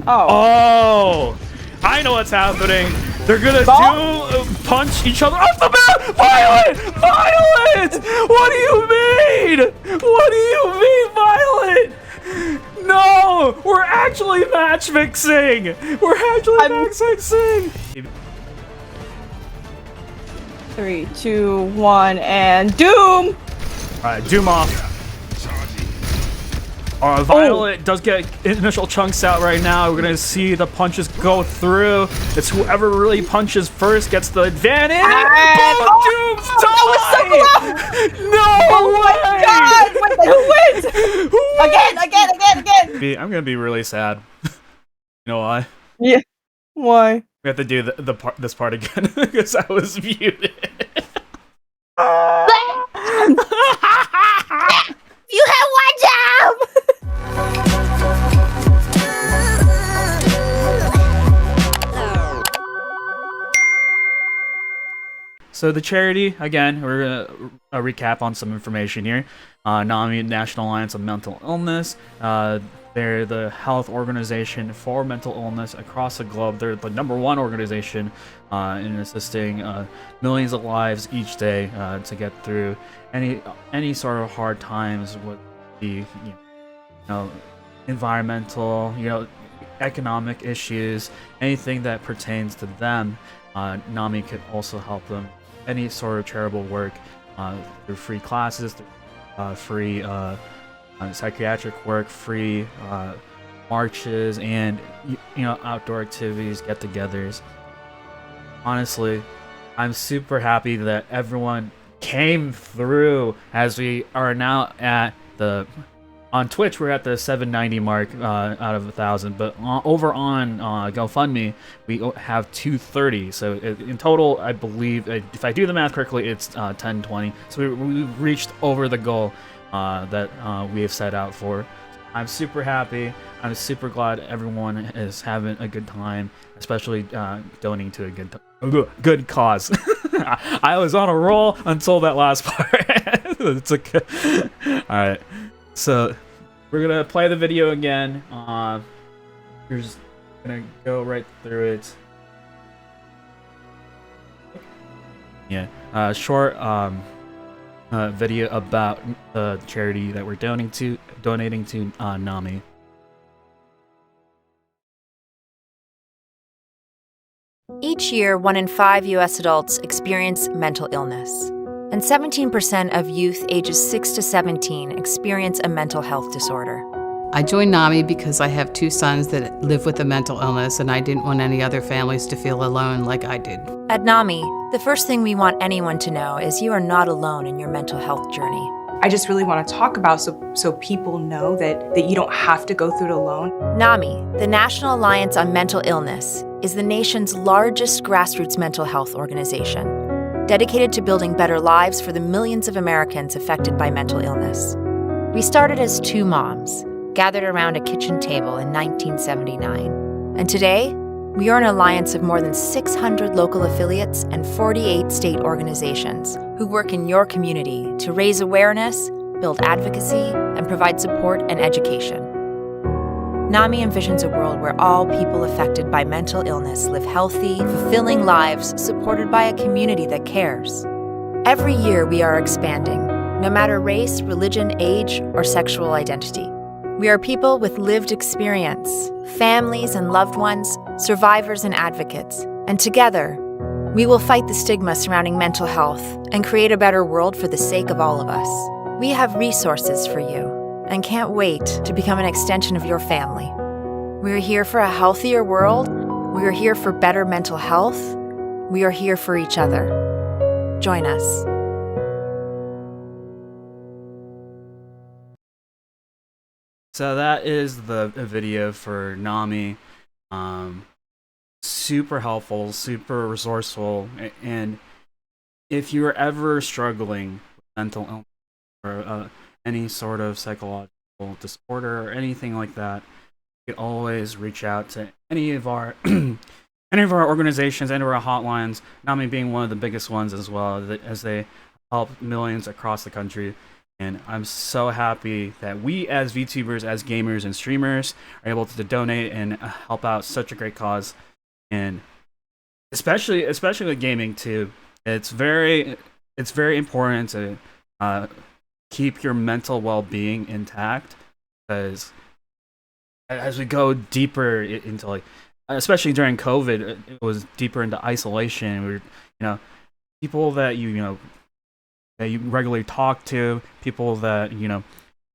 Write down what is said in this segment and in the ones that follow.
Oh, I know what's happening. They're gonna punch each other off the map. Violet! Violet! What do you mean? What do you mean, Violet? No, we're actually match fixing. We're actually match fixing. 3, 2, 1, and Doom! Alright, Doom off. Violet does get initial chunks out right now. We're gonna see the punches go through. It's whoever really punches first gets the advantage. Doom's die! No way! God! Who wins? Again! I'm gonna be really sad. You know why? Yeah. Why? We have to do this part again because I was muted. You have one job! So the charity, again, we're gonna recap on some information here. Nami, National Alliance of Mental Illness. They're the health organization for mental illness across the globe. They're the #1 organization in assisting millions of lives each day to get through any sort of hard times with the environmental, economic issues, anything that pertains to them. Nami could also help them. Any sort of charitable work through free classes, through free psychiatric work, free marches, and outdoor activities, get-togethers. Honestly, I'm super happy that everyone came through, as we are now at on Twitch. We're at the 790 mark out of 1,000, but over on GoFundMe we have 230. So in total, I believe, if I do the math correctly, it's 1020. So we reached over the goal that we have set out for. I'm super happy. I'm super glad everyone is having a good time, especially donating to a good cause. I was on a roll until that last part. It's okay. All right, so we're gonna play the video again. We're just gonna go right through it. Yeah, short video about the charity that we're donating to Nami. Each year, 1 in 5 U.S. adults experience mental illness, and 17% of youth ages 6 to 17 experience a mental health disorder. I joined NAMI because I have 2 sons that live with a mental illness, and I didn't want any other families to feel alone like I did. At NAMI, the first thing we want anyone to know is you are not alone in your mental health journey. I just really want to talk about so people know that you don't have to go through it alone. NAMI, the National Alliance on Mental Illness, is the nation's largest grassroots mental health organization, dedicated to building better lives for the millions of Americans affected by mental illness. We started as 2 moms, gathered around a kitchen table in 1979. And today, we are an alliance of more than 600 local affiliates and 48 state organizations who work in your community to raise awareness, build advocacy, and provide support and education. NAMI envisions a world where all people affected by mental illness live healthy, fulfilling lives supported by a community that cares. Every year we are expanding, no matter race, religion, age, or sexual identity. We are people with lived experience, families and loved ones, survivors and advocates, and together, we will fight the stigma surrounding mental health and create a better world for the sake of all of us. We have resources for you and can't wait to become an extension of your family. We are here for a healthier world. We are here for better mental health. We are here for each other. Join us. So that is the video for Nami. Super helpful, super resourceful, and if you're ever struggling with mental illness or any sort of psychological disorder or anything like that, you can always reach out to any of our organizations, any of our hotlines. Nami being one of the biggest ones as well, as they help millions across the country. And I'm so happy that we as VTubers, as gamers and streamers are able to donate and help out such a great cause. And especially with gaming too. It's very important to keep your mental well-being intact, because as we go deeper into, like, especially during COVID, it was deeper into isolation. We're, people that that you regularly talk to, people that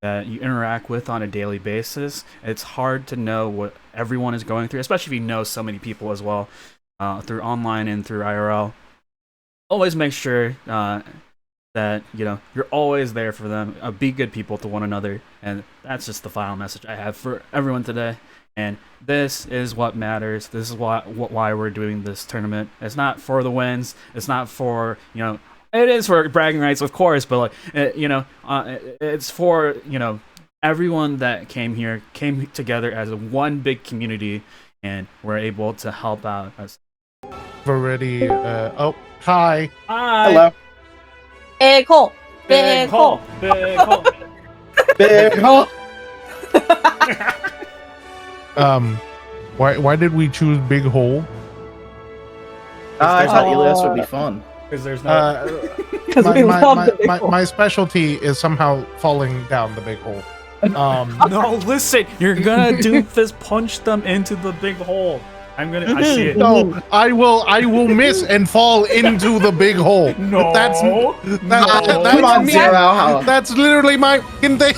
that you interact with on a daily basis. It's hard to know what everyone is going through, especially if you know so many people as well, through online and through IRL. Always make sure that you're always there for them. Be good people to one another, and that's just the final message I have for everyone today. And this is what matters. This is why we're doing this tournament. It's not for the wins. It's not for It is for bragging rights, of course, but it's for everyone that came together as one big community, and we're able to help out. Already. Oh, hi. Hi. Hello. Big hole. Big hole. Big hole. Big hole. Why did we choose Big Hole? I thought Elias would be fun. Because there's no. My specialty is somehow falling down the big hole. No, listen, you're gonna Doomfist punch them into the big hole. I see it. No, I will miss and fall into the big hole. No, Come on, Zero. That's literally my fucking thing.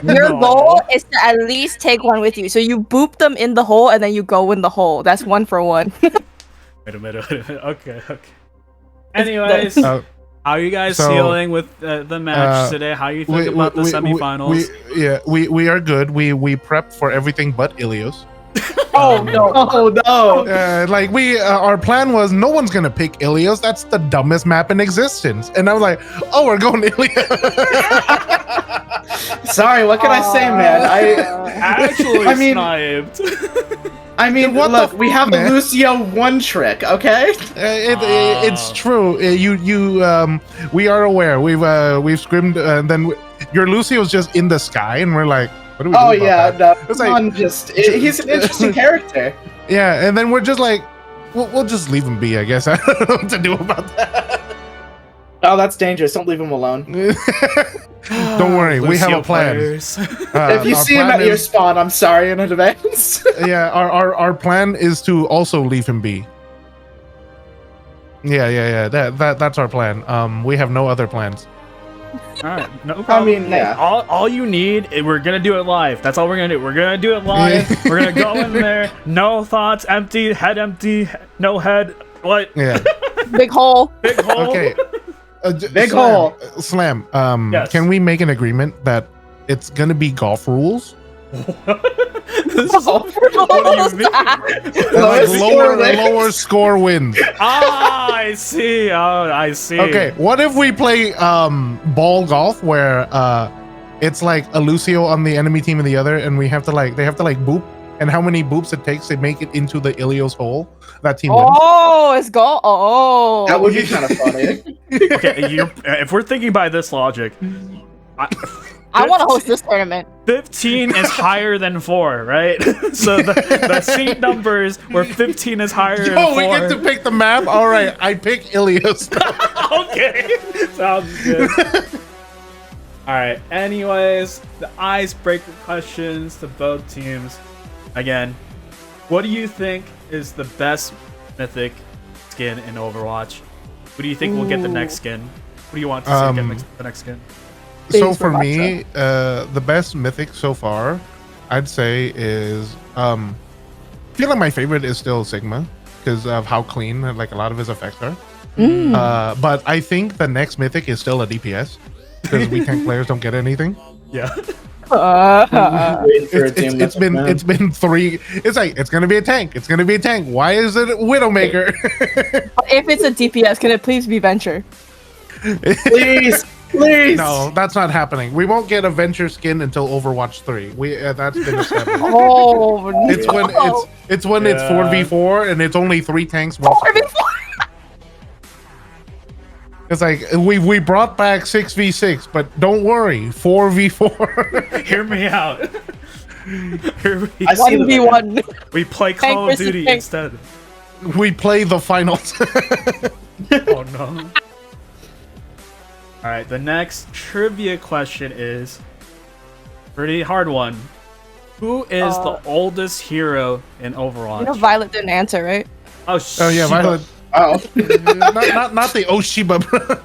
Your goal is to at least take one with you. So you boop them in the hole and then you go in the hole. That's 1 for 1. Wait a minute. Okay. Anyways, how are you guys feeling with the match today? How are you thinking about the semifinals? We are good. We prepped for everything but Ilios. Oh no! Oh no! Like our plan was no one's gonna pick Ilios. That's the dumbest map in existence. And I was like, oh, we're going Ilios. Sorry, what can I say, man? I mean, sniped. I mean, look, we have the Lucio one trick, okay? It's true. We are aware. We've scrimmed, and then your Lucio's just in the sky, and we're like, what do we do about that? No, it's like, he's an interesting character. Yeah, and then we're just like, we'll just leave him be, I guess. I don't know what to do about that. Oh, that's dangerous. Don't leave him alone. Don't worry, we have a plan. If you see him at your spawn, I'm sorry in advance. Yeah, our plan is to also leave him be. Yeah. That's our plan. We have no other plans. All right, no problem. I mean, yeah. All you need, we're gonna do it live. That's all we're gonna do. We're gonna do it live. We're gonna go in there, no thoughts, empty, no head. What? Yeah. Big hole. Big hole. Okay. Big hole. Slam. Yes. Can we make an agreement that it's gonna be golf rules? What do you mean? Like lower score wins. I see. Oh, I see. Okay, what if we play ball golf where it's like a Lucio on the enemy team and the other, and they have to boop, and how many boops it takes to make it into the Ilios hole? That team wins. Oh, it's goal. Oh, That would be kind of funny. Okay, if we're thinking by this logic, I want to host this tournament. 15 is higher than 4, right? So the seed numbers where 15 is higher than 4. We get to pick the map? All right, I pick Ilios. Okay, sounds good. All right, anyways, the icebreaker questions to both teams. Again, what do you think is the best mythic skin in Overwatch? Who do you think will get the next skin? Who do you want to see get the next skin? So for me, the best mythic so far, I'd say is I feel like my favorite is still Sigma because of how clean like a lot of his effects are. But I think the next mythic is still a DPS because weak tank players don't get anything. Yeah. It's been 3. It's like it's gonna be a tank. It's gonna be a tank. Why is it Widowmaker? If it's a DPS, can it please be Venture? Please. No, that's not happening. We won't get a Venture skin until Overwatch 3. That's been established. Oh, it's when it's 4v4 and it's only 3 tanks. 4v4. It's like we brought back 6v6, but don't worry, 4v4. Hear me out. I see the 1v1. We play Call of Duty instead. We play the finals. Oh no. Alright, the next trivia question is pretty hard one. Who is the oldest hero in Overwatch? You know Violet didn't answer, right? Oh, yeah, Violet. Oh. not the Oshiba.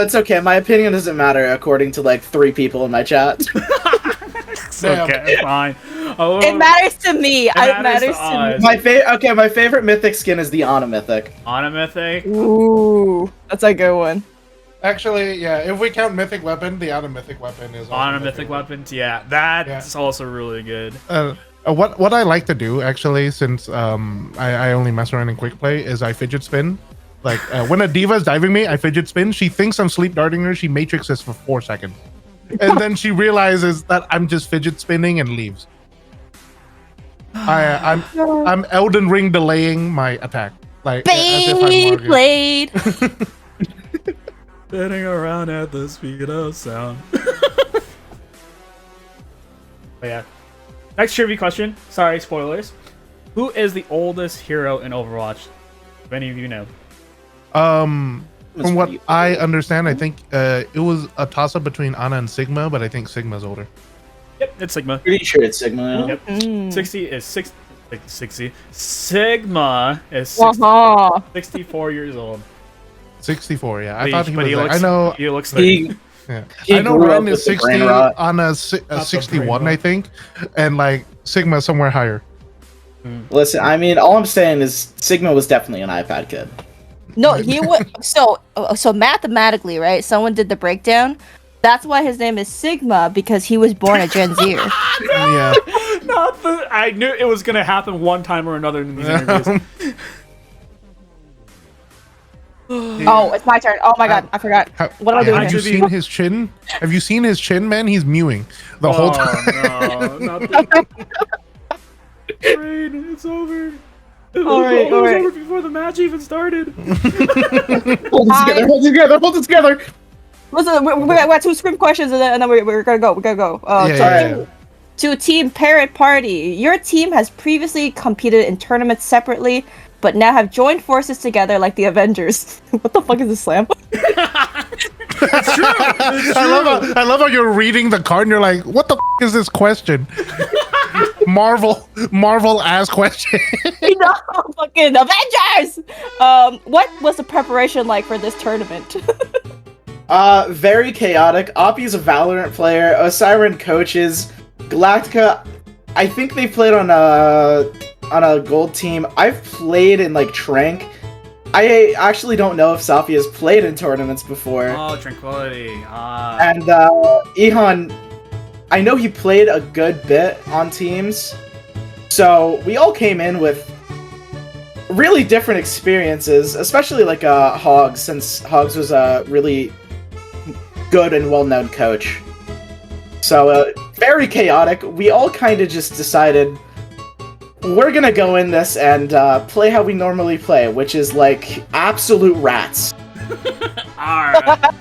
It's okay. My opinion doesn't matter according to like 3 people in my chat. It's okay, fine. Oh, It matters to me. It matters to us. me. My favorite mythic skin is the Ana mythic. Ana Mythic? Ooh, that's a good one. Actually, yeah, if we count mythic weapon, the Ana mythic weapon is also Ana my Mythic favorite. weapons, yeah. That's also really good. What I like to do actually, since I only mess around in quick play, is I fidget spin. Like when a diva is diving me, I fidget spin. She thinks I'm sleep darting her. She matrixes for 4 seconds, and then she realizes that I'm just fidget spinning and leaves. I'm Elden Ring delaying my attack, like as if I'm Morgan. Beyblade. Spinning around at the speed of sound. But yeah. Next trivia question. Sorry, spoilers. Who is the oldest hero in Overwatch? If any of you know. From what I understand, I think it was a toss-up between Ana and Sigma, but I think Sigma's older. Yep, it's Sigma. Pretty sure it's Sigma. Yep. 60 is 60. Sigma is 64 years old. 64, yeah. I But thought he was. looks, I know. He looks He, Yeah. he I know grew up Ren with is the 60 brain rot. on a the 61, brain I rot. think, and like Sigma somewhere higher. Listen, I mean, all I'm saying is Sigma was definitely an iPad kid. No, he was so mathematically, right? Someone did the breakdown. That's why his name is Sigma, because he was born a Gen Zer. Yeah. Not the. I knew it was gonna happen one time or another in these interviews. Oh, it's my turn. Oh my god, I forgot. What am I doing Have here? you seen his chin? Have you seen his chin, man? He's mewing the whole time. Oh no, not the. Rain, it's over. All right, It was over before the match even started. Hold it together, hold it together, hold it together! Listen, we got 2 Scrim questions, and then we're gonna go. We're gonna go. Yeah. To Team Parrot Party, your team has previously competed in tournaments separately, but now have joined forces together like the Avengers. What the fuck is this, Slam? It's true. I love how you're reading the card and you're like, what the is this question? Marvel ass question. No, fucking Avengers! What was the preparation like for this tournament? Very chaotic. Oppie's a Valorant player. Osiren coaches. Galactica, I think they played on a gold team. I've played in like Trank. I actually don't know if Safi has played in tournaments before. Oh, Tranquility. And Ihan, I know he played a good bit on teams. So we all came in with really different experiences, especially like Hogs, since Hogs was a really good and well-known coach. So very chaotic. We all kind of just decided we're gonna go in this and play how we normally play, which is like absolute rats. Alright.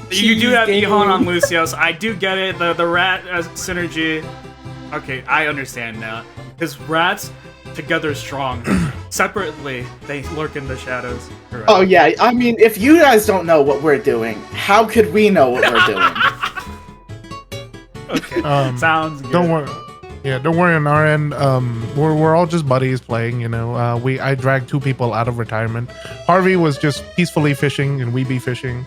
You do have Ihan on Lucius. I do get it. The rat synergy. Okay, I understand now. Because rats together strong. Separately, they lurk in the shadows. Correct. Oh yeah, I mean, if you guys don't know what we're doing, how could we know what we're doing? Okay, sounds good. Don't worry. Yeah, don't worry on our end. We're all just buddies playing, you know. I dragged 2 people out of retirement. Harvey was just peacefully fishing and we be fishing.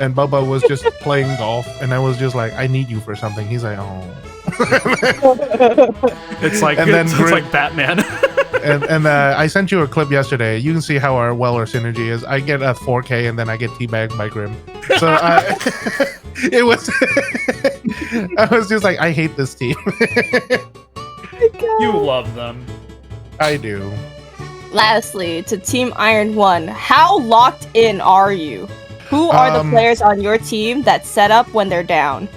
And Bubba was just playing golf, and I was just like, I need you for something. He's like, oh. It's like Batman. and I sent you a clip yesterday. You can see how our synergy is. I get a 4K and then I get teabagged by Grim. So it was I was just like, I hate this team. You love them. I do. Lastly, to Team Iron 1, how locked in are you? Who are the players on your team that set up when they're down?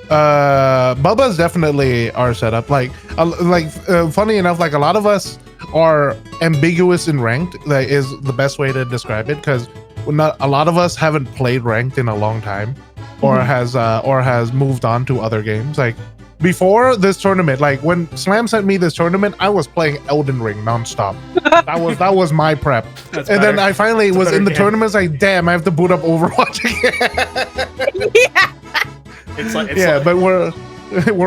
Bubba's definitely our setup. Funny enough, like a lot of us are ambiguous in ranked. That is the best way to describe it, because not a lot of us haven't played ranked in a long time, or has moved on to other games. Like before this tournament, like when Slam sent me this tournament, I was playing Elden Ring nonstop. that was my prep. That's and better. then I finally was in the game. tournament. Like, damn, I have to boot up Overwatch again. It's like But we're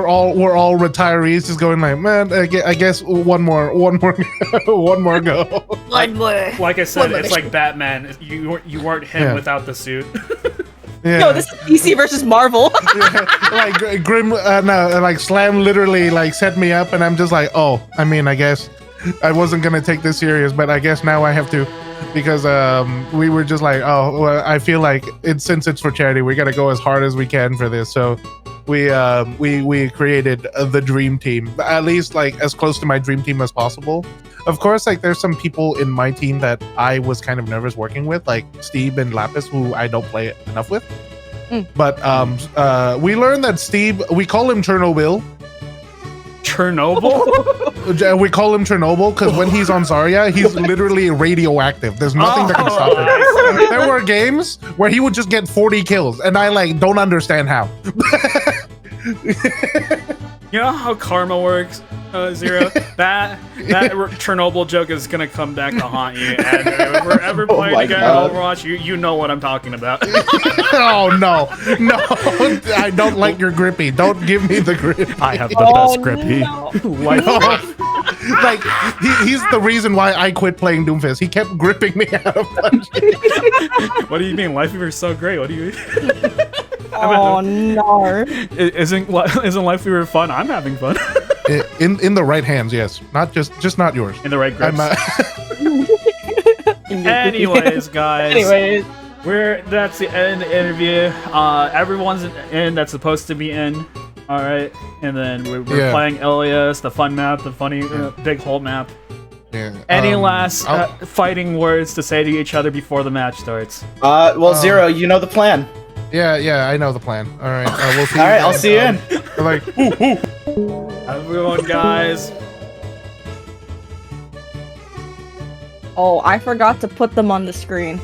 all retirees, just going like, man, I guess one more go. One more. like I said, it's like Batman. You weren't him without the suit. Yeah. Yo, this is DC versus Marvel. Like Grim, no, like Slam literally like set me up, and I'm just like, oh, I mean, I guess I wasn't gonna take this serious, but I guess now I have to, because we were just like, oh, well, I feel like since it's for charity, we gotta go as hard as we can for this. So we created the dream team, at least like as close to my dream team as possible. Of course, like there's some people in my team that I was kind of nervous working with, like Steve and Lapis, who I don't play enough with. But we learned that Steve, we call him Chernobyl. Chernobyl? We call him Chernobyl because when he's on Zarya, he's literally radioactive. There's nothing that can stop him. There were games where he would just get 40 kills, and I like don't understand how. You know how karma works, Zero? That Chernobyl joke is gonna come back to haunt you. And if we're ever playing together in Overwatch, you know what I'm talking about. Oh no, I don't like your grippy. Don't give me the grip. I have the best grippy. No. Like he's the reason why I quit playing Doomfist. He kept gripping me out of punches. What do you mean? Life Weaver is so great. What do you mean? Oh no. Isn't Life Weaver fun? I'm having fun. In the right hands, yes. Not just not yours. In the right grips. Anyways, guys. That's the end of the interview. Everyone's in that's supposed to be in. All right, and then we're playing Ilias, the fun map, the funny big hole map. Yeah. Any last fighting words to say to each other before the match starts? Well, Zero, you know the plan. Yeah, I know the plan. All right, we'll see. All right, I'll see you in. Like, Everyone, guys. Oh, I forgot to put them on the screen.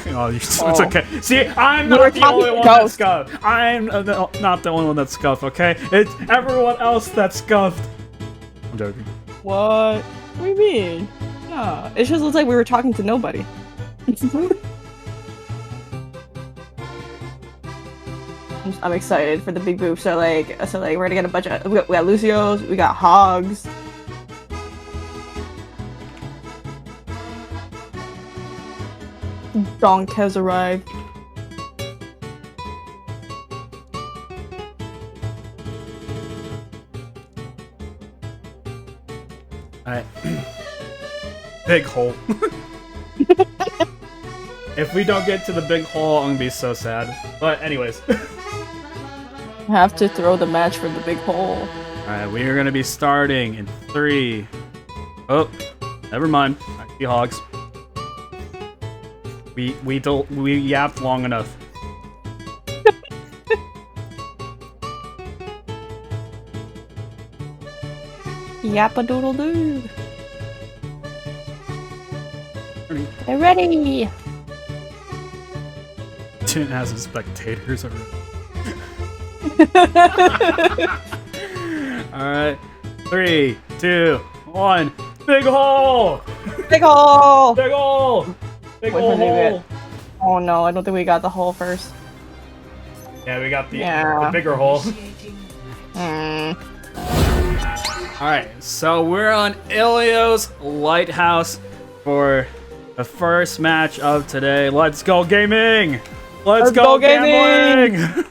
It's okay. See, I'm not the only one that's scuffed. I'm not the only one that's scuffed, okay? It's everyone else that's scuffed. I'm joking. What? What do you mean? Yeah, it just looks like we were talking to nobody. I'm excited for the big boobs. So like we're gonna get a bunch of. We got Lucio's. We got Hogs. Donk has arrived. Alright. Big hole. If we don't get to the big hole, I'm gonna be so sad. But anyways. Have to throw the match for the big hole. Alright, we are gonna be starting in 3. Oh, never mind. I see Hogs. We yapped long enough. Yap-a-doodle-doo. They're ready. Tin has his spectators already. Alright. 3, 2, 1. Big hole! Big hole! Big hole! Big Wait hole! for David. Oh no, I don't think we got the hole first. Yeah, we got the bigger hole. Alright, so we're on Ilios Lighthouse for the first match of today. Let's go gaming! Let's go gambling!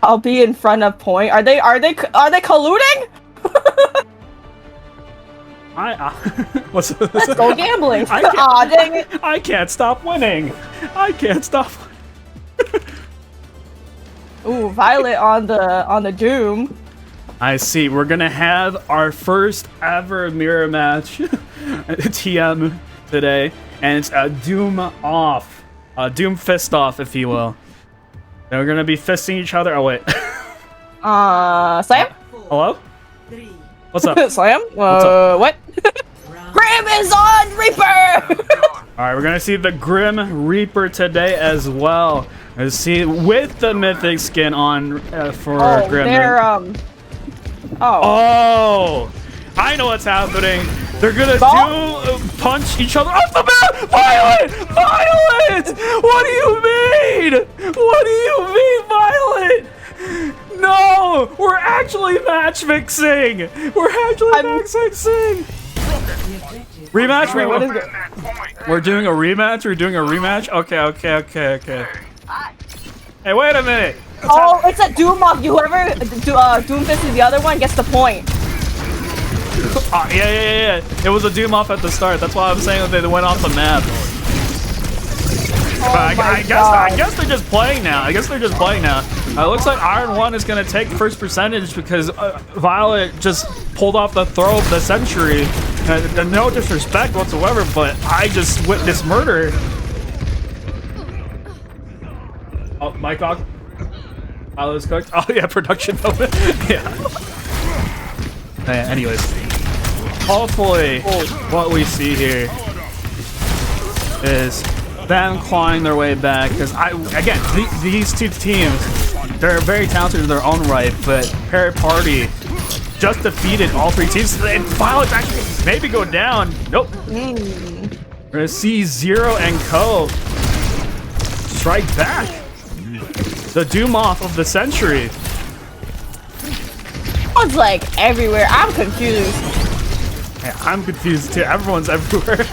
I'll be in front of point. Are they colluding? Let's go gambling. Dang it. I can't stop winning. I can't stop. Ooh, Violet on the Doom. I see. We're gonna have our first ever mirror match, TM today, and it's a Doom off, Doom fist off, if you will. And we're gonna be fisting each other. Oh wait. Slam? Hello? What's up? Slam? What's up? What? Grim is on Reaper! Alright, we're gonna see the Grim Reaper today as well. Let's see with the mythic skin on for Grim. They're Oh, I know what's happening. They're gonna punch each other off the map. Violet! Violet! What do you mean? What do you mean, Violet? No, we're actually match fixing. We're actually match fixing. Rematch? What is it? We're doing a rematch? We're doing a rematch? Okay. Hey, wait a minute. Oh, it's a Doom off. Whoever Doomfist is the other one gets the point. Yeah. It was a Doom off at the start. That's why I'm saying that they went off the map. But I guess they're just playing now. It looks like Iron 1 is going to take first percentage because Violet just pulled off the throw of the century. No disrespect whatsoever, but I just witnessed murder. Oh, mic off. Violet's cooked. Oh yeah, production moment. Yeah. Anyways, hopefully what we see here is them clawing their way back. Because these two teams, they're very talented in their own right, but Parrot Party just defeated all three teams. And Violet actually maybe go down. Nope. We're gonna see Zero and Co. strike back. The Doom off of the century. It's like everywhere. I'm confused. Yeah, I'm confused too. Everyone's everywhere.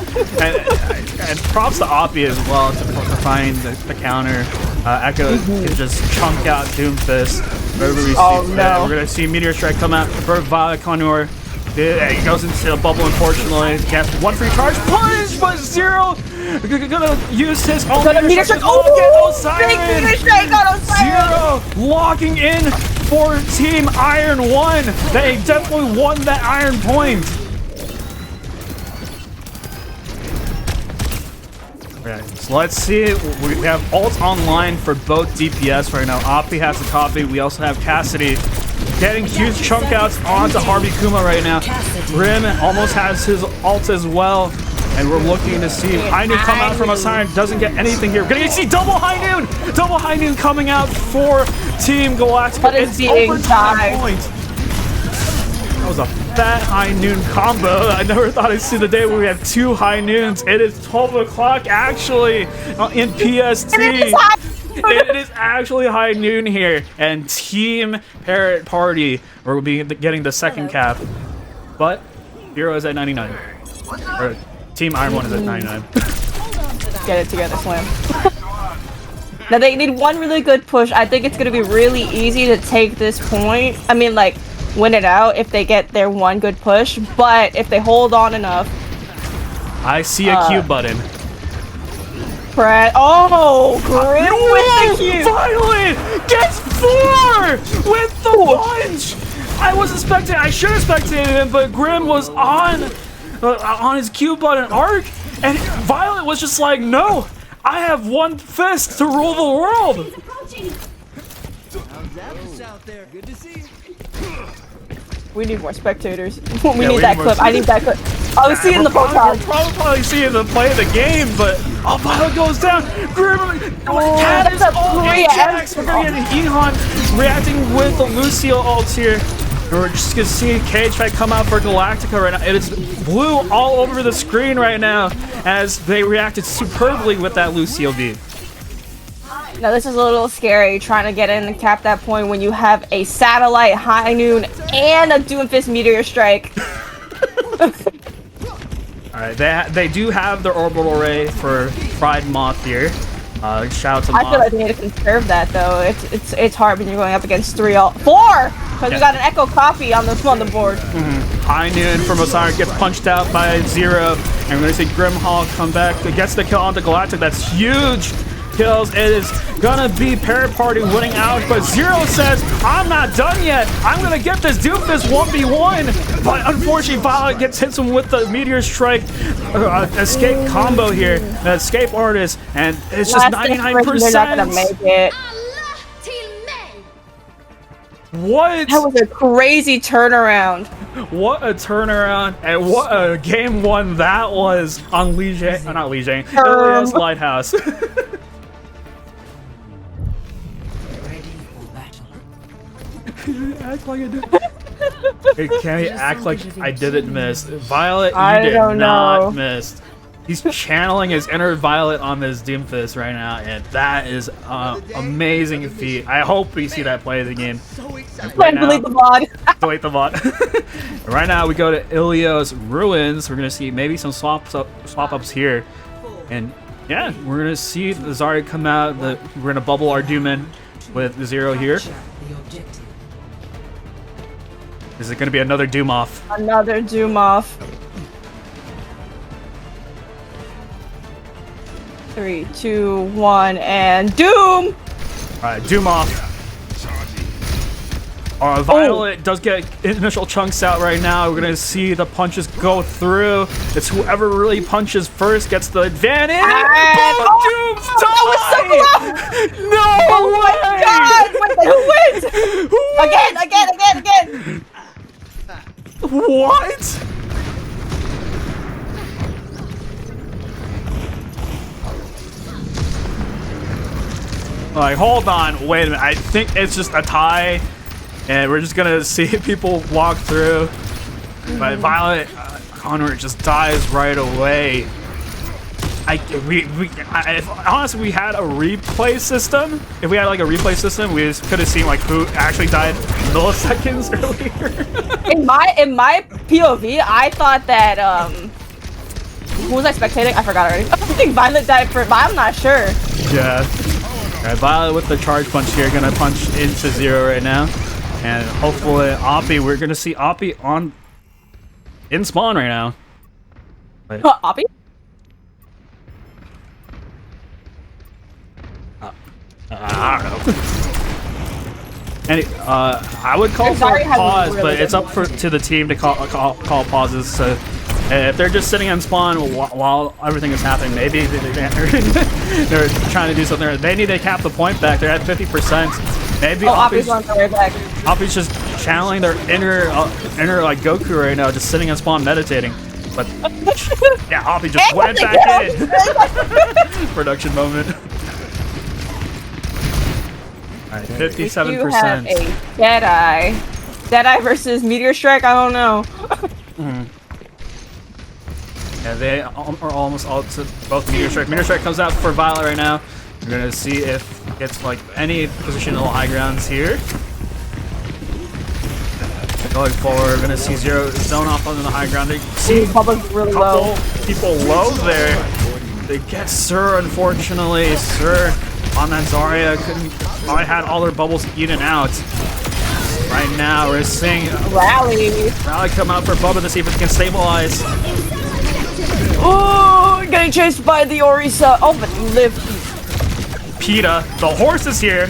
and props to Oppie as well to find the counter. Echo can just chunk out Doomfist. We're gonna see Meteor Strike come out for Violet Connour. He goes into a bubble, unfortunately. Gets one free charge. Punch, but Zero gonna use his own Meteor Strike. Oh, get those sirens! Zero locking in for Team Iron 1. They definitely won that Iron point. Okay, so let's see. We have ult online for both DPS right now. Oppie has a copy. We also have Cassidy getting huge chunk outs onto Harvey Kuma right now. Grim almost has his ult as well. And we're looking to see High Noon come out from a siren. Doesn't get anything here. We're gonna see double High Noon! Double High Noon coming out for Team Galactica. It's overtime point. That was a fat High Noon combo. I never thought I'd see the day where we have two High Noons. It is 12 o'clock actually in PST. It is actually High Noon here. And Team Parrot Party will be getting the second cap. But Zero is at 99. Or Team Iron 1 is at 99. Get it together, Slam. Now they need one really good push. I think it's gonna be really easy to take this point. I mean, like, win it out if they get their one good push. But if they hold on enough. I see a Q button. Oh, Grim with the Q. Violet gets 4 with the punch. I should have spectated him, but Grim was on his Q button arc, and Violet was just like, no, I have one fist to rule the world. We need more spectators. We need that clip. I need that clip. I was seeing the photog. We're probably seeing them play the game, but Violet goes down. Grim, that's a 3x. We're gonna get Ehon reacting with the Lucio ults here. We're just gonna see K-Track come out for Galactica right now. It is blue all over the screen right now as they reacted superbly with that Lucio beat. Now this is a little scary trying to get in and cap that point when you have a satellite High Noon and a Doomfist Meteor Strike. Alright, they do have their orbital ray for Pride Moth here. Shout out to Moth. I feel like they need to conserve that though. It's hard when you're going up against 4! Because we got an Echo copy on the board. High Noon from Osiris gets punched out by Zero. And we're going to see Grimhall come back. Gets the kill onto Galactic. That's huge kills. It is going to be Parrot Party winning out. But Zero says, I'm not done yet. I'm going to get this Doomfist 1v1. But unfortunately, Violet gets hits him with the Meteor Strike escape combo here. The escape artist. And it's just 99%. They're not going to make it. What? That was a crazy turnaround. What a turnaround, and what a game one that was on not Lijiang, Ilias Lighthouse. Act like I did. Hey, can he act like I didn't miss? Violet, you did not miss. He's channeling his inner Violet on this Doomfist right now, and that is amazing feat. I hope we see that play of the game. Right now, delete the VOD. Delete the VOD. Right now, we go to Ilios Ruins. We're gonna see maybe some swap ups here, and yeah, we're gonna see the Zarya come out. We're gonna bubble our Doomin with the 0 here. Is it gonna be another Doom off? Another Doom off. 3, 2, 1, and Doom! Alright, Doom off. Violet does get initial chunks out right now. We're gonna see the punches go through. It's whoever really punches first gets the advantage. Doom's die! No Oh my god! Wait, who wins? Again! What? Like, hold on, wait a minute. I think it's just a tie, and we're just gonna see people walk through. But Violet Conrad just dies right away. If honestly we had a replay system, we could have seen like who actually died milliseconds earlier. in my POV, I thought that who was I spectating? I forgot already. I think Violet died first, but I'm not sure. Yeah. Alright, Violet with the charge punch here, gonna punch into 0 right now. And hopefully Oppie, we're gonna see Oppie in spawn right now. Wait. Oppie? I don't know. And I would call for a pause, really but it's up to the team to call pauses. So if they're just sitting on spawn while everything is happening, maybe they're trying to do something. They need to cap the point back. They're at 50%. Maybe Oppie's on the way back. Oppie's just channeling their inner like Goku right now, just sitting on spawn meditating. But yeah, Oppie just went back in. Production moment. Alright, 57%. You have a Deadeye versus Meteor Strike. I don't know. Yeah, they are almost all to both Meteor Strike. Meteor Strike comes out for Violet right now. We're gonna see if it gets like any positional high grounds here. Going forward, we're gonna see 0 zone off on the high ground. They see Public's really low. People low there. They get Sir, unfortunately. Sir on that Zarya probably had all their bubbles eaten out. Right now, we're seeing Rally come out for Bubba to see if it can stabilize. Oh, getting chased by the Orisa. Oh, but you live. PETA, the horse is here.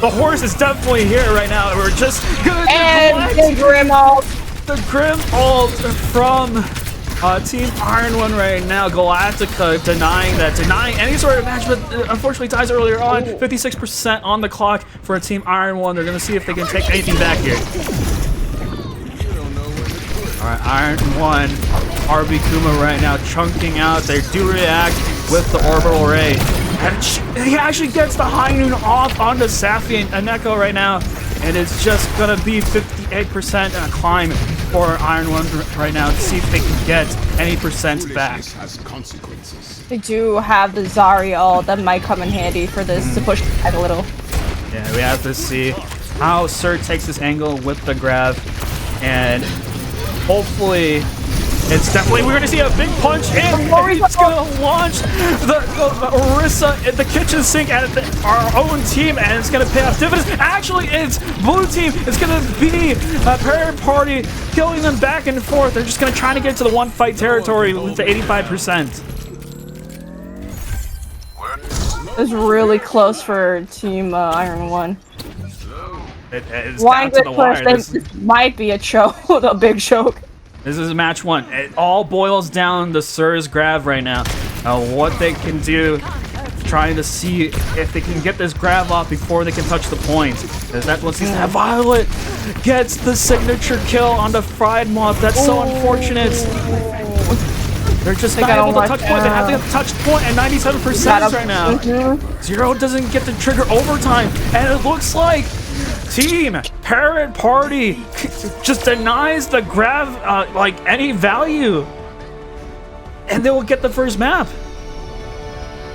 The horse is definitely here right now. We're just gonna and the Grim ult. The Grim ult from Team Iron One right now. Galactica denying any sort of match, but unfortunately dies earlier on. 56% on the clock for Team Iron One. They're gonna see if they can take anything back here. Alright, Iron One, RB Kuma right now chunking out. They do react with the orbital ray. And he actually gets the high noon off onto Safi and Neko right now. And it's just gonna be 58% climb for Iron One right now to see if they can get any percent back. They do have the Zarya ult that might come in handy for this to push back a little. Yeah, we have to see how Sir takes this angle with the grab. And hopefully, it's definitely, we're going to see a big punch in. It's going to launch the Orisa in the kitchen sink at our own team, and it's going to pay off dividends. Actually, it's blue team. It's going to be a parent party killing them back and forth. They're just going to try to get to the one fight territory to 85%. It was really close for Team Iron One. It's down to the wire. This might be a choke, a big choke. This is match one. It all boils down to Sir's grab right now. What they can do trying to see if they can get this grab off before they can touch the point. As that one sees that Violet gets the signature kill on the fried moth. That's so unfortunate. They're just not able to touch point. They have to touch point at 97% right now. Zero doesn't get to trigger overtime, and it looks like Team Parrot Party just denies the grab like any value, and they will get the first map.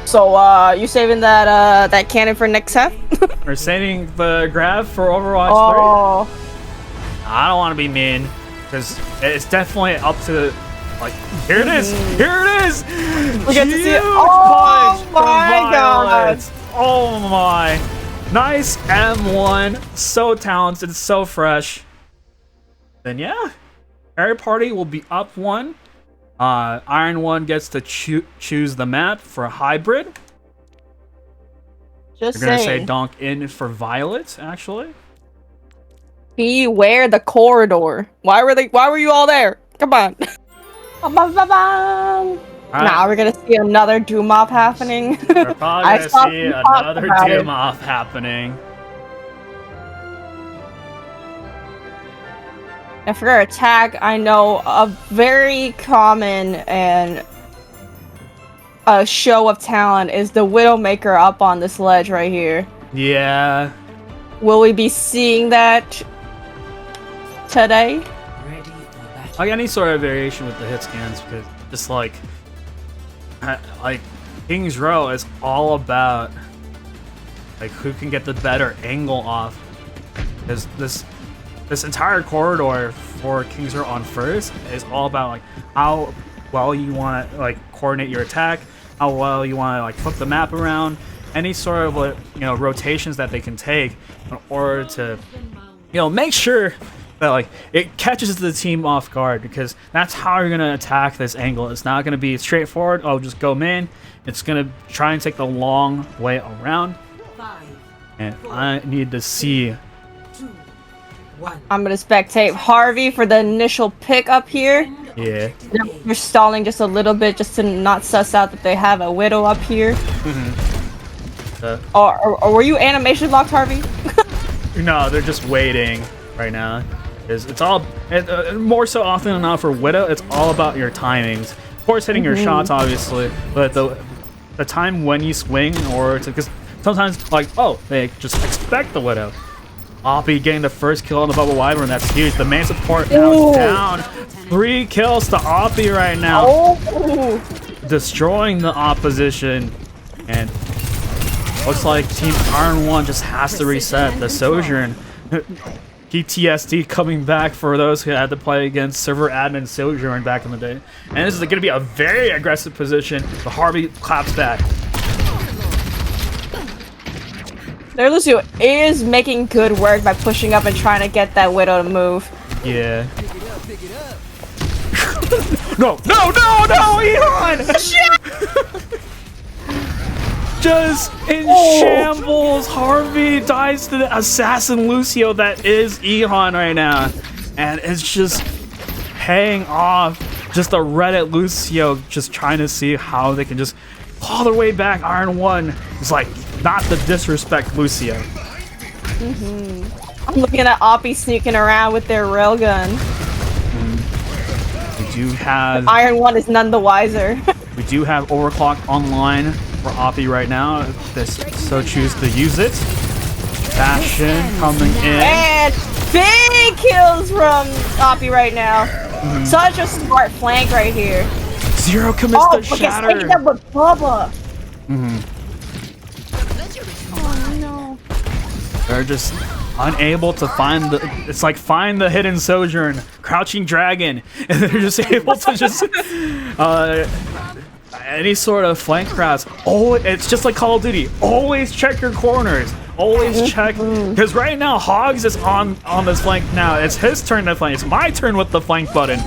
So, you saving that that cannon for next half? We're saving the grab for Overwatch 3. I don't want to be mean, because it's definitely up to, like, here it is! Here it is! We get to see it. Oh my god! Oh my! Nice M1, so talented, so fresh. Then yeah, Parrot Party will be up 1. Iron 1 gets to choose the map for a hybrid. Just They're gonna saying. say donk in for Violet, actually. Beware the corridor. Why were you all there? Come on. Now we're gonna see another Doom Off happening. We're probably gonna see another Doom Off happening. And for attack, I know a very common and a show of talent is the Widowmaker up on this ledge right here. Yeah. Will we be seeing that today? Like any sort of variation with the hit scans, because just like King's Row is all about like who can get the better angle off. Because this entire corridor for King's Row on first is all about like how well you want to like coordinate your attack, how well you want to like flip the map around, any sort of like, you know, rotations that they can take in order to, you know, make sure that like it catches the team off guard, because that's how you're gonna attack this angle. It's not gonna be straightforward. Oh, just go main. It's gonna try and take the long way around. And I need to see. I'm gonna spectate Harvey for the initial pick up here. Yeah. You're stalling just a little bit just to not suss out that they have a Widow up here. Or were you animation locked, Harvey? No, they're just waiting right now. It's all more so often than not for Widow. It's all about your timings. Of course, hitting your shots, obviously, but the time when you swing, or because sometimes like they just expect the Widow. Oppie getting the first kill on the Bubble Wyvern. That's huge. The main support now is down. 3 kills to Oppie right now. Destroying the opposition. And looks like Team Iron 1 just has to reset. The Sojourn. PTSD coming back for those who had to play against server admin Sojourn back in the day. And this is going to be a very aggressive position. But Harvey claps back. Their Lucio is making good work by pushing up and trying to get that Widow to move. Yeah. No, Elon! Just in shambles. Harvey dies to the assassin Lucio that is Ehon right now. And it's just paying off. Just a Reddit Lucio just trying to see how they can just claw their way back. Iron 1 is like, not the disrespect Lucio. I'm looking at Oppie sneaking around with their railgun. We do have Iron 1 is none the wiser. We do have Overclock online for Oppie right now, if they so choose to use it. Bastion coming in. And big kills from Oppie right now. Such a smart flank right here. Zero commits the shatter. Taking up with Bubba. Oh no. They're just unable to find the. It's like find the hidden Sojourn, crouching dragon, and they're just able to just any sort of flank crowds. Oh, it's just like Call of Duty. Always check your corners. Always check, because right now Hogs is on this flank now. It's his turn to flank. It's my turn with the flank button.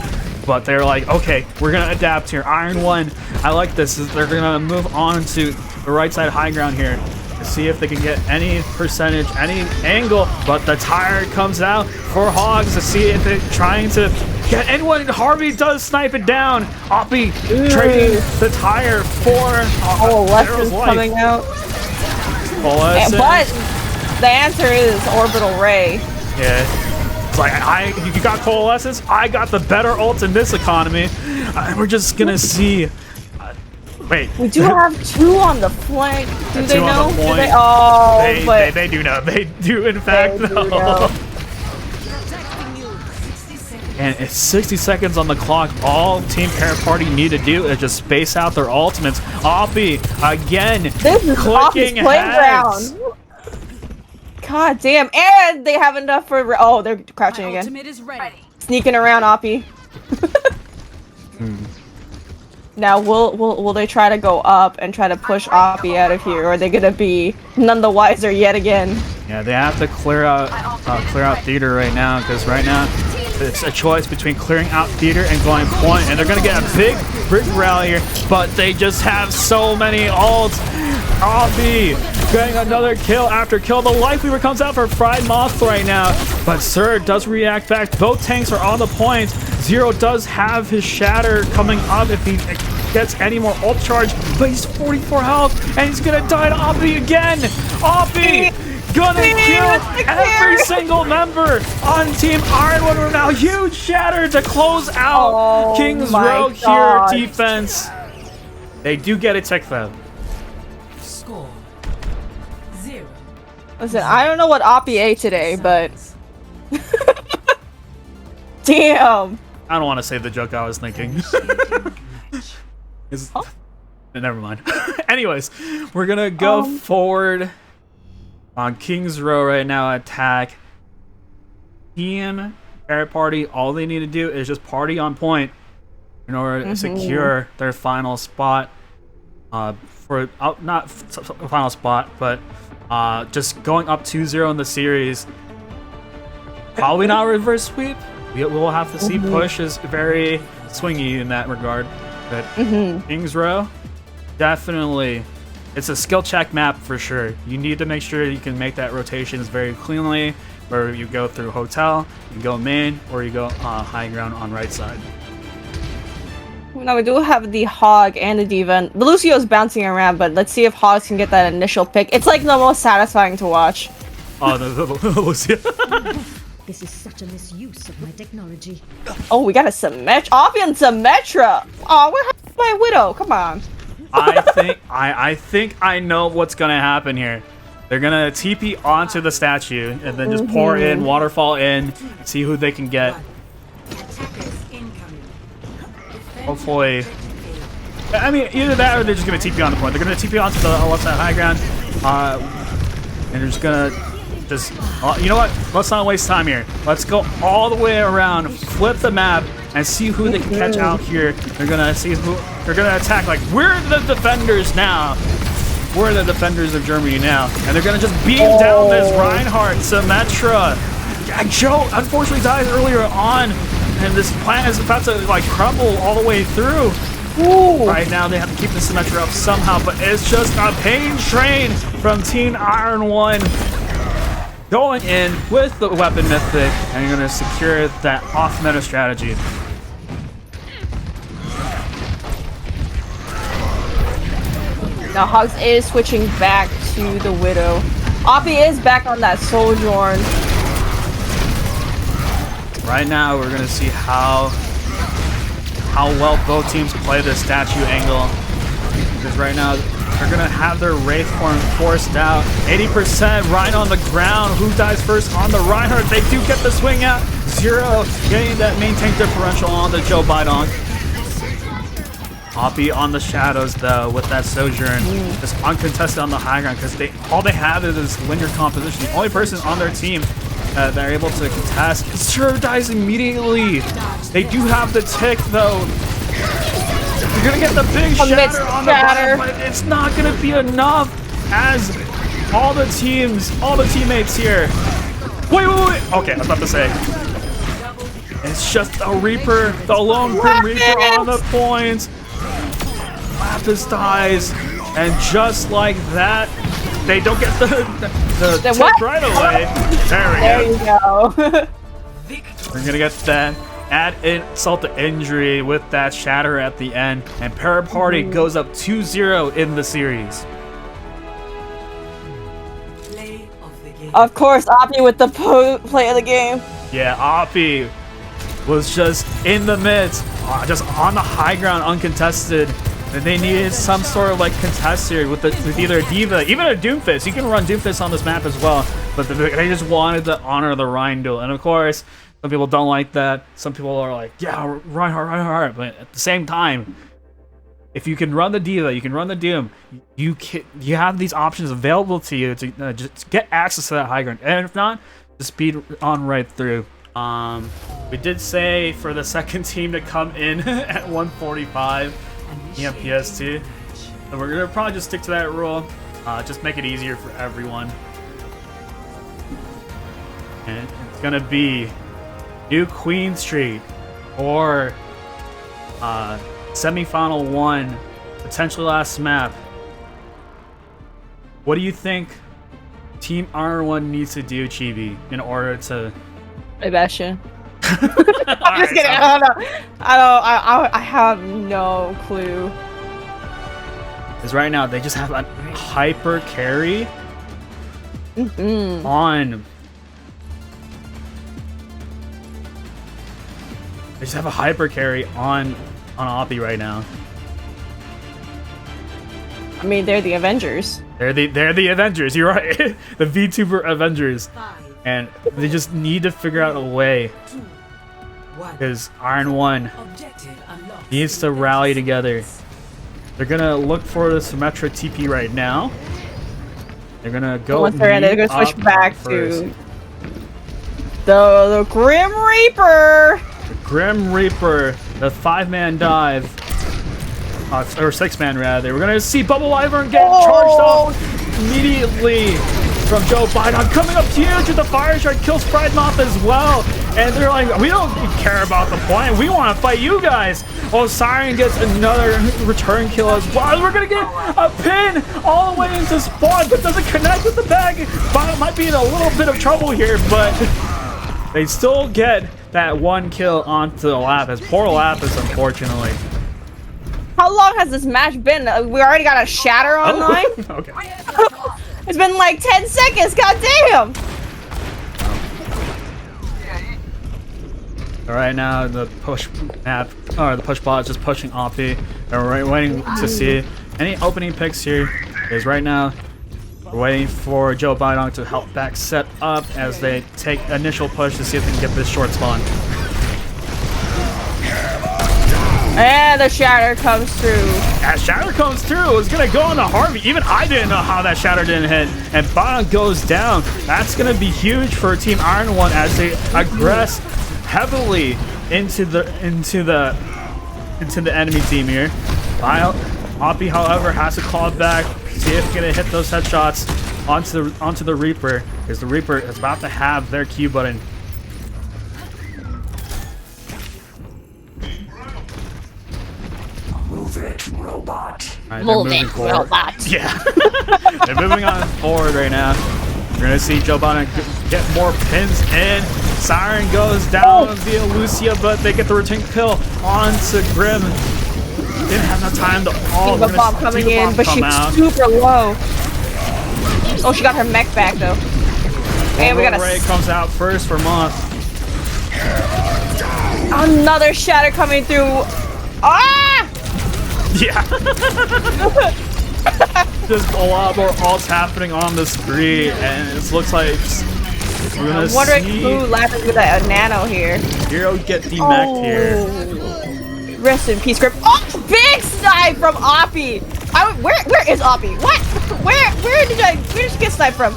But they're like, okay, we're gonna adapt here. Iron 1, I like this. They're gonna move on to the right side high ground here to see if they can get any percentage, any angle. But the tire comes out for Hogs to see if they're trying to get anyone. Harvey does snipe it down. Oppie trading the tire for Alessa's coming out. Alessa. But the answer is Orbital Ray. Yeah. It's like, you got Coalescence, I got the better ult in this economy. We're just gonna see. Wait. We do have 2 on the flank. Do they know? Do they? They do know. They do, in fact, know. And it's 60 seconds on the clock. All Team Parent Party need to do is just space out their ultimates. Oppie, again, this is clicking Oppie's playground. God damn. And they have enough for... Oh, they're crouching again. Is ready. Sneaking around Oppie. Now, will they try to go up and try to push Oppie out of here? Or are they going to be none the wiser yet again? Yeah, they have to clear out theater right now, because right now it's a choice between clearing out theater and going point, and they're gonna get a big rally here, but they just have so many ults. Oppie getting another kill after kill. The Life Weaver comes out for Fried Moth right now, but Sir does react back. Both tanks are on the point. Zero does have his Shatter coming up if he gets any more ult charge, but he's 44 health, and he's gonna die to Oppie again. Oppie gonna kill every single member on Team Iron One now. Huge Shatter to close out King's Row here defense. They do get a tick though. Score 0. Listen, I don't know what Oppie ate today, but... Damn! I don't want to say the joke I was thinking. Never mind. Anyways, we're gonna go forward on King's Row right now. Attack. Team Parent Party, all they need to do is just party on point in order to secure their final spot. Not final spot, but just going up 2-0 in the series. Probably not reverse sweep. We'll have to see. Push is very swingy in that regard. But King's Row, definitely, it's a skill check map for sure. You need to make sure you can make that rotations very cleanly, where you go through hotel, you go main, or you go high ground on right side. Now we do have the Hog and the D.Va. The Lucio's bouncing around, but let's see if Hogs can get that initial pick. It's like the most satisfying to watch. Oh, the Lucio. This is such a misuse of my technology. Oh, we got a Symmetra. Oppie and Symmetra. Oh, what happened to my Widow? Come on. I think I know what's gonna happen here. They're gonna TP onto the statue and then just pour in, waterfall in, see who they can get. Hopefully, I mean, either that or they're just gonna TP on the point. They're gonna TP onto the left side high ground, and they're just gonna you know what? Let's not waste time here. Let's go all the way around, flip the map, and see who they can catch out here. They're gonna see who they're gonna attack. Like, we're the defenders now. We're the defenders of Germany now, and they're gonna just beam down this Reinhardt Symmetra. Joe unfortunately dies earlier on, and this plan is about to like crumble all the way through. Right now they have to keep the Symmetra up somehow, but it's just a pain train from Team Iron One. Going in with the weapon mythic, and you're gonna secure that off-meta strategy. Now Hogs is switching back to the Widow. Oppie is back on that Sojourn. Right now we're gonna see how well both teams play the statue angle. Because right now they're gonna have their Wraith form forced out. 80% right on the ground. Who dies first on the Reinhardt? They do get the swing out. Zero getting that main tank differential on the Joe Bidonk. Oppie on the shadows though with that Sojourn. Just uncontested on the high ground because all they have is this linear composition. The only person on their team that are able to contest. Sure dies immediately. They do have the tick though. You're gonna get the big shatter on the bottom, but it's not gonna be enough as all the teammates here. Wait. Okay, I was about to say. It's just a Reaper, the lone Grim Reaper on the point. Lapis dies, and just like that, they don't get the tick right away. There we go. There you go. We're gonna get that add insult to injury with that shatter at the end, and Paraparty goes up 2-0 in the series. Of course, Oppie with the play of the game. Yeah, Oppie was just in the midst, just on the high ground, uncontested. And they needed some sort of like contest here with either a D.Va, even a Doomfist. You can run Doomfist on this map as well, but they just wanted to honor the Rhine duel. And of course, some people don't like that. Some people are like, yeah, Reinhardt. But at the same time, if you can run the D.Va, you can run the Doom, you have these options available to you to just get access to that high ground. And if not, just speed on right through. We did say for the second team to come in at 145 PST. So we're gonna probably just stick to that rule. Just make it easier for everyone. And it's gonna be New Queen Street or semi-final 1, potentially last map. What do you think Team Iron 1 needs to do, Chibi, in order to... Hey, Bastion. I'm just kidding. I don't know. I have no clue. Because right now they just have a hyper carry on. They just have a hyper carry on Oppie right now. I mean, they're the Avengers. They're the Avengers. You're right. The VTuber Avengers, and they just need to figure out a way. Because Iron 1 needs to rally together. They're gonna look for the Symmetra TP right now. They're gonna go. Once they're in, they're gonna switch back to the Grim Reaper. The Grim Reaper, the 5-man dive, or 6-man rather. We're gonna see Bubble Wyvern get charged off immediately from Joe Biden, coming up huge with the fire strike, kills Pride Moth as well. And they're like, we don't care about the point, we want to fight you guys. Oh, Siren gets another return kill as well. We're gonna get a pin all the way into spawn, but doesn't connect with the bag. Biden might be in a little bit of trouble here, but they still get that 1 kill onto the Lapis. Poor Lapis, unfortunately. How long has this match been? We already got a shatter online? Okay. It's been like 10 seconds, goddamn! Right now, the push map, or the push bot is just pushing Oppie. And we're waiting to see any opening picks here. Because right now, we're waiting for Joe Biden to help back set up as they take initial push to see if they can get this short spawn. And the shatter comes through. As shatter comes through, it's gonna go on to Harvey. Even I didn't know how that shatter didn't hit. And Bottom goes down. That's gonna be huge for Team Iron 1 as they aggress heavily into the enemy team here. Oppie, however, has to call it back. See if he's gonna hit those headshots onto the Reaper, because the Reaper is about to have their Q button. Move it, robot. Right, move it, robot. Yeah. They're moving on forward right now. We're gonna see Joe Biden get more pins in. Siren goes down via Lucia, but they get the return kill onto Grim. Didn't have enough time to D.Va Bomb coming in, but she's super low. Oh, she got her mech back though. And we got a Ray comes out first for Moth. Another shatter coming through. Ah! Yeah. There's a lot more alts happening on the screen, and it looks like we're gonna I'm wondering who landed with a nano here. Hero get demeched here. Rest in peace, Grip. Oh, big snipe from Oppie. Where is Oppie? What? Where did she get sniped from?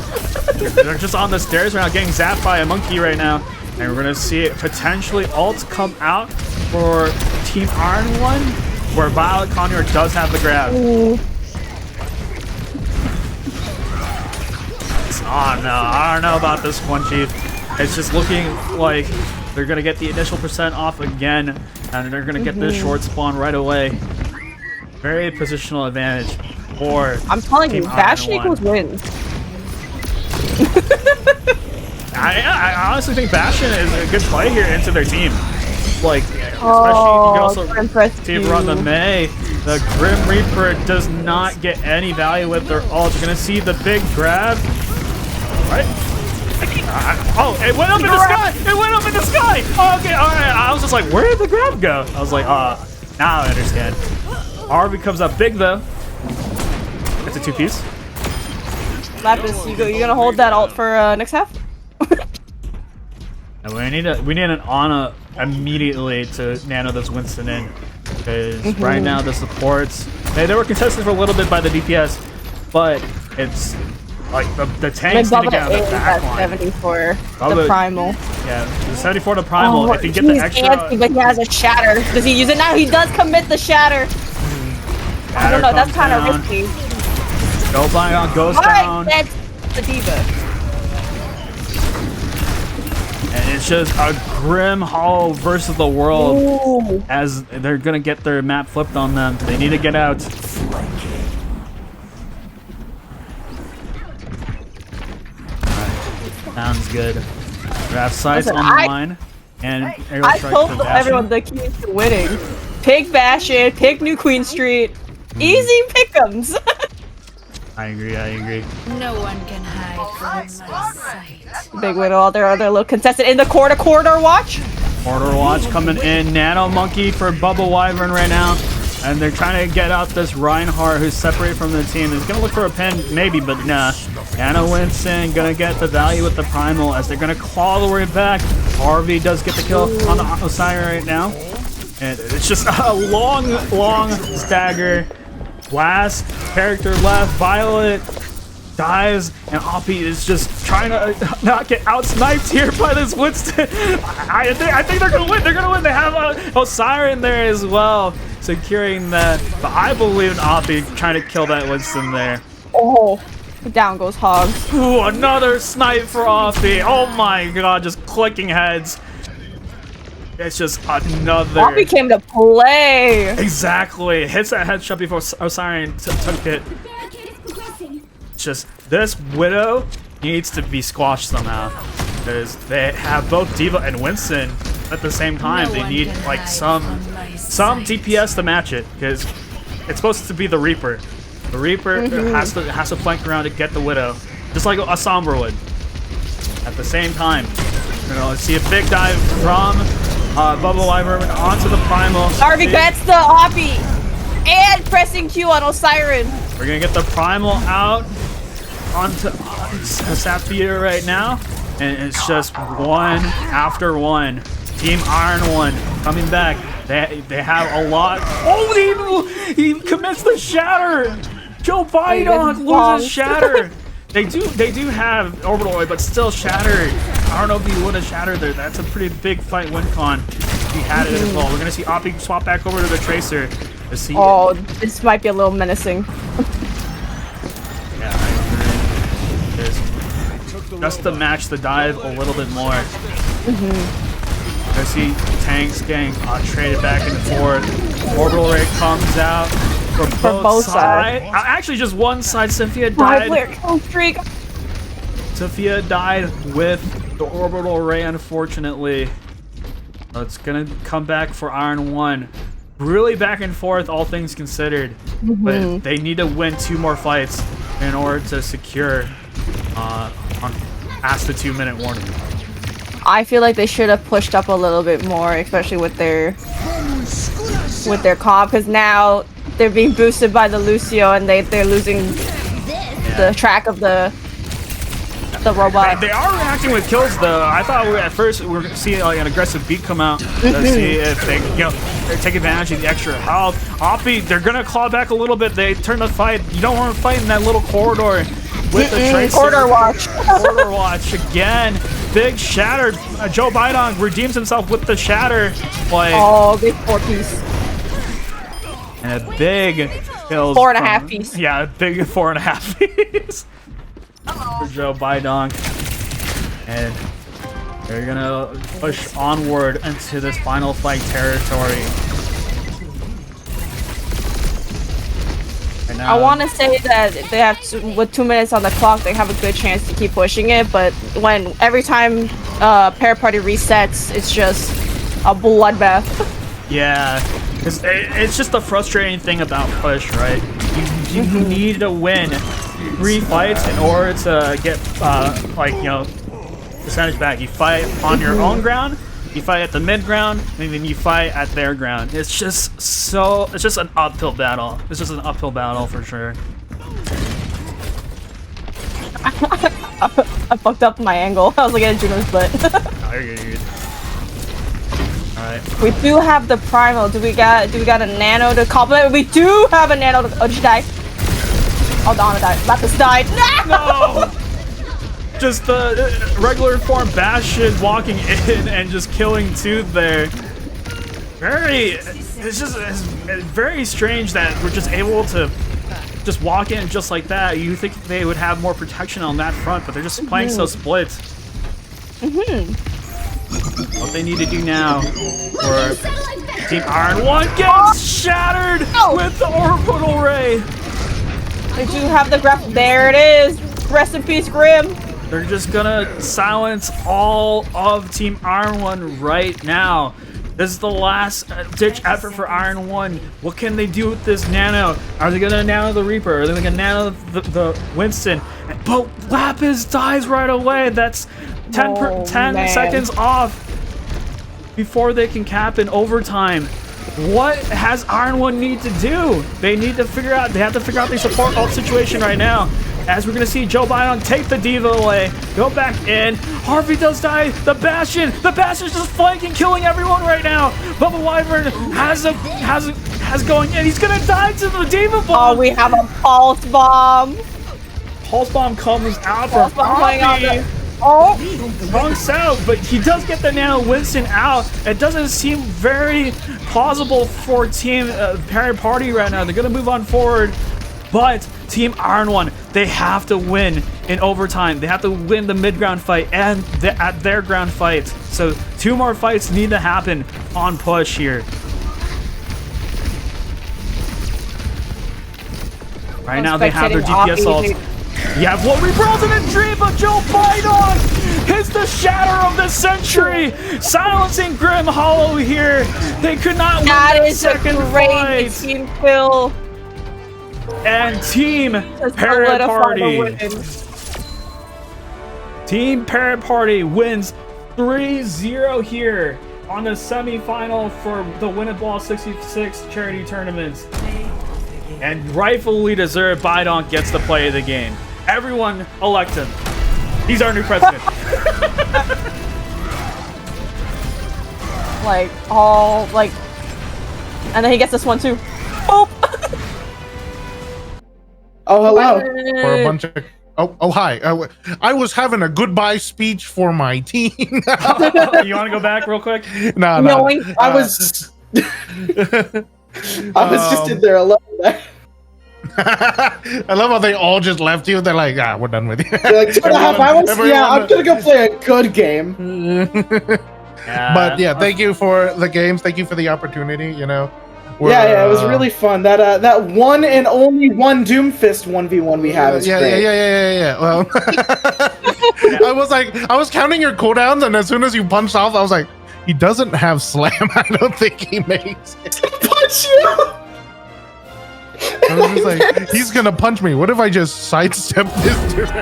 They're just on the stairs right now, getting zapped by a monkey right now, and we're gonna see it potentially alts come out for Team Iron 1, where Violet Conure does have the grab. Ooh. Oh no, I don't know about this one, Chief. It's just looking like they're gonna get the initial percent off again, and they're gonna get this short spawn right away. Very positional advantage for I'm telling you, Bastion equals wins. I honestly think Bastion is a good play here into their team. Like, especially you Oh, can also Grim press see it on the Q. Mei. The Grim Reaper does not get any value with their ult. You're gonna see the big grab. Right? Oh, it went up in the sky! It went up in the sky! Oh, okay, alright. I was just like, where did the grab go? I was like, now I understand. Harvey comes up big though. It's a 2-piece. Lapis, you gonna hold that ult for next half? And we need an Ana immediately to nano this Winston in. Because right now the supports, they were contested for a little bit by the DPS, but it's like the tanks need to get out of the back line. 70 for the primal. Yeah, the 74 to primal. Oh, if you get the extra, antsy, but he has a shatter. Does he use it now? He does commit the shatter. I don't know. That's kind of risky. Go Bion goes down. That's the diva. And it's just a Grim Hollow versus the world. Ooh. As they're gonna get their map flipped on them. They need to get out. Sounds good. We have sights on the line. And I told everyone the key to winning. Pick Bastion, pick New Queen Street. Easy pick'ems. I agree. No one can hide from my sight. Big Widow, all their other little contestant in the corridor watch. Corridor watch coming in. Nano Monkey for Bubble Wyvern right now. And they're trying to get out this Reinhardt who's separated from the team. He's gonna look for a pin, maybe, but nah. Nano Winston gonna get the value with the primal as they're gonna claw the way back. Harvey does get the kill on the Osiris right now. And it's just a long stagger. Last character left, Violet dies, and Oppie is just trying to not get out-sniped here by this Winston. I think they're gonna win. They're gonna win. They have Osiris in there as well, securing that. But I believe in Oppie trying to kill that Winston there. Oh, down goes Hogs. Ooh, another snipe for Oppie. Oh my god, just clicking heads. It's just another. Oppie came to play. Exactly. Hits that headshot before Osiris took it. It's just this Widow needs to be squashed somehow because they have both Diva and Winston at the same time. They need like some DPS to match it because it's supposed to be the Reaper. The Reaper has to flank around to get the Widow, just like a Sombra would. At the same time, you know, see a big dive from Bubble Wyvern onto the primal. Harvey gets the Oppie and pressing Q on Osiris. We're gonna get the primal out onto Sapphire right now, and it's just one after one. Team Iron One coming back. They have a lot. Oh, he commits the shatter. Joe Biden loses shatter. They do have orbital ray, but still shattered. I don't know if he would have shattered there. That's a pretty big fight win con. He had it as well. We're gonna see Oppie swap back over to the Tracer to see. Oh, this might be a little menacing. Yeah, I agree. Just to match the dive a little bit more. I see tanks getting traded back and forth. Orbital ray comes out for both sides. Actually, just one side. Sophia died. Sophia died with the orbital ray, unfortunately. It's gonna come back for Iron One. Really back and forth, all things considered. But they need to win 2 more fights in order to secure past the 2-minute warning. I feel like they should have pushed up a little bit more, especially with their comp, because now they're being boosted by the Lucio and they're losing the track of the robot. They are reacting with kills though. I thought at first we were gonna see like an aggressive beat come out to see if they take advantage of the extra health. Oppie, they're gonna claw back a little bit. They turn the fight. You don't want to fight in that little corridor with the Tracer. Corridor watch. Corridor watch again. Big shatter. Joe Biden redeems himself with the shatter. Like, oh, big 4-piece. And a big kills. 4.5 piece. Yeah, a big 4.5 piece. For Joe Biden. And they're gonna push onward into this final fight territory. I want to say that they have with 2 minutes on the clock, they have a good chance to keep pushing it. But every time pair party resets, it's just a bloodbath. Yeah, it's just the frustrating thing about push, right? You need to win 3 fights in order to get like, you know, percentage back. You fight on your own ground, you fight at the mid ground, and then you fight at their ground. It's just an uphill battle. It's just an uphill battle for sure. I fucked up my angle. I was looking at Juno's butt. Oh, you're good. Alright. We do have the primal. Do we got a nano to complement? We do have a nano to. Oh, did she die? Oh, Donna died. Lapis died. No! Just the regular form Bastion walking in and just killing Tooth there. It's very strange that we're just able to just walk in just like that. You think they would have more protection on that front, but they're just playing so split. What they need to do now for Team Iron 1 gets shattered with the orbital ray. They do have the graph. There it is. Rest in peace, Scrim. They're just gonna silence all of Team Iron 1 right now. This is the last ditch effort for Iron 1. What can they do with this nano? Are they gonna nano the Reaper? Are they gonna nano the Winston? But Lapis dies right away. That's 10 seconds off before they can cap in overtime. What has Iron 1 need to do? They need to figure out, the support ult situation right now. As we're gonna see Joe Biden take the Diva away, go back in. Harvey does die. The Bastion's just flanking, killing everyone right now. Bubba Wyvern has going in. He's gonna die to the Diva bomb. Oh, we have a pulse bomb. Pulse bomb comes out from Harvey. Oh, wrong south, but he does get the Nano Winston out. It doesn't seem very plausible for Team Parent Party right now. They're gonna move on forward, but Team Iron 1, they have to win in overtime. They have to win the mid-ground fight and at their ground fight. So 2 more fights need to happen on push here. Right now they have their DPS ults. You have Blow Rebrows in a dream, but Joe Biden hits the shatter of the century, silencing Grim Hollow here. They could not win that second fight. Team kill. And Team Parent Party. Team Parent Party wins 3-0 here on the semi-final for the Winnaball 66 charity tournaments. And rightfully deserved, Bidonk gets the play of the game. Everyone elect him. He's our new president. And then he gets this one too. Oh. Oh, hello. For a bunch of hi. I was having a goodbye speech for my team. You want to go back real quick? No. I was just in there alone. I love how they all just left you. They're like, we're done with you. They're like, 2.5 hours? Yeah, I'm gonna go play a good game. But yeah, thank you for the games. Thank you for the opportunity. You know. Yeah, it was really fun. That one and only one Doomfist 1v1 we have is great. Yeah. Well, I was counting your cooldowns, and as soon as you punched off, I was like, he doesn't have slam. I don't think he makes it. Punch you! I was just like, he's gonna punch me. What if I just sidestep this dude? I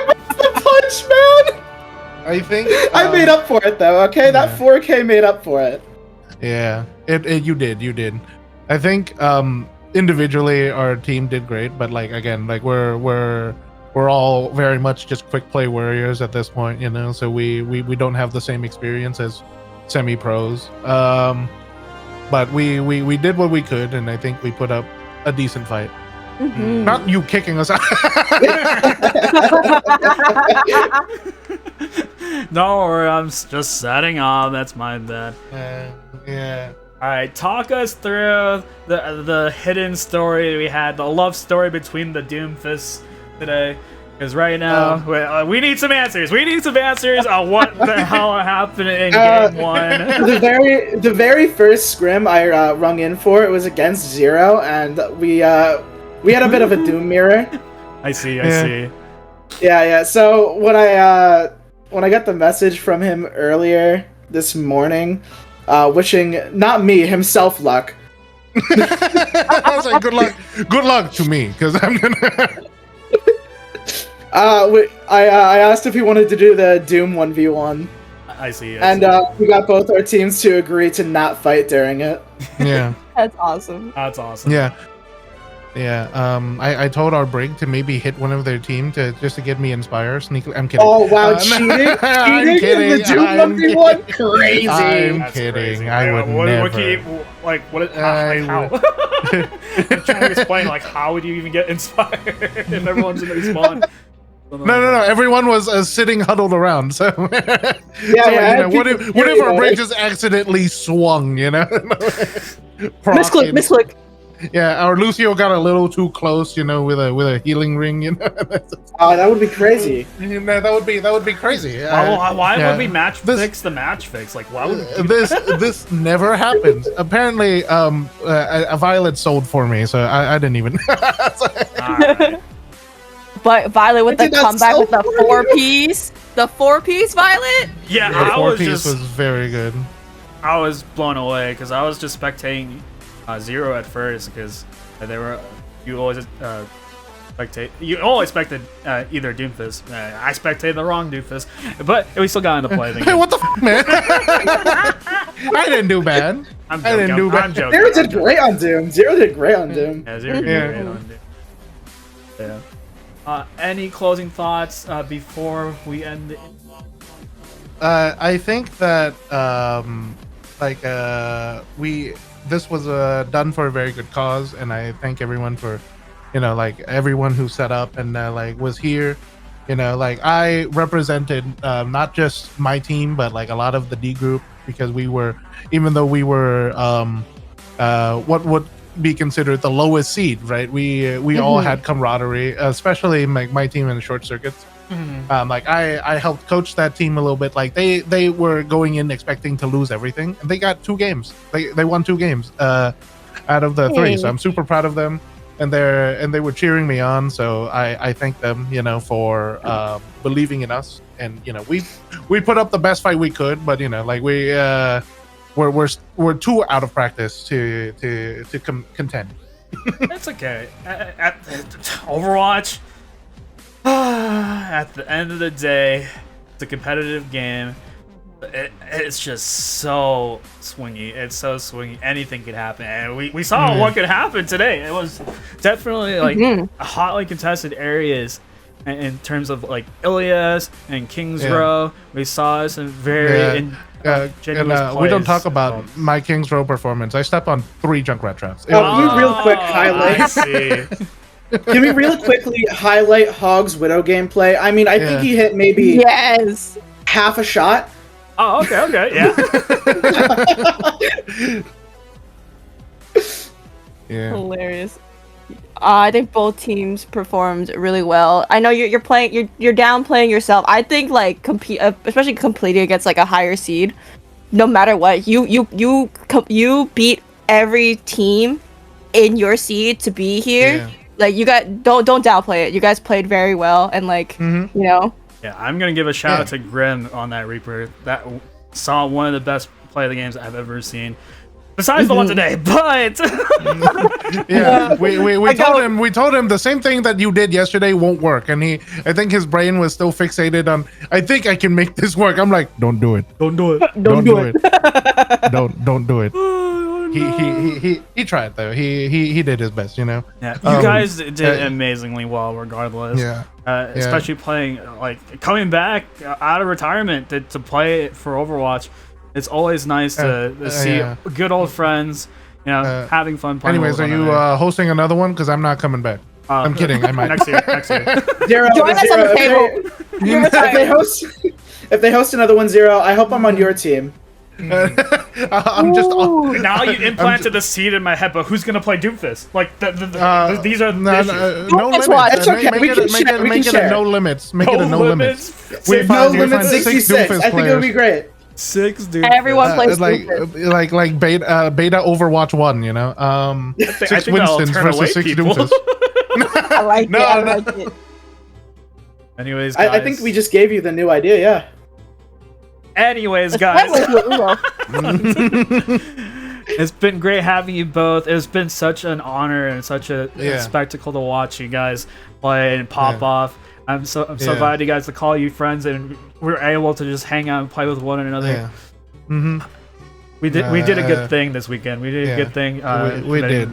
missed the punch, man! I think I made up for it though, okay? Yeah. That 4K made up for it. Yeah, you did. I think individually our team did great, but like again, like we're all very much just quick play warriors at this point, you know. So we don't have the same experience as semi pros. But we did what we could, and I think we put up a decent fight. Mm-hmm. Not you kicking us out. Don't worry, I'm just setting up. That's my bad. Yeah. All right, talk us through the hidden story we had, the love story between the Doomfists today. Because right now, we need some answers. We need some answers on what the hell happened in game 1. The very first scrim I rung in for, it was against Zero, and we had a bit of a Doom mirror. I see. Yeah. So when I got the message from him earlier this morning, wishing not me himself luck. I was like, good luck to me, because I'm gonna. I asked if he wanted to do the Doom 1v1. I see. And we got both our teams to agree to not fight during it. Yeah. That's awesome. That's awesome. Yeah. Yeah. I told our brig to maybe hit one of their team just to get me inspired. I'm kidding. Oh wow, cheating! I'm kidding. In the Doom 1v1? Crazy. I'm That's kidding. crazy. I would never. How? I'm trying to explain, like, how would you even get inspired if everyone's in the respawn? No. Everyone was sitting huddled around. So Yeah. What if our brig just accidentally swung? Misclick. Yeah, our Lucio got a little too close. With a healing ring. Oh, that would be crazy. That would be crazy. Why would we fix the match fix? Like, why would this never happened? Apparently, a Violet sold for me, so I didn't even. Alright. But Violet with the Dude, that's comeback so with the four-piece Violet. Yeah, The I was 4-piece just was very good. I was blown away because I was just spectating Zero at first because you always expected either Doomfist. I spectated the wrong Doomfist, but we still got into play. Hey, what the f, man? I didn't do bad. I'm joking. Zero did great on Doom. Zero did great on Doom. Yeah, Zero did great on Doom. Yeah. Any closing thoughts before we end? I think that this was done for a very good cause, and I thank everyone for, everyone who set up and was here. I represented not just my team, but a lot of the D group, because even though we were what would be considered the lowest seed, right? We all had camaraderie, especially my team in the short circuits. I helped coach that team a little bit. They were going in expecting to lose everything, and they got 2 games. They won 2 games out of the 3. So I'm super proud of them, and they were cheering me on. So I thank them, for believing in us. And we put up the best fight we could, but we're too out of practice to contend. That's okay. At Overwatch. At the end of the day, it's a competitive game. It's just so swingy. It's so swingy. Anything could happen, and we saw what could happen today. It was definitely hotly contested areas in terms of Ilias and Kings Row. We saw some very genuine we don't talk about my Kings Row performance. I stepped on 3 Junkrat traps. You real quick highlight. I see. Can we really quickly highlight Hog's Widow gameplay? I mean, I think he hit maybe half a shot. Oh, okay, yeah. Yeah. Hilarious. I think both teams performed really well. I know you're downplaying yourself. I think especially competing against a higher seed, no matter what, you beat every team in your seed to be here. Yeah. You guys don't downplay it. You guys played very well, and Yeah, I'm gonna give a shout out to Grim on that Reaper. That saw one of the best play of the games I've ever seen. Besides the one today, but we told him the same thing that you did yesterday won't work, and I think his brain was still fixated on, I think I can make this work. I'm like, don't do it. Don't do it. Don't do it. Don't do it. He tried though. He did his best, Yeah, you guys did amazingly well, regardless. Yeah. Especially playing coming back out of retirement to play for Overwatch. It's always nice to see good old friends, having fun playing. Anyways, are you hosting another one? Because I'm not coming back. I'm kidding. I might. Next year. Zero, join us on the table. If they host another 1-0, I hope I'm on your team. I'm just. Now you implanted the seed in my head, but who's gonna play Doomfist? These are no limits. It's okay. Make it a no limits. Make it a no limits. We no limits 66. I think it would be great. 6 Doomfist. Everyone plays like beta Overwatch 1, I 6 think that'll Winstons turn versus away 6 people. Doomfist. I like it. I like it. Anyways, guys, I think we just gave you the new idea. Yeah. Anyways, guys, it's been great having you both. It's been such an honor and such a spectacle to watch you guys play and pop off. I'm so glad you guys to call you friends and we're able to just hang out and play with one another. Yeah. Mm-hmm. We did a good thing this weekend. We did a good thing. We did.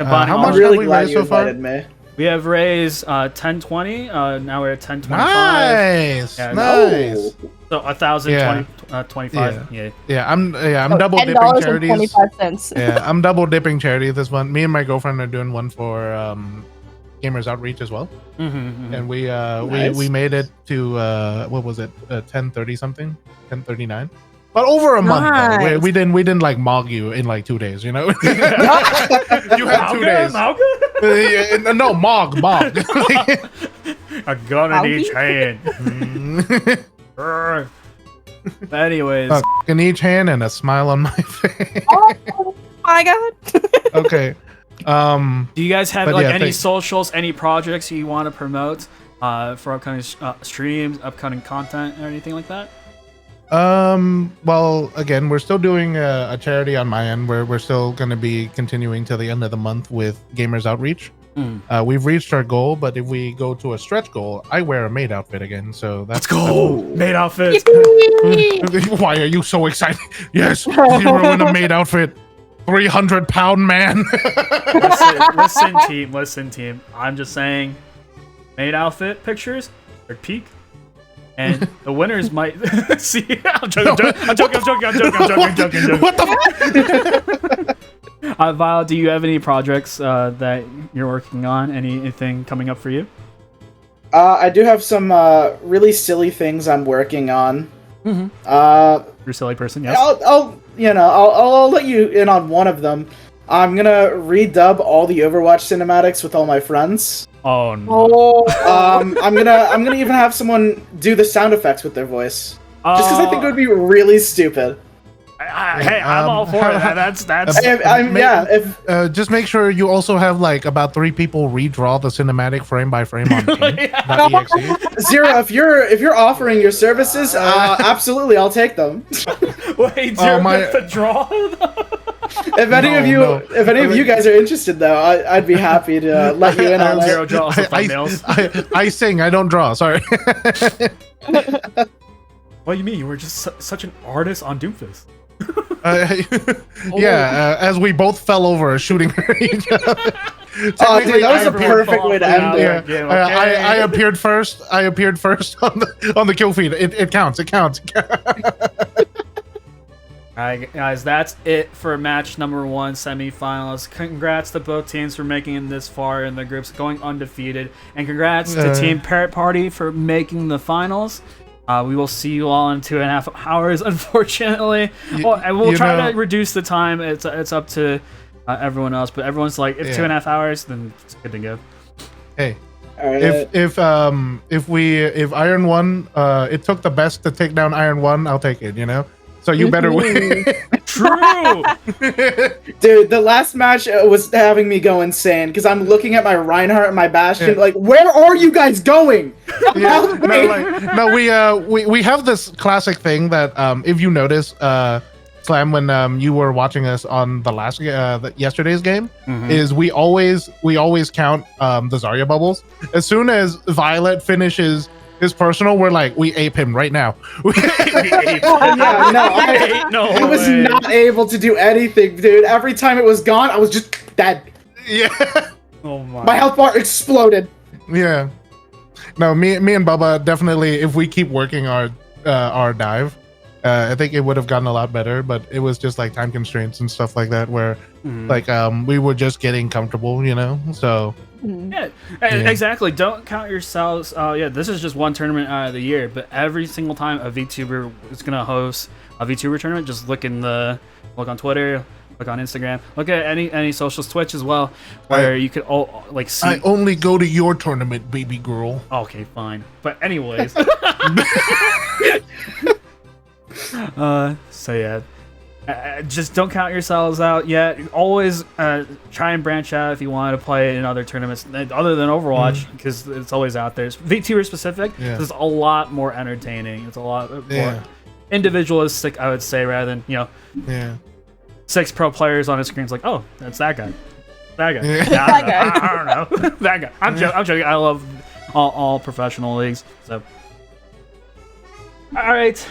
How much really have we glad raised you so far? invited me. We have raised 1020. Now we're at 1025. Nice, Yeah, nice. So 1,025. Yeah. I'm double dipping charities. $10.25. Yeah, I'm double dipping charity this one. Me and my girlfriend are doing one for Gamers Outreach as well. And we made it to what was it? 10:30 something, 10:39. But over a month, though. We didn't like mog you in like 2 days, you know. You had 2 days. No, mog. A gun in each hand. Anyways, in each hand and a smile on my face. Oh my god. Okay. Do you guys have any socials, any projects you want to promote for upcoming streams, upcoming content, or anything like that? Well, again, we're still doing a charity on my end where we're still going to be continuing till the end of the month with Gamers Outreach. We've reached our goal, but if we go to a stretch goal, I wear a maid outfit again. So let's go maid outfit. Why are you so excited? Yes, 0 in a maid outfit. 300-pound man. Listen, team. I'm just saying, maid outfit pictures are peak. And the winners might see. I'm joking. What the? Violet, do you have any projects that you're working on? Anything coming up for you? I do have some really silly things I'm working on. You're a silly person, yes. I'll let you in on one of them. I'm gonna redub all the Overwatch cinematics with all my friends. Oh no. I'm gonna even have someone do the sound effects with their voice. Just because I think it would be really stupid. Hey, I'm all for it. That's. Just make sure you also have like about 3 people redraw the cinematic frame by frame on paint.exe. Zero, if you're offering your services, absolutely, I'll take them. Wait, Zero gets the draw. If any of you guys are interested, though, I'd be happy to let you in on it. Zero draws the thumbnails. I sing, I don't draw. Sorry. What do you mean? You were just such an artist on Doomfist. As we both fell over shooting each other. Oh, dude, that was a perfect way to end it. Yeah. I appeared first. on the kill feed. It counts. Alright, guys, that's it for match number 1, semifinals. Congrats to both teams for making it this far in the groups, going undefeated, and congrats to Team Parrot Party for making the finals. We will see you all in 2.5 hours, unfortunately. We'll try to reduce the time. It's up to everyone else, but everyone's like, if 2.5 hours, then it's good to go. Hey, right. if Iron won, it took the best to take down Iron 1. I'll take it. So you better win. True. Dude, the last match was having me go insane because I'm looking at my Reinhardt and my Bastion, like, where are you guys going? We have this classic thing that if you notice, Slam, when you were watching us on the last yesterday's game, is we always count the Zarya bubbles. As soon as Violet finishes his personal, we're like, we ape him right now. I was not able to do anything, dude. Every time it was gone, I was just dead. Yeah. Oh my. My health bar exploded. Yeah. No, me and Bubba definitely, if we keep working our dive, I think it would have gotten a lot better, but it was just like time constraints and stuff like that where we were just getting comfortable, so Yeah, exactly. Don't count yourselves. This is just one tournament out of the year, but every single time a VTuber is gonna host a VTuber tournament, just look on Twitter, look on Instagram, look at any socials, Twitch as well, where you could all see. I only go to your tournament, baby girl. Okay, fine. But anyways, just don't count yourselves out yet. Always try and branch out if you want to play in other tournaments other than Overwatch, because it's always out there. It's VTuber specific. It's a lot more entertaining. It's a lot more. individualistic, I would say, rather than, you know, Yeah. 6 pro players on a screen. It's like, oh, that's that guy. That guy. Yeah. Yeah, I don't know. That guy. I'm joking. I love all professional leagues. So, all right.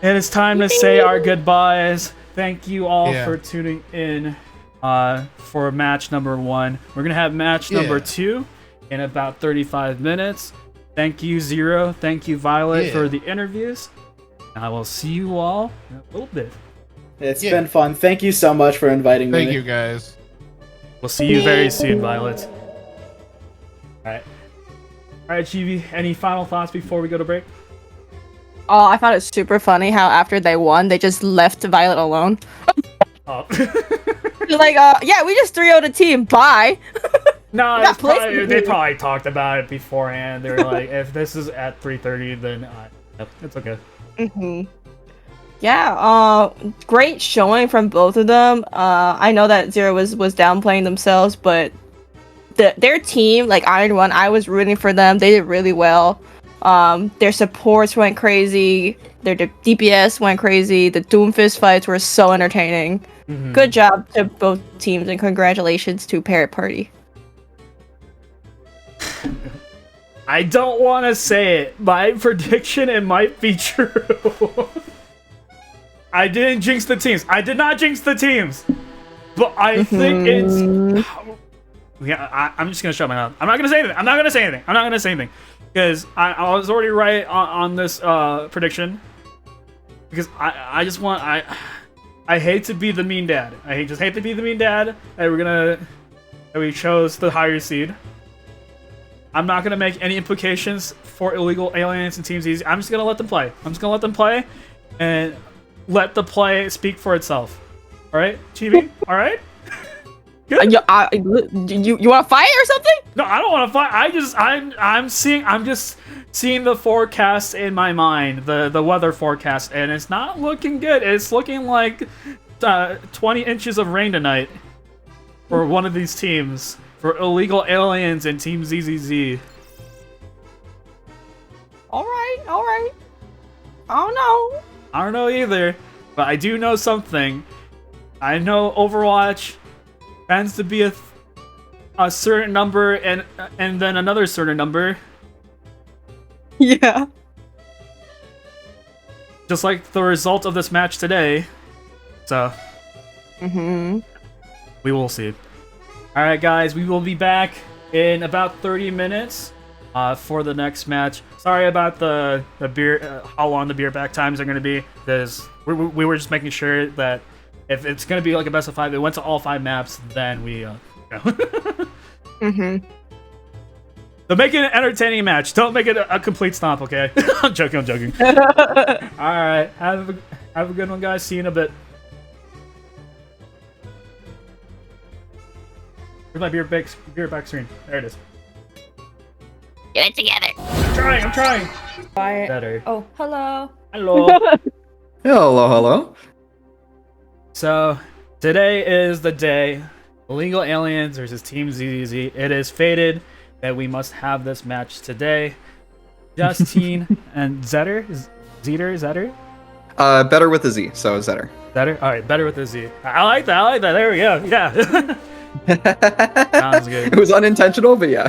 It is time to say our goodbyes. Thank you all for tuning in for match number 1. We're going to have match number 2 in about 35 minutes. Thank you, Zero. Thank you, Violet, for the interviews. I will see you all in a little bit. It's been fun. Thank you so much for inviting me. Thank you, guys. We'll see you very soon, Violet. Alright, Chibi, any final thoughts before we go to break? Oh, I found it super funny how after they won, they just left Violet alone. Oh. They're like, yeah, we just 3-0'd a team. Bye. No, they probably talked about it beforehand. They were like, if this is at 3:30, then it's okay. Yeah, great showing from both of them. I know that Zero was downplaying themselves, but their team, like Iron One, I was rooting for them. They did really well. Their supports went crazy. Their DPS went crazy. The Doomfist fights were so entertaining. Good job to both teams, and congratulations to Parrot Party. I don't want to say it. My prediction, it might be true. I didn't jinx the teams. I did not jinx the teams. But I think it's... Yeah, I'm just going to shut my mouth. I'm not going to say anything. I'm not going to say anything. Because I was already right on this prediction. Because I just want... I hate to be the mean dad. I just hate to be the mean dad. That we chose the higher seed. I'm not going to make any implications for illegal aliens and Teams Easy. I'm just going to let them play. And let the play speak for itself. Alright, Chibi? Alright? Good? You want to fight or something? No, I don't want to fight. I'm just seeing the forecast in my mind, the weather forecast, and it's not looking good. It's looking like 20 inches of rain tonight for one of these teams. For illegal aliens and Team ZZZ. Alright. I don't know. I don't know either, but I do know something. I know Overwatch tends to be a certain number and then another certain number. Yeah. Just like the result of this match today. So. We will see. Alright guys, we will be back in about 30 minutes for the next match. Sorry about the beer, how long the beer back times are going to be, because we were just making sure that if it's going to be like a best of 5, it went to all 5 maps, then we So make it an entertaining match. Don't make it a complete stomp, okay? I'm joking. Alright, have a good one guys, see you in a bit. Where's my beer back screen? There it is. Get it together. I'm trying. Quiet. Better. Oh, hello. Hello. So, today is the day. Illegal Aliens versus Team ZZZ. It is fated that we must have this match today. Justine and Zetter? Zetter? Better with a Z, so Zetter. Zetter? Alright, better with a Z. I like that. There we go. Yeah. Sounds good. It was unintentional, but yeah.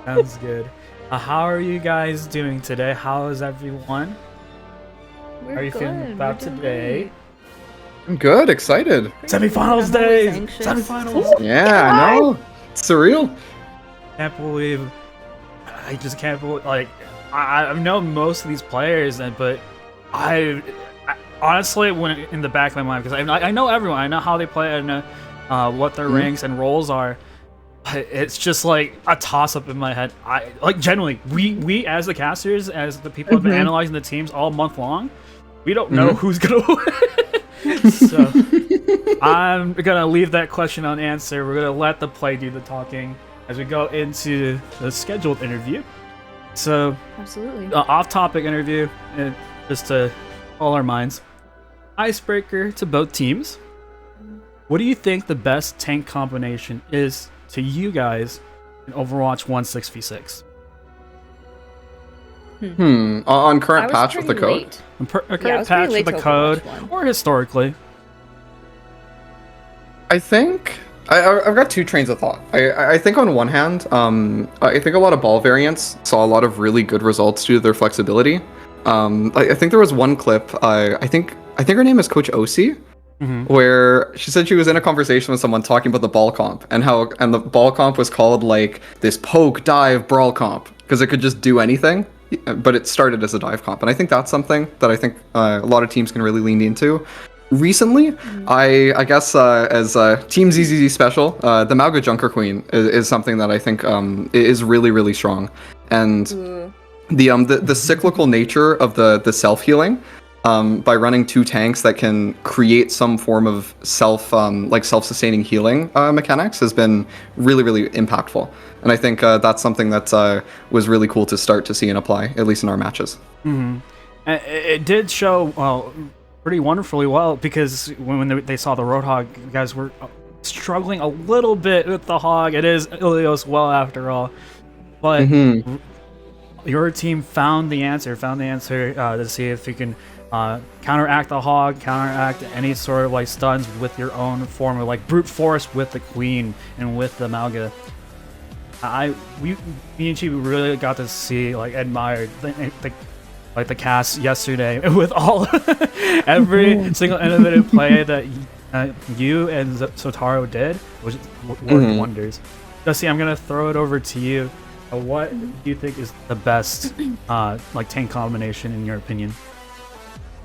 Sounds good. How are you guys doing today? How is everyone? How are you feeling about today? I'm good, excited. Semifinals days! Semifinals! Yeah, I know. It's surreal. I just can't believe, like, I know most of these players, but I honestly went in the back of my mind, because I know everyone. I know how they play. I know what their ranks and roles are. It's just like a toss-up in my head. Genuinely, we as the casters, as the people who have been analyzing the teams all month long, we don't know who's gonna win. So I'm gonna leave that question unanswered. We're gonna let the play do the talking as we go into the scheduled interview. So absolutely off-topic interview, just to all our minds. Icebreaker to both teams. What do you think the best tank combination is to you guys in Overwatch 1 6v6? On current patch with the code? Late. A Yeah, I current was pretty patch late with the to code, Overwatch 1. or historically. I think I've got two trains of thought. I think on one hand, I think a lot of ball variants saw a lot of really good results due to their flexibility. I think there was one clip. I think her name is Coach Osi, where she said she was in a conversation with someone talking about the ball comp and the ball comp was called like this poke dive brawl comp because it could just do anything, but it started as a dive comp, and I think that's something that I think a lot of teams can really lean into. Recently, I guess as Team ZZZ special, the Mauga Junker Queen is something that I think is really, really strong, and the cyclical nature of the self healing by running two tanks that can create some form of self-sustaining healing mechanics has been really, really impactful, and I think that's something that was really cool to start to see and apply, at least in our matches. It did show pretty wonderfully well, because when they saw the Roadhog, you guys were struggling a little bit with the Hog. It is Ilios well after all, but your team found the answer to see if you can counteract the Hog, counteract any sort of like stuns with your own form of like brute force with the Queen and with the Mauga. Me and Chi really got to see, like, admired the cast yesterday with all every single innovative play that you and Sotaro did, which worked wonders. Dusty, I'm gonna throw it over to you. What do you think is the best like tank combination in your opinion?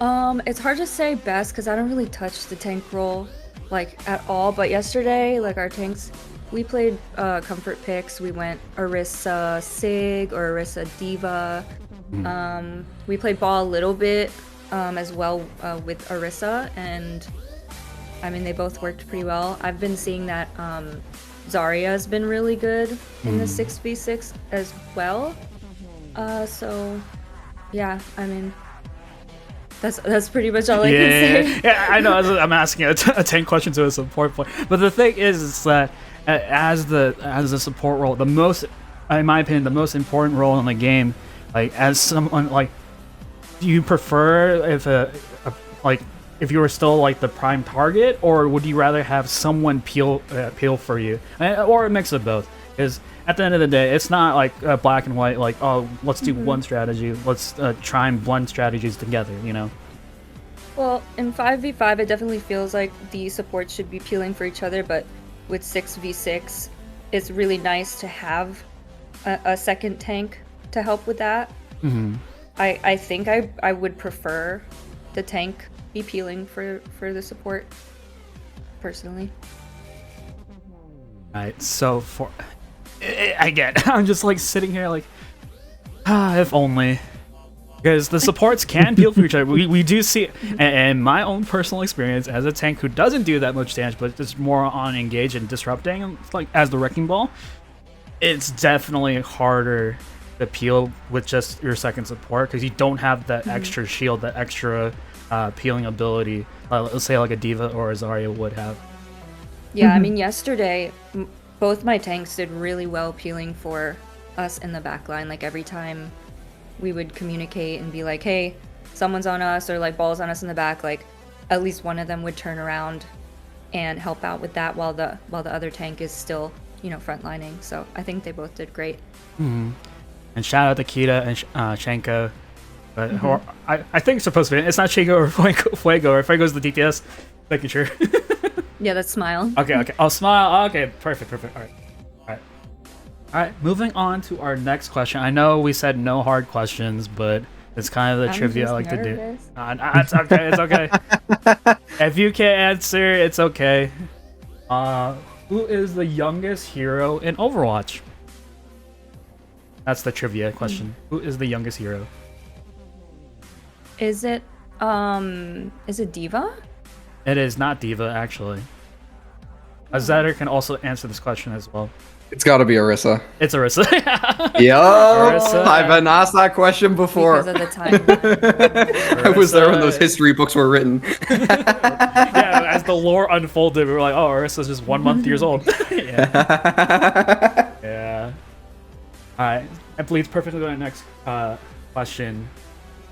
It's hard to say best because I don't really touch the tank role like at all. But yesterday, like our tanks, we played comfort picks. We went Orisa Sig or Orisa Diva. We played ball a little bit as well with Orisa, and I mean they both worked pretty well. I've been seeing that Zarya has been really good in the 6v6 as well. So yeah, I mean that's pretty much all I can say. Yeah, I know. I'm asking a tank question to a support point, but the thing is that as the support role, in my opinion, the most important role in the game. Like, as someone, like, do you prefer if you were still like the prime target, or would you rather have someone peel for you, or a mix of both? Because at the end of the day, it's not like black and white. Like, oh, let's do one strategy. Let's try and blend strategies together. You know. Well, in 5v5, it definitely feels like the supports should be peeling for each other, but with 6v6, it's really nice to have a second tank to help with that. I think I would prefer the tank be peeling for the support, personally. Right, so I'm just like sitting here like, if only. Because the supports can peel for each other. We do see, and my own personal experience as a tank who doesn't do that much damage, but just more on engage and disrupting, like as the Wrecking Ball, it's definitely harder to peel with just your second support because you don't have that extra shield, that extra peeling ability. Let's say like a Diva or a Zarya would have. Yeah, I mean, yesterday, both my tanks did really well peeling for us in the back line. Like, every time we would communicate and be like, hey, someone's on us, or like balls on us in the back, like at least one of them would turn around and help out with that while the other tank is still, frontlining. So I think they both did great. And shout out to Kita and Shenko. But I think it's supposed to be. It's not Shenko or Fuego. Or Fuego's the DPS. Making sure. Yeah, that's Smile. Okay. I'll Smile. Okay, perfect. All right. Moving on to our next question. I know we said no hard questions, but it's kind of the trivia I like to do. It's okay. It's okay. If you can't answer, it's okay. Who is the youngest hero in Overwatch? That's the trivia question. Who is the youngest hero? Is it Diva? It is not Diva, actually. Azetter can also answer this question as well. It's got to be Orisa. It's Orisa. Yup. I've been asked that question before. Because of the timeline. I was there when those history books were written. Yeah, as the lore unfolded, we were like, oh, Orisa's just 1 month years old. Yeah. Alright. That bleeds perfectly to our next question.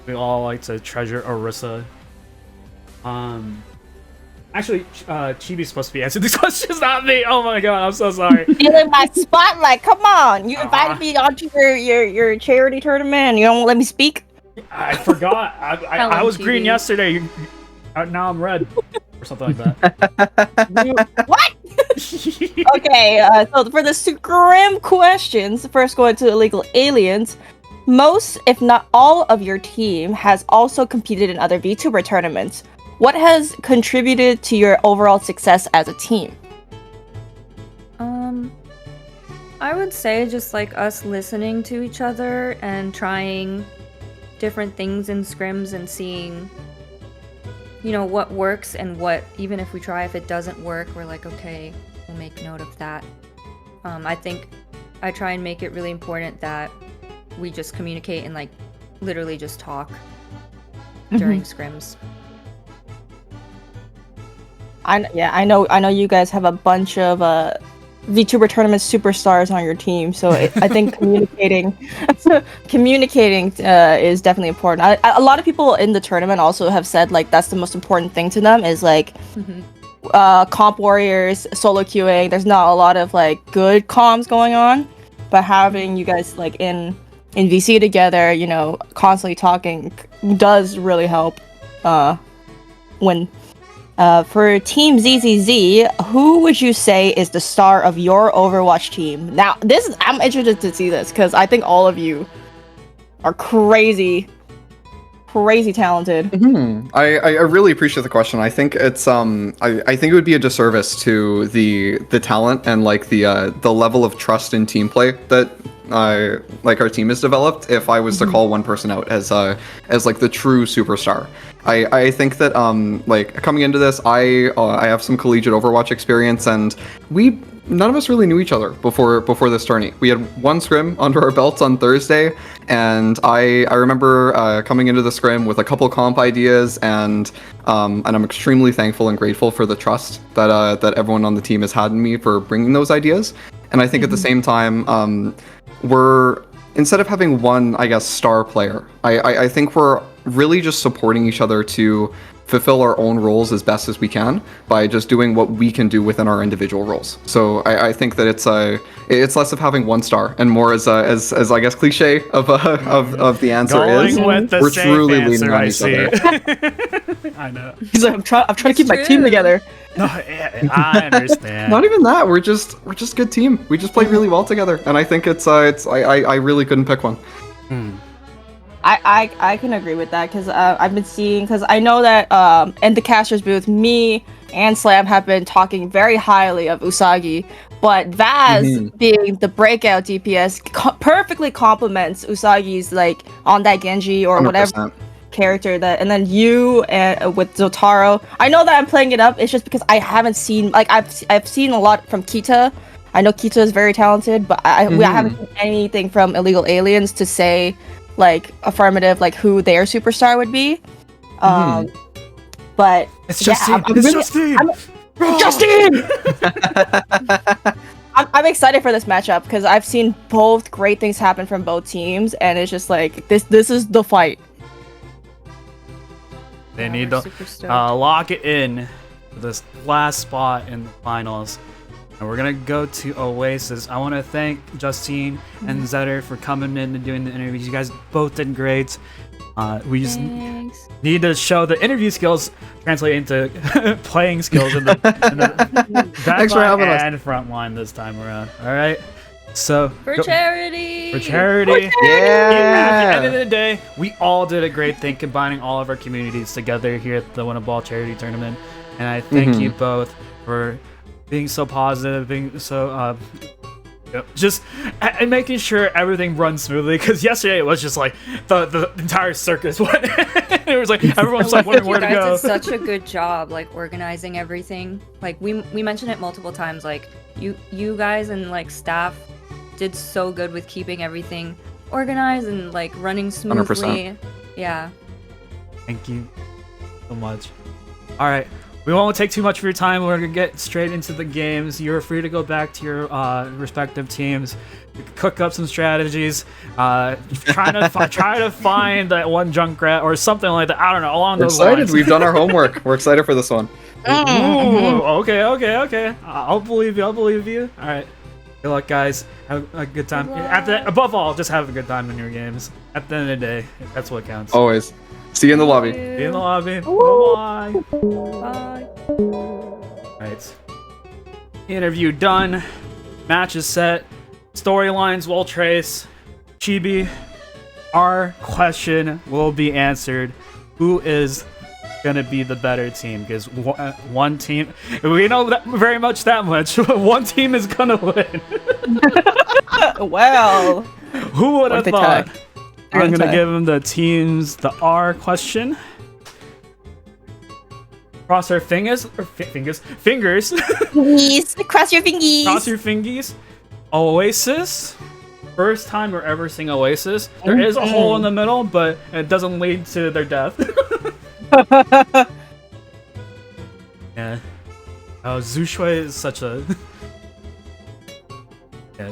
We all like to treasure Orisa. Actually, Chibi's supposed to be answering these questions, not me. Oh my god, I'm so sorry. Stealing my spotlight. Come on, you invited me onto your charity tournament, and you don't let me speak. I forgot. I was green yesterday. Now I'm red, or something like that. What? Okay, so for the Scrim questions, first going to illegal aliens. Most, if not all, of your team has also competed in other VTuber tournaments. What has contributed to your overall success as a team? I would say just like us listening to each other and trying different things in scrims and seeing, you know, what works and what, even if we try, if it doesn't work, we're like, okay, we'll make note of that. I think I try and make it really important that we just communicate and like literally just talk during scrims. I know you guys have a bunch of VTuber tournament superstars on your team, so I think communicating is definitely important. A lot of people in the tournament also have said like that's the most important thing to them is like comp warriors, solo queuing. There's not a lot of like good comms going on, but having you guys like in VC together, you know, constantly talking does really help. When for Team ZZZ, who would you say is the star of your Overwatch team? Now, I'm interested to see this because I think all of you are crazy talented. I really appreciate the question. I think it's I think it would be a disservice to the talent and like the level of trust in team play that like our team has developed if I was to call one person out as like the true superstar. I think that like coming into this, I have some collegiate Overwatch experience, and none of us really knew each other before this tourney. We had one scrim under our belts on Thursday, and I remember coming into the scrim with a couple comp ideas, and I'm extremely thankful and grateful for the trust that everyone on the team has had in me for bringing those ideas. And I think at the same time, we're, instead of having one, I guess, star player, I think we're really just supporting each other to fulfill our own roles as best as we can by just doing what we can do within our individual roles. So I think that it's less of having one star and more as I guess cliche of the answer Going with the we're safe truly answer, leaning on I each see. other. I know. He's like, I'm trying to keep my team together. No, I understand. Not even that. We're just good team. We just play really well together, and I think I really couldn't pick one. I can agree with that because I've been seeing, because I know that in the caster's booth, me and Slam have been talking very highly of Usagi, but Vaz being the breakout DPS perfectly complements Usagi's like on that Genji or 100%. Whatever character that, and then you and with Zotaro. I know that I'm playing it up. It's just because I haven't seen, like, I've seen a lot from Kita. I know Kita is very talented, but I haven't seen anything from Illegal Aliens to say like affirmative, like who their superstar would be. But it's Justine. I'm excited for this matchup because I've seen both great things happen from both teams, and it's just like this is the fight. They need to lock it in for this last spot in the finals. And we're going to go to Oasis. I want to thank Justine and Zetter for coming in and doing the interviews. You guys both did great. We just need to show the interview skills translate into playing skills in the back line and front line this time around. All right? So for charity. For charity. Yeah. At the end of the day, we all did a great thing combining all of our communities together here at the Winnaball charity tournament. And I thank you both for being so positive, being so just and making sure everything runs smoothly. Because yesterday it was just like the entire circus went. It was like everyone was like wondering where to go. You guys did such a good job, like organizing everything. Like we mentioned it multiple times. Like you guys and like staff did so good with keeping everything organized and like running smoothly. 100%. Yeah. Thank you so much. All right. We won't take too much of your time. We're gonna get straight into the games. You're free to go back to your respective teams, cook up some strategies, try to find that one Junkrat or something like that. I don't know. Along those lines. We've done our homework. We're excited for this one. Ooh, okay. I'll believe you. All right. Good luck, guys. Have a good time. Above all, just have a good time in your games. At the end of the day, that's what counts. Always. See you in the lobby. See you in the lobby. Bye. Bye. Right. Interview done. Match is set. Storylines will trace. Chibi, our question will be answered. Who is gonna be the better team? Because one team, we know that that much. One team is gonna win. Well, who would have thought? I'm gonna give him the R question. Cross our fingers. Fingers. Please, cross your fingies. Cross your fingies. Oasis. First time we're ever seeing Oasis. There is a hole in the middle, but it doesn't lead to their death. Yeah. Oh, Zushui is such a... Yeah.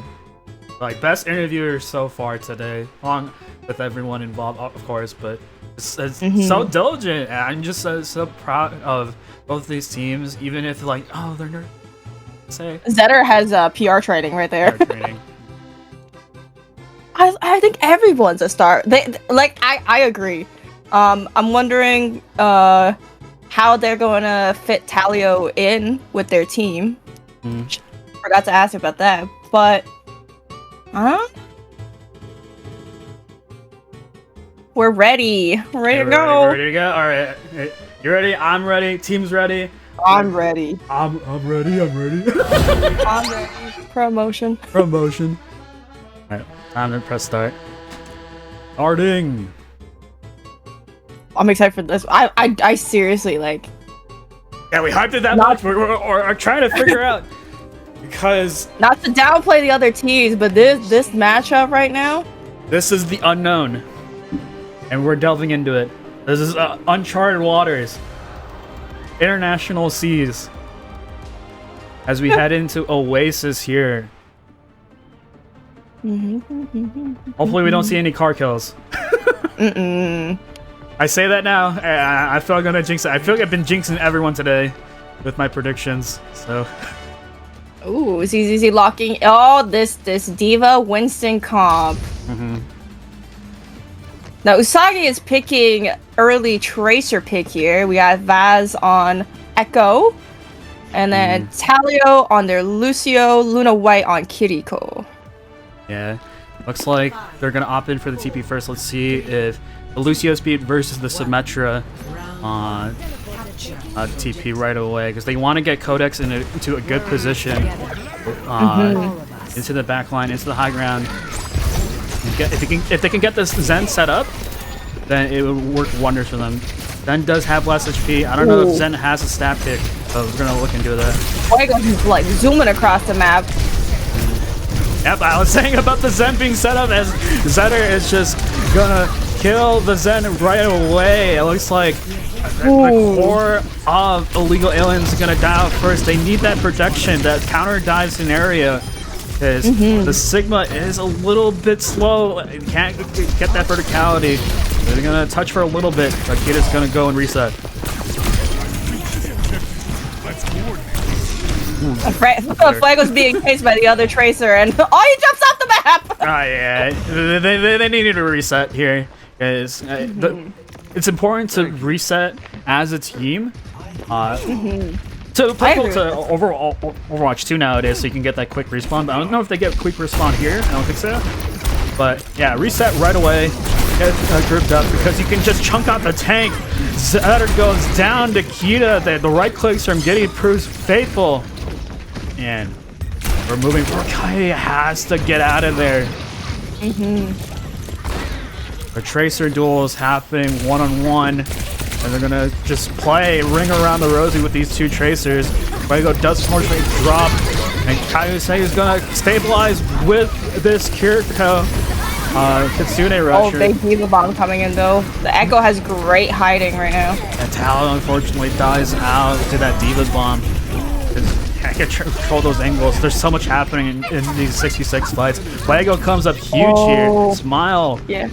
Like, best interviewer so far today. Along with everyone involved, of course, but it's so diligent. And I'm just so proud of both these teams, even if, like, oh, they're nerds. Say. Zetter has PR training right there. PR training. I think everyone's a star. I agree. I'm wondering how they're going to fit Talio in with their team. Forgot to ask about that, but we're ready. We're ready to go. We're ready to go. All right, you ready? I'm ready. Team's ready. I'm ready. I'm ready. I'm ready. Promotion. All right, time to press start. Starting. I'm excited for this. I seriously like. Yeah, we hyped it that much. We're trying to figure out because not to downplay the other teams, but this matchup right now. This is the unknown, and we're delving into it. This is uncharted waters, international seas. As we head into Oasis here. Hopefully, we don't see any car kills. I say that now. I feel like I'm gonna jinx it. I feel like I've been jinxing everyone today with my predictions. So. Ooh, ZZZ locking. Oh, this Diva Winston comp. Now Usagi is picking early Tracer pick here. We got Vaz on Echo, and then Talio on their Lucio, Luna White on Kiriko. Yeah, looks like they're gonna opt in for the TP first. Let's see if the Lucio speed versus the Symmetra on TP right away, because they want to get Codex into a good position, into the back line, into the high ground. If they can get this Zen set up, then it would work wonders for them. Zen does have less HP. I don't know if Zen has a stat pick, so we're gonna look into that. Fuego's like zooming across the map. Yep, I was saying about the Zen being set up as Zetter is just gonna kill the Zen right away. It looks like the core of illegal aliens is gonna die out first. They need that protection, that counter dive scenario, because the Sigma is a little bit slow and can't get that verticality. They're gonna touch for a little bit, but Kita's gonna go and reset. Fuego's being chased by the other Tracer, and he jumps off the map! Oh yeah, they needed to reset here, because it's important to reset as a team. To overall Overwatch 2 nowadays, so you can get that quick respawn. But I don't know if they get quick respawn here. I don't think so. But yeah, reset right away. Get gripped up, because you can just chunk out the tank. Zetter goes down to Kita. The right clicks from Giddy proves faithful. And we're moving forward. Kai has to get out of there. The Tracer duel is happening one-on-one. And they're gonna just play ring around the rosy with these two Tracers. Fuego does unfortunately drop, and Kaiusei is gonna stabilize with this Kiriko. Kitsune Oh, Rusher. big Diva Bomb coming in though. The Echo has great hiding right now. And Talon unfortunately dies out to that Diva Bomb. I can't control those angles. There's so much happening in these 66 fights. Lego comes up huge here. Smile. Yeah.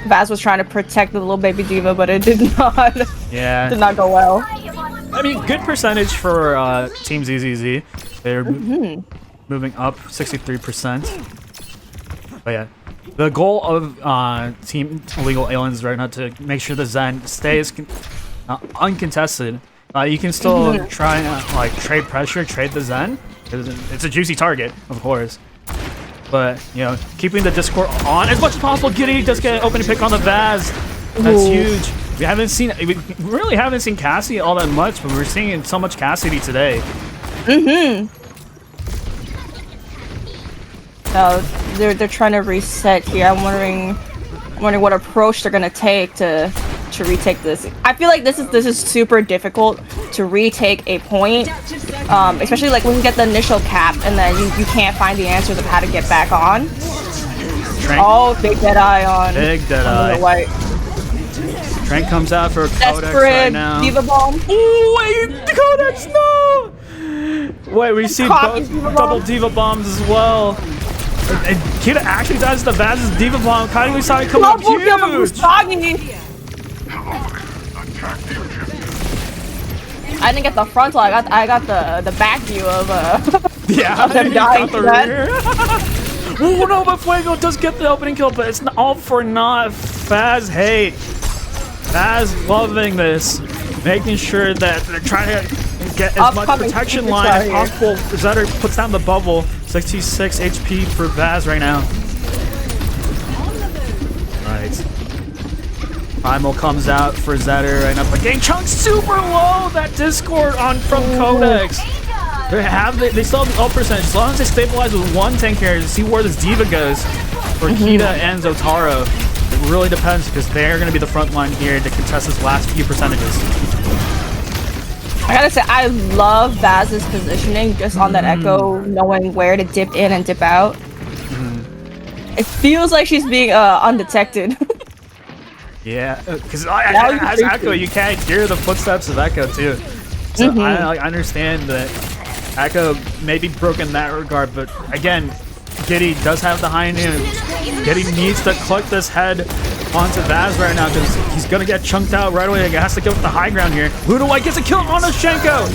Vaz was trying to protect the little baby Diva, but it did not. Yeah. Did not go well. I mean, good percentage for Team ZZZ. They're moving up 63%. But yeah, the goal of Team Illegal Aliens right now to make sure the Zen stays uncontested. You can still try and like trade pressure, trade the Zen. It's a juicy target, of course. But you know, keeping the Discord on as much as possible. Giddy does get an opening pick on the Vaz. That's huge. We really haven't seen Cassie all that much, but we're seeing so much Cassidy today. They're trying to reset here. I'm wondering what approach they're gonna take to retake this. I feel like this is super difficult to retake a point, especially like when you get the initial cap and then you can't find the answers of how to get back on. Oh, big dead eye on. Big dead eye. White. Trank comes out for a Codex Desperate right now. Diva Bomb. Ooh, wait, Codex, no! Wait, we see double Diva Bombs as well. And Kida actually dies to the Vaz's Diva Bomb. Kairi Usagi coming up huge! I didn't get the frontal. I got the back view of yeah, of them dying to that. Oh no, but Fuego does get the opening kill, but it's not all for naught. Faz hate. Faz loving this, making sure that they're trying to get as much protection line as possible. Zetter puts down the bubble. 66 HP for Vaz right now. Right. Primal comes out for Zetter right now, but getting chunked super low. That Discord on from Codex. They still have the ult percentage. As long as they stabilize with one tank carrier to see where this Diva goes for Kita and Zotaro. It really depends because they're going to be the front line here to contest this last few percentages. I gotta say, I love Vaz's positioning just on that Echo, knowing where to dip in and dip out. It feels like she's being undetected. Yeah, because as Echo, you can't hear the footsteps of Echo too. So I understand that Echo may be broken in that regard, but again, Giddy does have the high noon. Giddy needs to click this head onto Vaz right now because he's gonna get chunked out right away. He has to go with the high ground here. Ludo White gets a kill on Oshenko.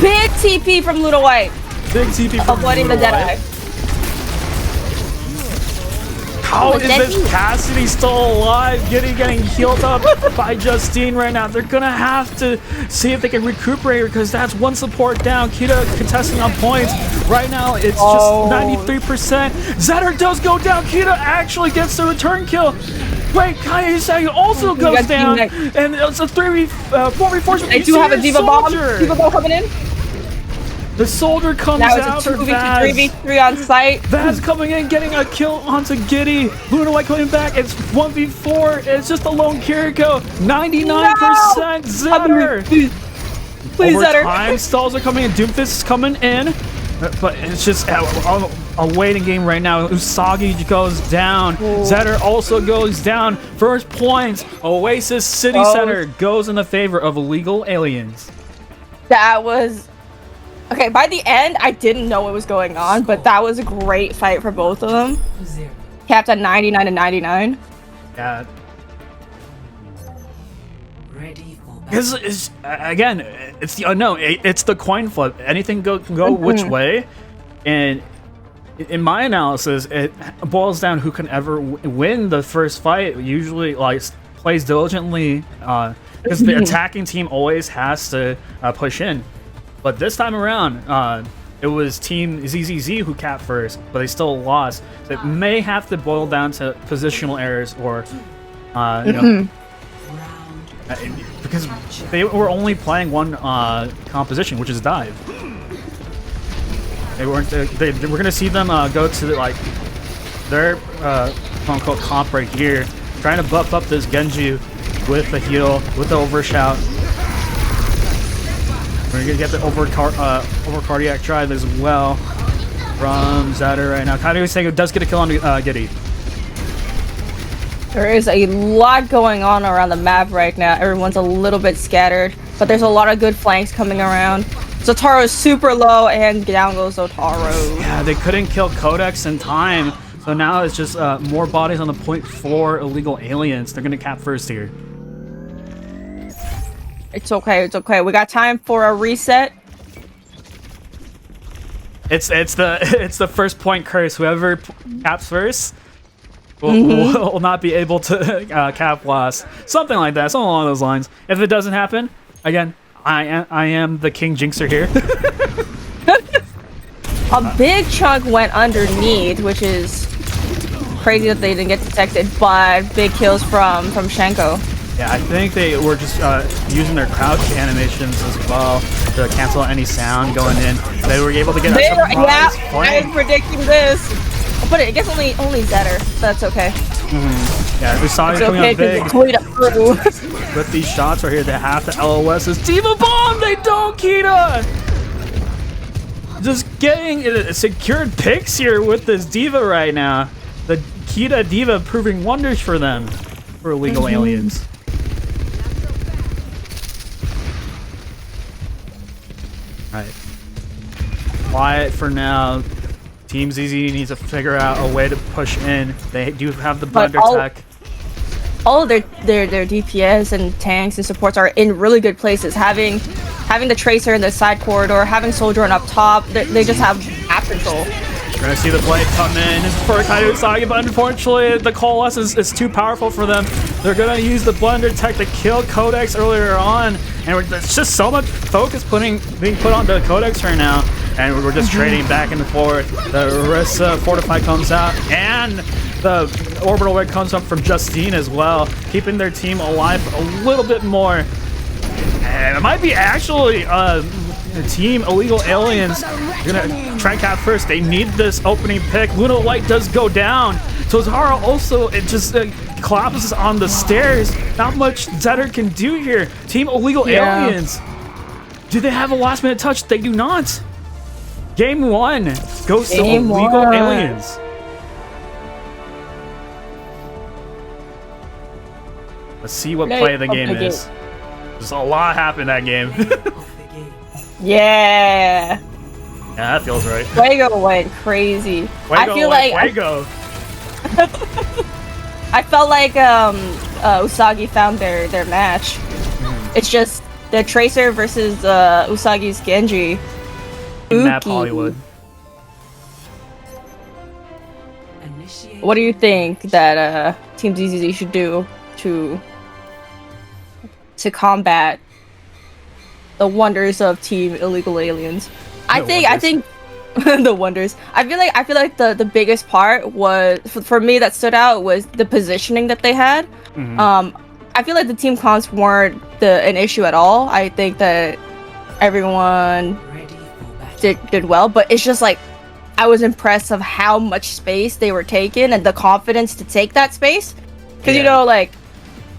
Big TP from Ludo White. Big TP from avoiding the dead eye. How is this Cassidy still alive? Giddy getting healed up by Justine right now. They're gonna have to see if they can recuperate her because that's one support down. Kita contesting on points. Right now, it's just 93%. Zetter does go down. Kita actually gets the return kill. Wait, Kaya Usagi also goes down. And it's a 4 reinforcement. They do have a Diva Bomb. Diva Bomb coming in. The soldier comes out for Vaz. 3v3 on site. Vaz coming in, getting a kill onto Giddy. Luna White coming back. It's 1v4. It's just a lone Kiriko. 99% Zetter. Please, Zetter. Time stalls are coming in. Doomfist is coming in. But it's just a waiting game right now. Usagi goes down. Zetter also goes down. First points. Oasis City Center goes in the favor of Illegal Aliens. That was... Okay, by the end, I didn't know what was going on, but that was a great fight for both of them. Capped at 99 and 99. Yeah. Because, again, it's the unknown. It's the coin flip. Anything can go which way. And in my analysis, it boils down who can ever win the first fight. Usually, like, plays diligently. Because the attacking team always has to push in. But this time around, it was Team ZZZ who capped first, but they still lost. So it may have to boil down to positional errors or, you know, because they were only playing one composition, which is dive. They weren't. We're gonna see them go to their quote-unquote comp right here, trying to buff up this Genji with the heal, with the overshout. We're gonna get the over cardiac drive as well. from Zetter right now. Kaido Sego does get a kill on Giddy. There is a lot going on around the map right now. Everyone's a little bit scattered, but there's a lot of good flanks coming around. Zotaro is super low, and down goes Zotaro. Yeah, they couldn't kill Codex in time, so now it's just more bodies on the .4 illegal aliens. They're gonna cap first here. It's okay, it's okay. We got time for a reset. It's the first point curse. Whoever caps first will not be able to cap last. Something like that. Something along those lines. If it doesn't happen, again, I am the King Jinxer here. A big chunk went underneath, which is crazy that they didn't get detected, but big kills from Shenko. Yeah, I think they were just using their crouch animations as well to cancel any sound going in. They were able to get a surprise Yeah, flank. I was predicting this. But I guess only Zetter. That's okay. Yeah, we saw it It's coming okay up big because it's through. with these shots right here. They have the LOS's Diva Bomb. They don't, Kita. Just getting secured picks here with this Diva right now. The Kita Diva proving wonders for them, for illegal aliens. Right. Quiet for now. Team ZZ needs to figure out a way to push in. They do have the blunder tech. All of their DPS and tanks and supports are in really good places. Having the Tracer in the side corridor, having Soldier on up top, they just have map control. We're gonna see the blade come in for Kaido Usagi, but unfortunately the Coalesce is too powerful for them. They're gonna use the blunder tech to kill Codex earlier on, and there's just so much focus being put onto Codex right now, and we're just trading back and forth. The Orisa Fortify comes out, and the Orbital Wave comes up from Justine as well, keeping their team alive a little bit more. And it might be actually the team Illegal Aliens gonna try cap first. They need this opening pick. Luna Light does go down. So Zara also just collapses on the stairs. Not much Zetter can do here. Team Illegal Aliens. Do they have a last minute touch? They do not. Game 1 goes to Illegal Aliens. Let's see what play of the game is. There's a lot happened that game. Yeah. Yeah, that feels right. Fuego went crazy. Fuego I feel like Fuego. I felt like Usagi found their match. It's just the Tracer versus Usagi's Genji. Map Hollywood. What do you think that Team ZZZ should do to combat the wonders of Team Illegal Aliens? I think the wonders. I feel like the biggest part was for me that stood out was the positioning that they had. I feel like the team comps weren't an issue at all. I think that everyone did well, but it's just like I was impressed of how much space they were taking and the confidence to take that space. Because you know, like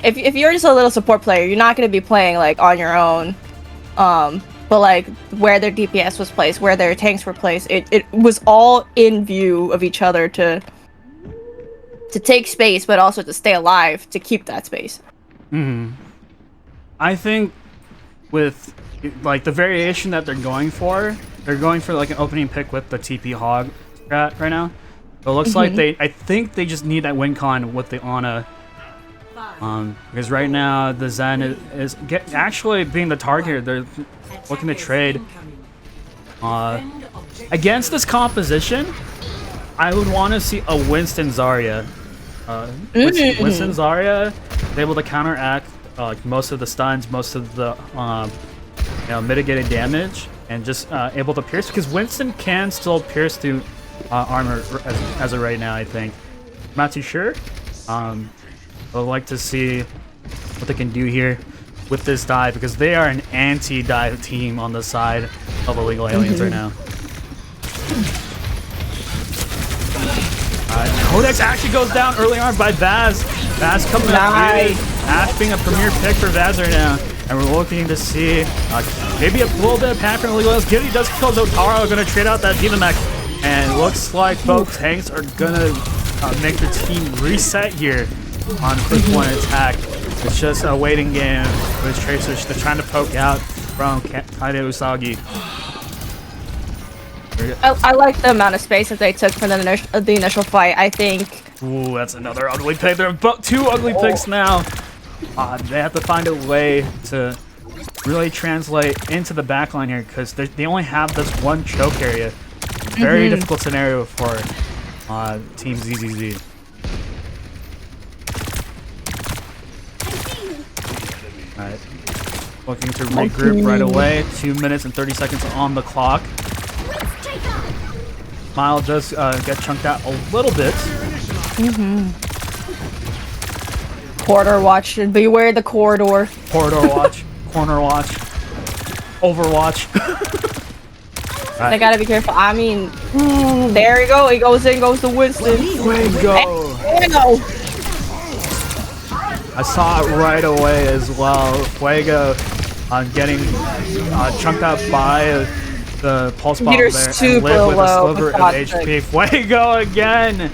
if you're just a little support player, you're not going to be playing like on your own. But like where their DPS was placed, where their tanks were placed, it was all in view of each other to take space, but also to stay alive to keep that space. I think with like the variation that they're going for like an opening pick with the TP Hog strat right now. It looks like I think they just need that win con with the Ana. Because right now the Zen is actually being the target here. They're looking to trade. Against this composition, I would want to see a Winston Zarya. Winston Zarya is able to counteract most of the stuns, most of the mitigated damage, and just able to pierce, because Winston can still pierce through armor as of right now, I think. I'm not too sure. I would like to see what they can do here with this dive, because they are an anti-dive team on the side of Illegal Aliens right now. Codex actually goes down early on by Vaz. Vaz coming up here. Ash being a premier pick for Vaz right now. And we're looking to see maybe a little bit of panic from Illegal Aliens. Giddy does kill Zotaro. Going to trade out that Diva Mech. And looks like both tanks are gonna make the team reset here on quick one attack. It's just a waiting game with Tracers. They're trying to poke out from Kaide Usagi. I like the amount of space that they took from the initial fight. I think. Ooh, that's another ugly pick. There are two ugly picks now. They have to find a way to really translate into the backline here because they only have this one choke area. Very difficult scenario for Team ZZZ. Alright. Looking to regroup right away. 2 minutes and 30 seconds on the clock. Smile does get chunked out a little bit. Corridor watch. Beware the corridor. Corridor watch. Corner watch. Overwatch. Right. They gotta be careful. I mean, there you go. He goes in, goes to Winston. Fuego. I saw it right away as well. Fuego getting chunked out by the pulse bomb there and live with a sliver of HP. Fuego again.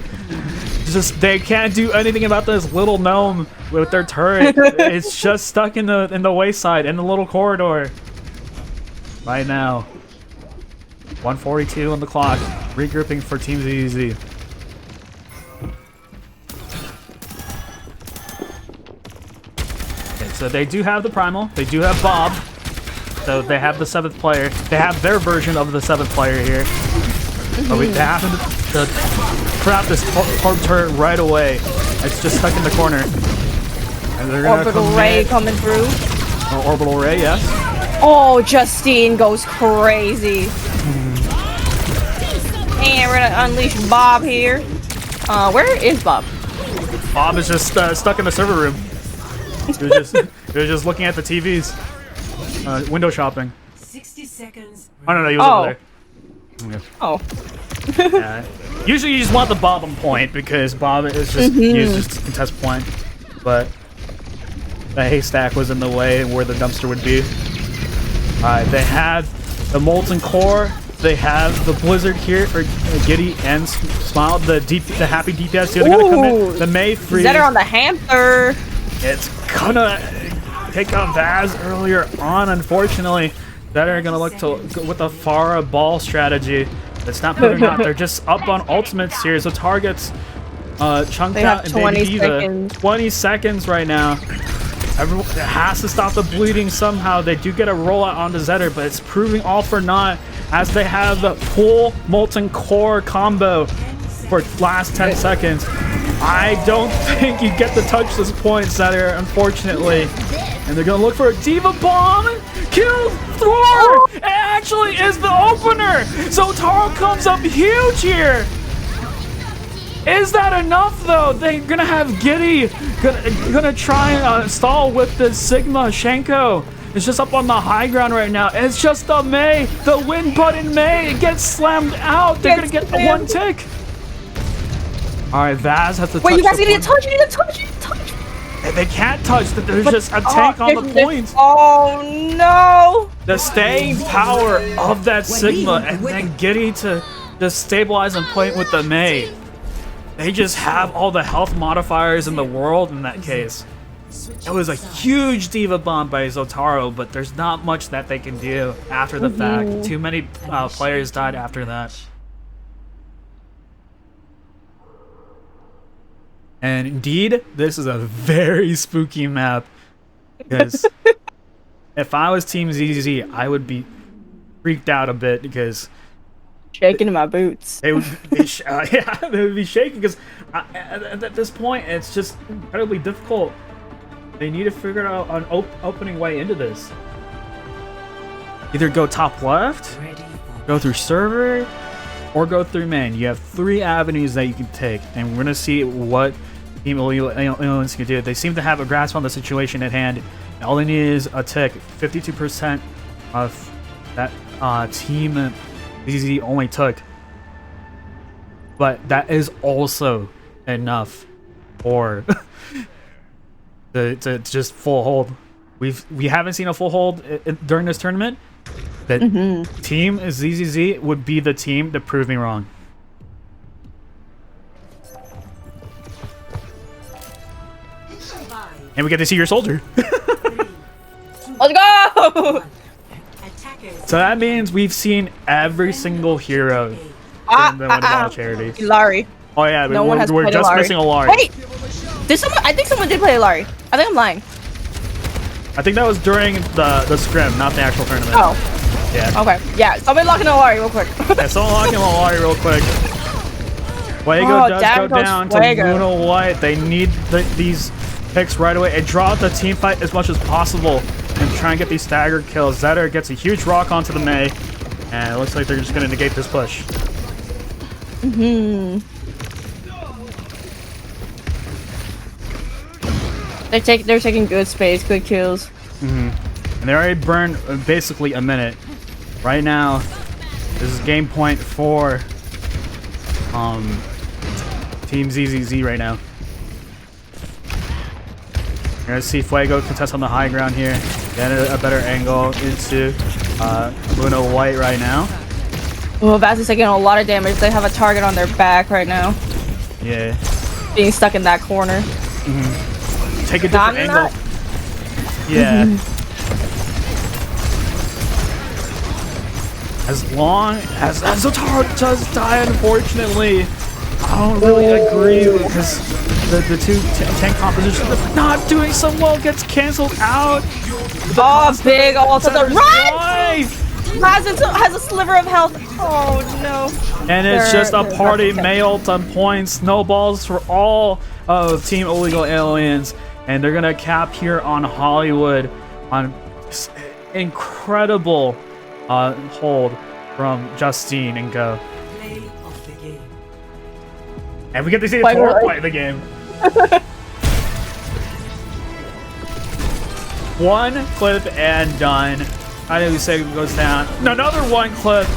Just they can't do anything about this little gnome with their turret. It's just stuck in the wayside in the little corridor. Right now. 1:42 on the clock. Regrouping for Team ZZ. Okay, so they do have the Primal. They do have Bob. So they have the 7th player. They have their version of the 7th player here. But they happen to crap this orb turret right away. It's just stuck in the corner. And they're gonna Orbital Ray coming through. Oh, Orbital Ray, yes. Oh, Justine goes crazy. And we're gonna unleash Bob here. Where is Bob? Bob is just stuck in the server room. He was just looking at the TVs. Window shopping. 60 seconds. Oh, no, he was over there. Okay. Oh. Usually you just want the Bob on point because Bob is just used just to contest point. But the haystack was in the way where the dumpster would be. Alright, they have the Molten Core. They have the Blizzard here for Giddy and Smile. The happy DPS here. They're gonna come in. The May freeze. Zetter on the hamster. It's gonna pick up Vaz earlier on, unfortunately. Zetter are gonna look to go with the Farah ball strategy. It's not putting out. They're just up on ultimates here. So targets chunked out and Baby Diva. 20 seconds right now. Everyone has to stop the bleeding somehow. They do get a rollout onto Zetter, but it's proving all for naught as they have the full Molten Core combo for last 10 seconds. I don't think you get to touch this point, Zetter, unfortunately. And they're gonna look for a Diva Bomb. Kill Thor! It actually is the opener. So Taro comes up huge here. Is that enough though? They're gonna have Giddy gonna try and stall with the Sigma Shenko. It's just up on the high ground right now. It's just the May, the win button May. It gets slammed out. They're gonna get the 1 tick. All right, Vaz has to touch. Wait, you guys need to touch. They can't touch. There's just a tank on the points. Oh no! The staying power of that Sigma and then Giddy to just stabilize and point with the May. They just have all the health modifiers in the world in that case. It was a huge Diva Bomb by Zotaro, but there's not much that they can do after the fact. Too many players died after that. And indeed, this is a very spooky map. Because if I was Team ZZ, I would be freaked out a bit because shaking in my boots. They would be, yeah, they would be shaking because at this point, it's just incredibly difficult. They need to figure out an opening way into this. Either go top left, go through server, or go through main. You have 3 avenues that you can take, and we're gonna see what Team Aliens can do. They seem to have a grasp on the situation at hand. All they need is a tick. 52% of that Team ZZ only took, but that is also enough for to just full hold. We haven't seen a full hold during this tournament. That Team ZZZ would be the team to prove me wrong. And we get to see your soldier. Let's go! So that means we've seen every single hero in the Winnaball charity. Ilari. Oh yeah, No one has we're played just Ilari. missing Ilari. Wait! Did someone? I think someone did play Ilari. I think I'm lying. I think that was during the scrim, not the actual tournament. Oh. Yeah. Okay. Yeah. Somebody lock in Ilari real quick. Yeah, someone lock in Ilari real quick. Fuego does go down to Luna White. They need these picks right away and draw out the team fight as much as possible and try and get these staggered kills. Zetter gets a huge rock onto the Mei, and it looks like they're just going to negate this push. They're taking good space, good kills. And they already burned basically a minute. Right now, this is game point for Team ZZZ right now. You're gonna see Fuego contest on the high ground here. Get a better angle into Luna White right now. Oh, Vaz is taking a lot of damage. They have a target on their back right now. Yeah. Being stuck in that corner. Take a different angle. Yeah. As long as Zotaro does die, unfortunately, I don't really agree because the two tank compositions not doing so well gets canceled out. Oh, big all to the right! Life. Has a sliver of health. Oh no. And it's just a party Mei ult on points. Snowballs for all of Team Illegal Aliens. And they're going to cap here on Hollywood on incredible hold from Justine and Go. And we get to see the total play of the game. One clip and done. I know Sega goes down. Another one clip.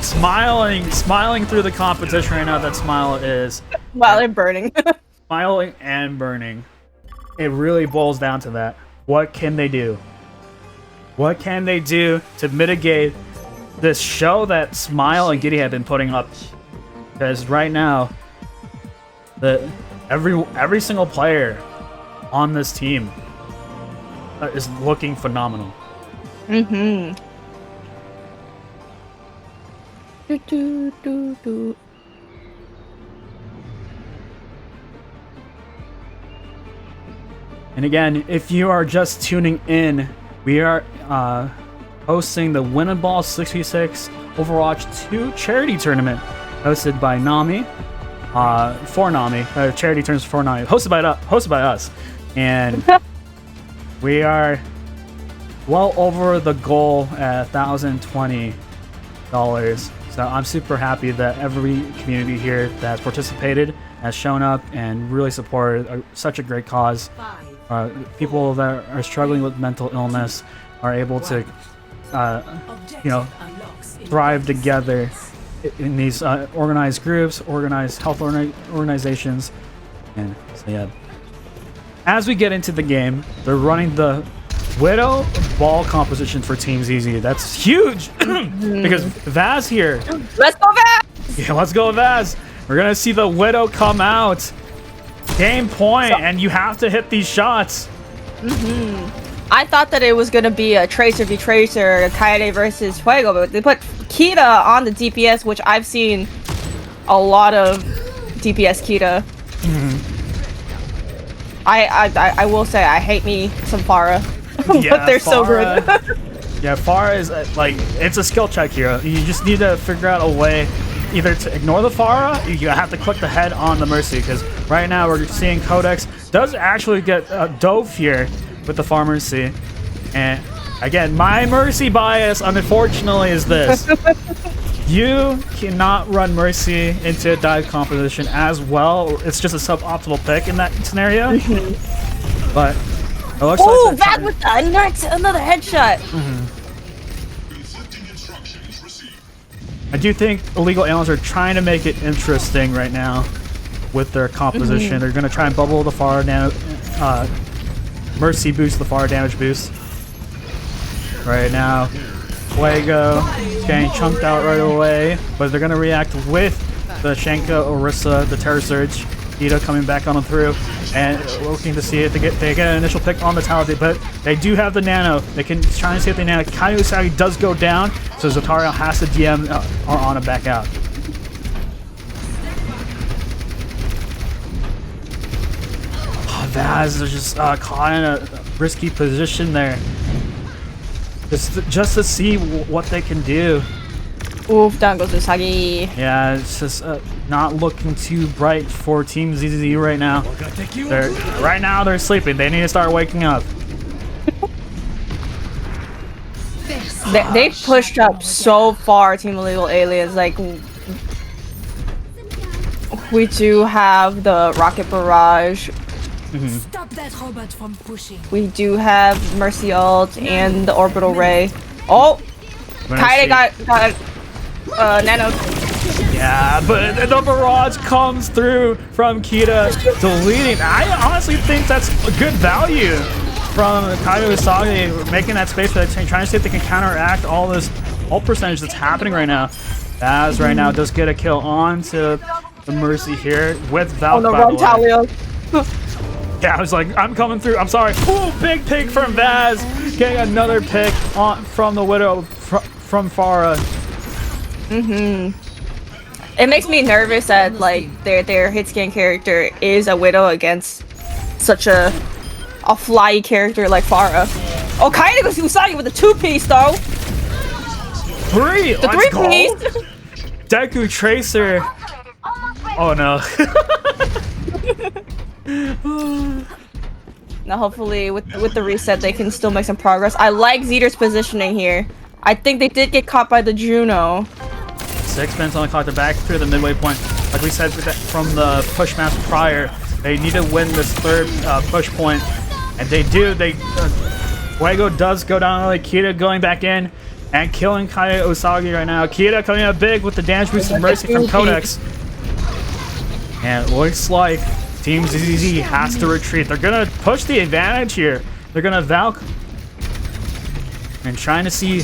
Smiling through the competition right now. That smile is. While they're burning. Smiling and burning. It really boils down to that. What can they do? What can they do to mitigate this show that Smile and Giddy have been putting up? Because right now, every single player on this team is looking phenomenal. And again, if you are just tuning in, we are hosting the Winnaball 66 Overwatch 2 charity tournament hosted by Nami, for Nami, charity tournament for Nami, hosted by us, and we are well over the goal at $1,020. So I'm super happy that every community here that has participated has shown up and really supported such a great cause. People that are struggling with mental illness are able to, thrive together in these organized groups, organized health organizations, and so yeah. As we get into the game, they're running the Widow ball composition for Team ZZ. That's huge because Vaz here. Let's go Vaz! Yeah, let's go Vaz. We're gonna see the Widow come out. Game point, and you have to hit these shots. I thought that it was gonna be a Tracer v Tracer, Kaede versus Fuego, but they put Kita on the DPS, which I've seen a lot of DPS Kita. I will say I hate me some Pharah, but they're so good. Yeah, Pharah is it's a skill check here. You just need to figure out a way either to ignore the Pharah, you have to click the head on the Mercy, because right now we're seeing Codex does actually get dove here with the Far Mercy. And again, my Mercy bias, unfortunately, is this. You cannot run Mercy into a dive composition as well. It's just a suboptimal pick in that scenario. But it looks like that with another headshot. I do think Illegal Aliens are trying to make it interesting right now with their composition. They're going to try and bubble the far Mercy boost, the far damage boost. Right now, Fuego is getting chunked out right away, but they're going to react with the Shenka, Orisa, the Terror Surge. Kita coming back on them through and looking to see if they get an initial pick on the tower, but they do have the nano. They can try and see if they nano. Kaido Usagi does go down, so Zatario has to DM Arana back out. Vaz is just caught in a risky position there. Just to see what they can do. Oof, down goes Usagi. Yeah, it's just not looking too bright for Team ZZZ right now. Right now they're sleeping. They need to start waking up. They pushed up so far, Team Illegal Aliens. Like, we do have the Rocket Barrage. Stop that robot from pushing. We do have Mercy Ult and the Orbital Ray. Oh! Kaide got nano. Yeah, but the barrage comes through from Kita, deleting. I honestly think that's a good value from Kaido Usagi, making that space for that tank, trying to see if they can counteract all this ult percentage that's happening right now. Baz right now does get a kill on to the Mercy here with Valk, by the way. Yeah, I was like, I'm coming through. I'm sorry. Ooh, big pick from Vaz. Getting another pick on from the Widow from Farah. It makes me nervous that like their hit scan character is a Widow against such a fly character like Farah. Oh, Kaide goes Usagi with a 2-piece though. The 3-piece. Deku Tracer. Oh no. Now hopefully with the reset they can still make some progress. I like Zeter's positioning here. I think they did get caught by the Juno. 6 minutes on the clock. They're back through the midway point. Like we said from the push match prior, they need to win this third push point, and they do. Fuego does go down early. Kita going back in and killing Kaide Usagi right now. Kita coming out big with the damage boost and Mercy from Codex. And it looks like Team ZZZ has to retreat. They're gonna push the advantage here. They're gonna Valk and trying to see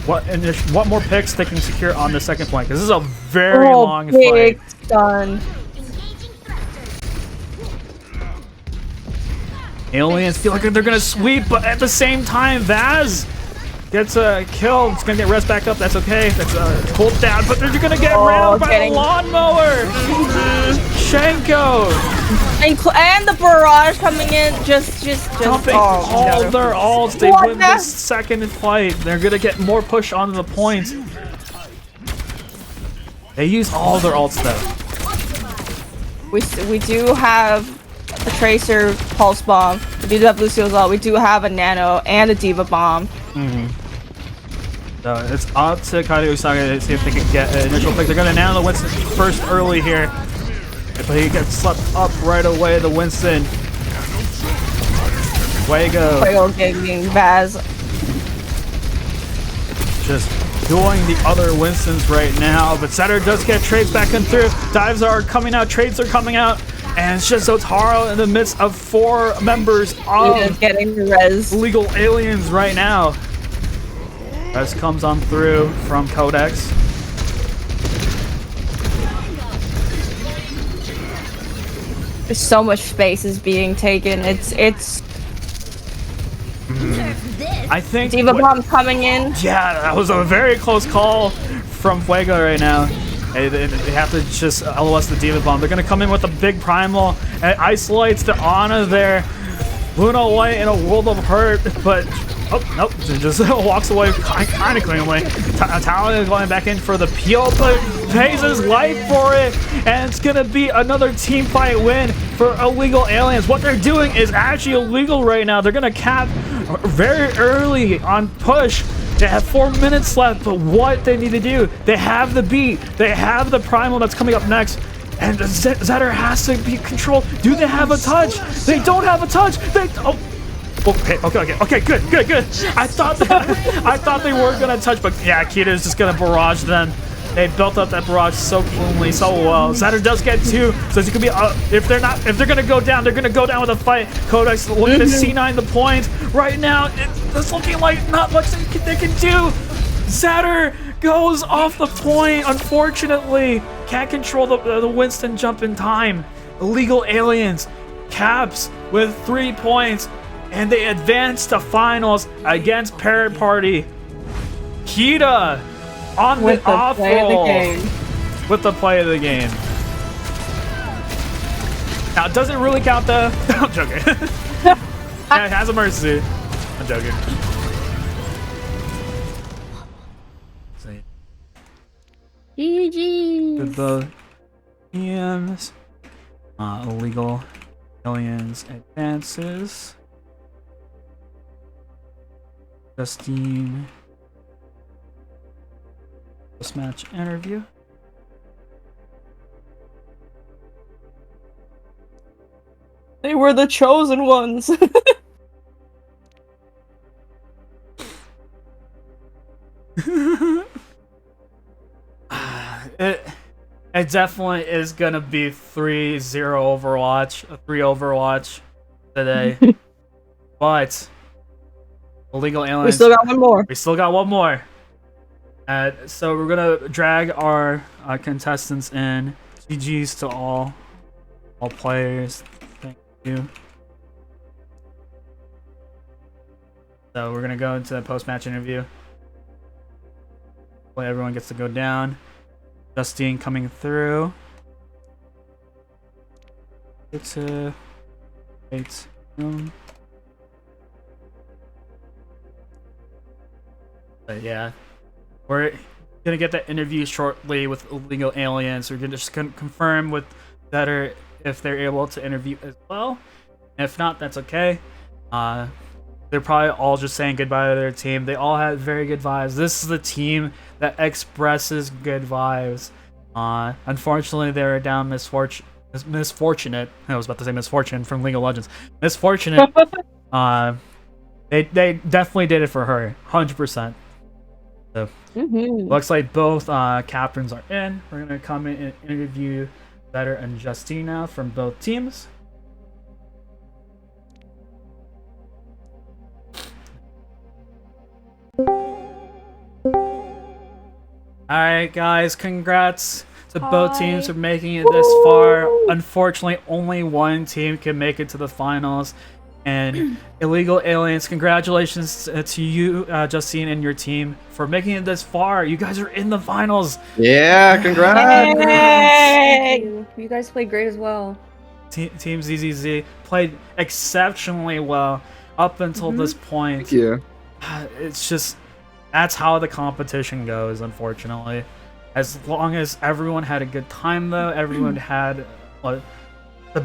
what more picks they can secure on the second point, because this is a very long fight. Stun. Aliens feel like they're gonna sweep, but at the same time, Vaz gets a kill. It's gonna get rest back up. That's okay. That's cooled down, but they're gonna get ran over by the lawnmower. Shenko and the barrage coming in, just dumping all their ults. They win this second fight. They're gonna get more push onto the point. They use all their ults though. We do have a Tracer Pulse Bomb. We do have Lucio's ult. We do have a Nano and a Diva Bomb. So it's up to Kaide Usagi to see if they can get an initial pick. They're gonna nano the Winston first early here. But he gets swept up right away, the Winston. Fuego getting Vaz. Just doing the other Winstons right now. But Setter does get trades back in through. Dives are coming out, trades are coming out. And it's just Zotaro in the midst of 4 members of getting res. Legal Aliens right now. Res comes on through from Codex. There's so much space is being taken. It's. I think Diva Bomb coming in. Yeah, that was a very close call from Fuego right now. They have to just LOS the Diva Bomb. They're gonna come in with a big primal and it isolates the Ana there. Luna away in a world of hurt, but oh nope, just walks away kind of cleanly. Talia going back in for the peel, but pays his life for it, and it's gonna be another team fight win for Illegal Aliens. What they're doing is actually illegal right now. They're gonna cap very early on push. They have 4 minutes left, but what they need to do, they have the beat, they have the primal that's coming up next. And Zetter has to be controlled. Do they have a touch? They don't have a touch. Okay, good. I thought they were gonna touch, but yeah, Kita is just gonna barrage them. They built up that barrage so cleanly, so well. Zetter does get 2, so it could be if they're gonna go down, they're gonna go down with a fight. Codex looking to C9 the point right now. It's looking like not much they can do. Zetter goes off the point, unfortunately. Can't control the Winston jump in time. Illegal Aliens caps with 3 points, and they advance to finals against Parrot Party. Kita on With the the off play of the roll game. with the play of the game. Now, does it really count though? I'm joking. Yeah, it has a mercy. I'm joking. GG. With the EMs, Illegal Aliens advances. Justine. Post-match interview. They were the chosen ones. It definitely is gonna be 3-0 Overwatch, a 3 Overwatch today. But Illegal Aliens. We still got one more. We still got one more. So we're gonna drag our contestants in. GG's to all players. Thank you. So we're gonna go into the post-match interview. Hopefully everyone gets to go down. Justine coming through. It's wait. But yeah, we're gonna get that interview shortly with Illegal Aliens. We're gonna just confirm with Better if they're able to interview as well. If not, that's okay. They're probably all just saying goodbye to their team. They all had very good vibes. This is the team that expresses good vibes. Unfortunately, they were down misfortunate. I was about to say misfortune from League of Legends. Misfortunate. They definitely did it for her, 100%. So looks like both captains are in. We're gonna come in and interview Better and Justine now from both teams. Alright guys, congrats to both teams for making it this far. Unfortunately, only one team can make it to the finals. And Illegal Aliens, congratulations to you, Justine, and your team for making it this far. You guys are in the finals. Yeah, congrats. Thank you. You guys played great as well. Team ZZZ played exceptionally well up until this point. Thank you. It's just, that's how the competition goes, unfortunately. As long as everyone had a good time, though, everyone had the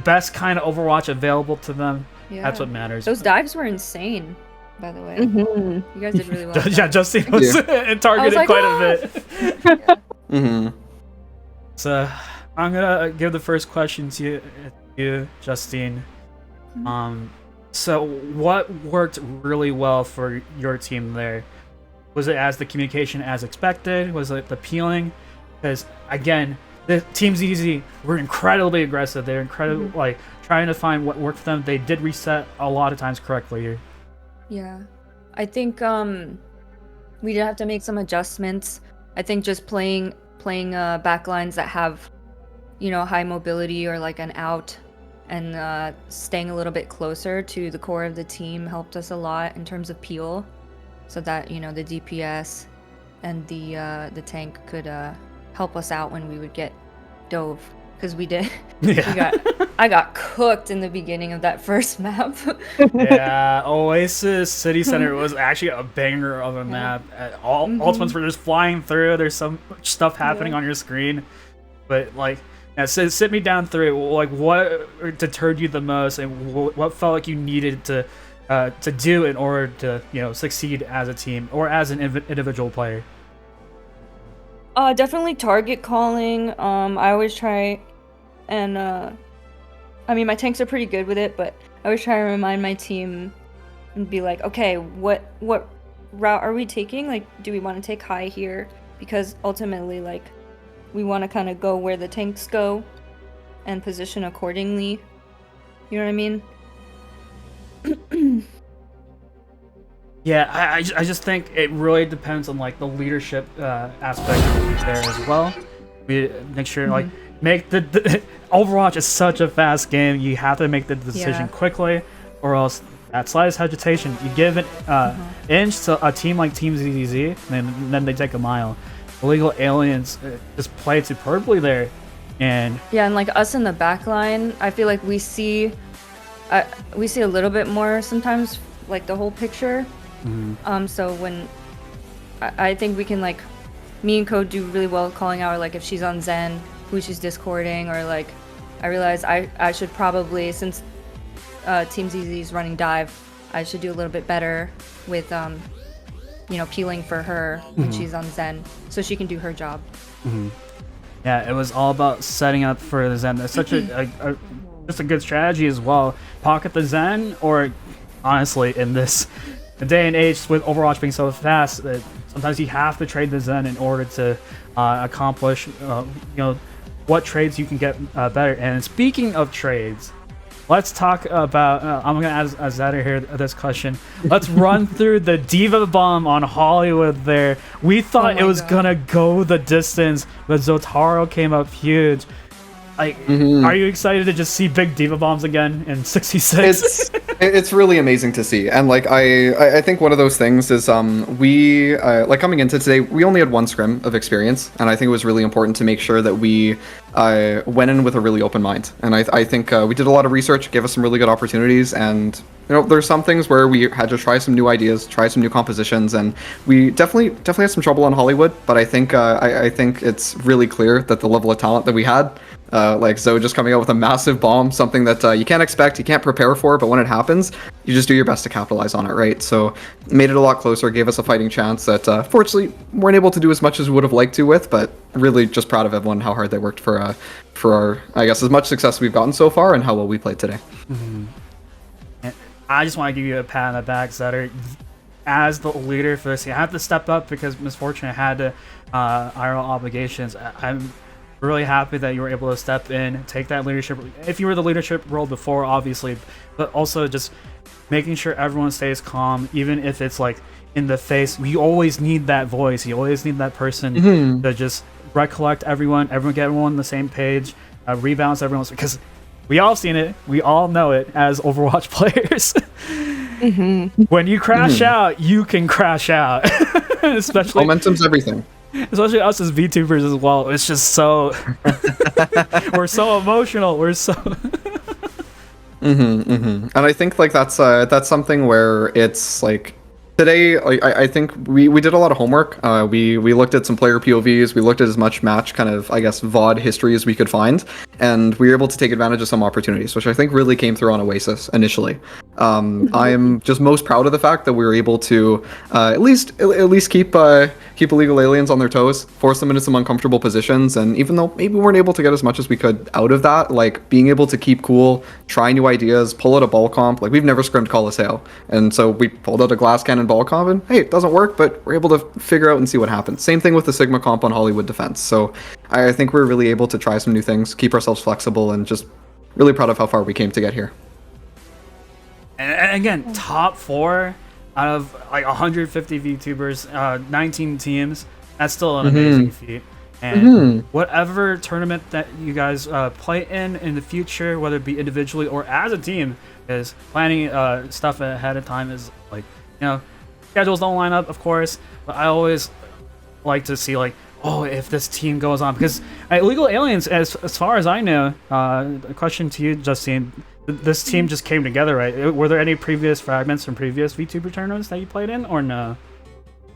best kind of Overwatch available to them. Yeah. That's what matters. Those dives were insane, by the way. You guys did really well. Yeah, Justine was targeted like, quite a bit. So I'm gonna give the first question to you, Justine. So what worked really well for your team there? Was it as the communication as expected? Was it the peeling? Because again, the Team's Easy were incredibly aggressive. They're incredibly trying to find what worked for them. They did reset a lot of times correctly here. Yeah, I think we did have to make some adjustments. I think just playing backlines that have, high mobility or like an out, and staying a little bit closer to the core of the team helped us a lot in terms of peel, so that the DPS and the tank could help us out when we would get dove, because we did. Yeah. I got cooked in the beginning of that first map. Yeah, Oasis City Center was actually a banger of a map. Ultimates were just flying through. There's some stuff happening on your screen, but sit me down through it. What deterred you the most, and what felt like you needed to do in order to succeed as a team or as an individual player? Definitely target calling. I always try, and my tanks are pretty good with it, but I always try to remind my team and be like, okay, what route are we taking? Do we want to take high here? Because ultimately, we want to kind of go where the tanks go and position accordingly. You know what I mean? Yeah, I just think it really depends on the leadership aspect there as well. We make sure make the Overwatch is such a fast game. You have to make the decision quickly, or else that slightest hesitation, you give an inch to a team like Team ZZZ, and then they take a mile. Illegal Aliens just played superbly there, and and like us in the back line, I feel like we see a little bit more sometimes, like the whole picture. So when I think we can, like, me and Code do really well calling out, like, if she's on Zen, who she's discording, or like I realize I should probably, since Team ZZ is running dive, I should do a little bit better with peeling for her when she's on Zen, so she can do her job. Yeah, it was all about setting up for the Zen. That's such just a good strategy as well. Pocket the Zen, or honestly, in this day and age with Overwatch being so fast, that sometimes you have to trade the Zen in order to accomplish what trades you can get better. And speaking of trades, let's talk about, I'm going to ask Zeta here this question. Let's run through the Diva Bomb on Hollywood there. We thought it was going to go the distance, but Zotaro came up huge. Like, are you excited to just see big Diva Bombs again in 66? It's really amazing to see. And like, I think one of those things is we like coming into today, we only had one scrim of experience, and I think it was really important to make sure that we went in with a really open mind. And I think we did a lot of research, gave us some really good opportunities, and there's some things where we had to try some new ideas, try some new compositions, and we definitely had some trouble on Hollywood. But I think I think it's really clear that the level of talent that we had, like Zoe just coming out with a massive bomb, something that you can't expect, you can't prepare for, but when it happens, you just do your best to capitalize on it, right? So made it a lot closer, gave us a fighting chance that fortunately weren't able to do as much as we would have liked to with, but really just proud of everyone, how hard they worked for our, I guess, as much success we've gotten so far and how well we played today. And I just want to give you a pat on the back, Zetter. As the leader for this, you have to step up because Misfortune had to IRL obligations. I'm really happy that you were able to step in, take that leadership. If you were the leadership role before, obviously, but also just making sure everyone stays calm, even if it's like in the face. You always need that voice. You always need that person to just recollect everyone get everyone on the same page, rebalance everyone, because we all seen it. We all know it as Overwatch players. When you crash out, you can crash out. Especially momentum's everything. Especially us as VTubers as well. It's just so we're so emotional. We're so And I think like that's something where it's like today, like I think we did a lot of homework. We looked at some player POVs. We looked at as much match kind of, I guess, VOD history as we could find, and we were able to take advantage of some opportunities, which I think really came through on Oasis initially. I'm just most proud of the fact that we were able to at least keep illegal aliens on their toes, force them into some uncomfortable positions, and even though maybe we weren't able to get as much as we could out of that, like being able to keep cool, try new ideas, pull out a ball comp. Like we've never scrimmed Colosseo, and so we pulled out a glass cannon ball comp, and hey, it doesn't work, but we're able to figure out and see what happens. Same thing with the Sigma comp on Hollywood Defense. So I think we're really able to try some new things, keep ourselves flexible, and just really proud of how far we came to get here. And again, top 4 out of like 150 VTubers, 19 teams. That's still an amazing feat. And whatever tournament that you guys play in the future, whether it be individually or as a team, is planning stuff ahead of time is like, schedules don't line up, of course, but I always like to see like, oh, if this team goes on, because Illegal Aliens, as far as I know, a question to you, Justine, this team just came together, right? Were there any previous fragments from previous VTuber tournaments that you played in, or no?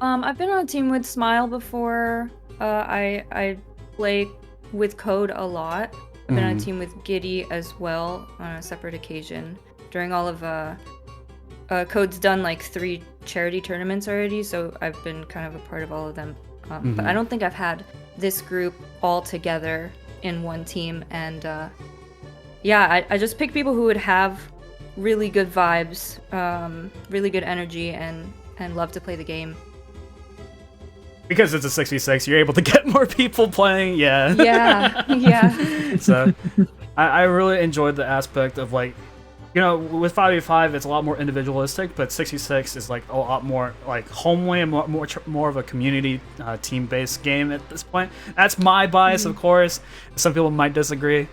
I've been on a team with Smile before. I play with Code a lot. I've been on a team with Giddy as well on a separate occasion. During all of Code's done like 3 charity tournaments already, so I've been kind of a part of all of them. But I don't think I've had this group all together in one team, and I just pick people who would have really good vibes, really good energy, and love to play the game. Because it's a 66, you're able to get more people playing, Yeah. So I really enjoyed the aspect of like you know, with 5v5, it's a lot more individualistic, but 66 is like a lot more like homely and more of a community team-based game at this point. That's my bias, of course. Some people might disagree.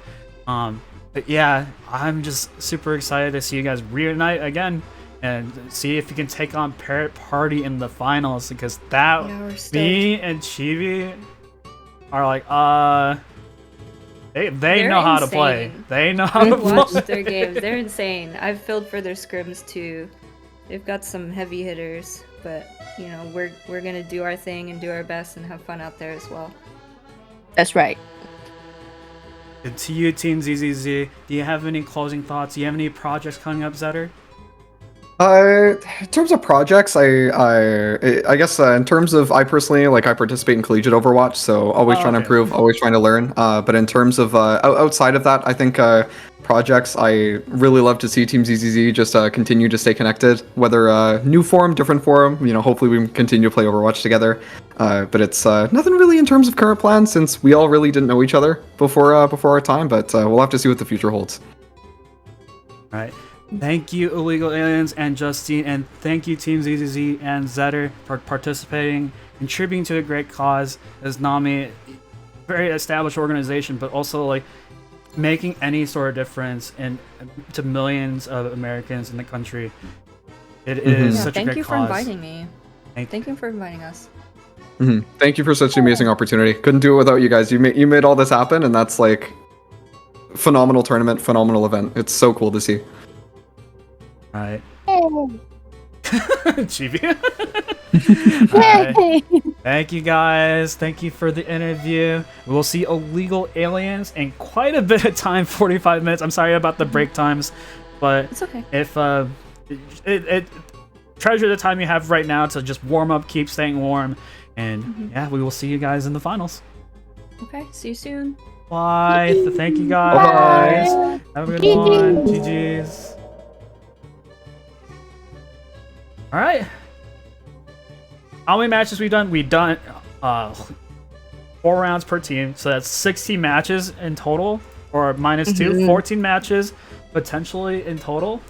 But yeah, I'm just super excited to see you guys reunite again and see if you can take on Parrot Party in the finals, because that me and Chibi are like they know how to play. They know how to Watch play. their games. They're insane. I've filled for their scrims too. They've got some heavy hitters, but you know, we're gonna do our thing and do our best and have fun out there as well. That's right. And to you, Team ZZZ, do you have any closing thoughts? Do you have any projects coming up, Zetter? In terms of projects, I guess in terms of I personally I participate in collegiate Overwatch, so always trying to improve, always trying to learn. But in terms of outside of that, I think projects, I really love to see Team ZZZ just continue to stay connected, whether new forum, different forum. You know, hopefully we can continue to play Overwatch together. But it's nothing really in terms of current plans, since we all really didn't know each other before our time. But we'll have to see what the future holds. All right. Thank you, Illegal Aliens and Justine, and thank you, Team ZZZ and Zetter, for participating, contributing to a great cause. As Nami, very established organization, but also like making any sort of difference to millions of Americans in the country. It is such a great cause. Thank you for inviting me. Thank you for inviting us. Thank you for such an amazing opportunity. Couldn't do it without you guys. You made all this happen, and that's like phenomenal tournament, phenomenal event. It's so cool to see. Right. Chibi. Thank you guys. Thank you for the interview. We'll see Illegal Aliens in quite a bit of time, 45 minutes. I'm sorry about the break times, but it's okay. If treasure the time you have right now to just warm up, keep staying warm, and yeah, we will see you guys in the finals. Okay, see you soon. Bye. Thank you guys. Bye. Have a good one. GG's. All right. How many matches we've done? We've done 4 rounds per team, so that's 16 matches in total, or minus 2, 14 matches potentially in total.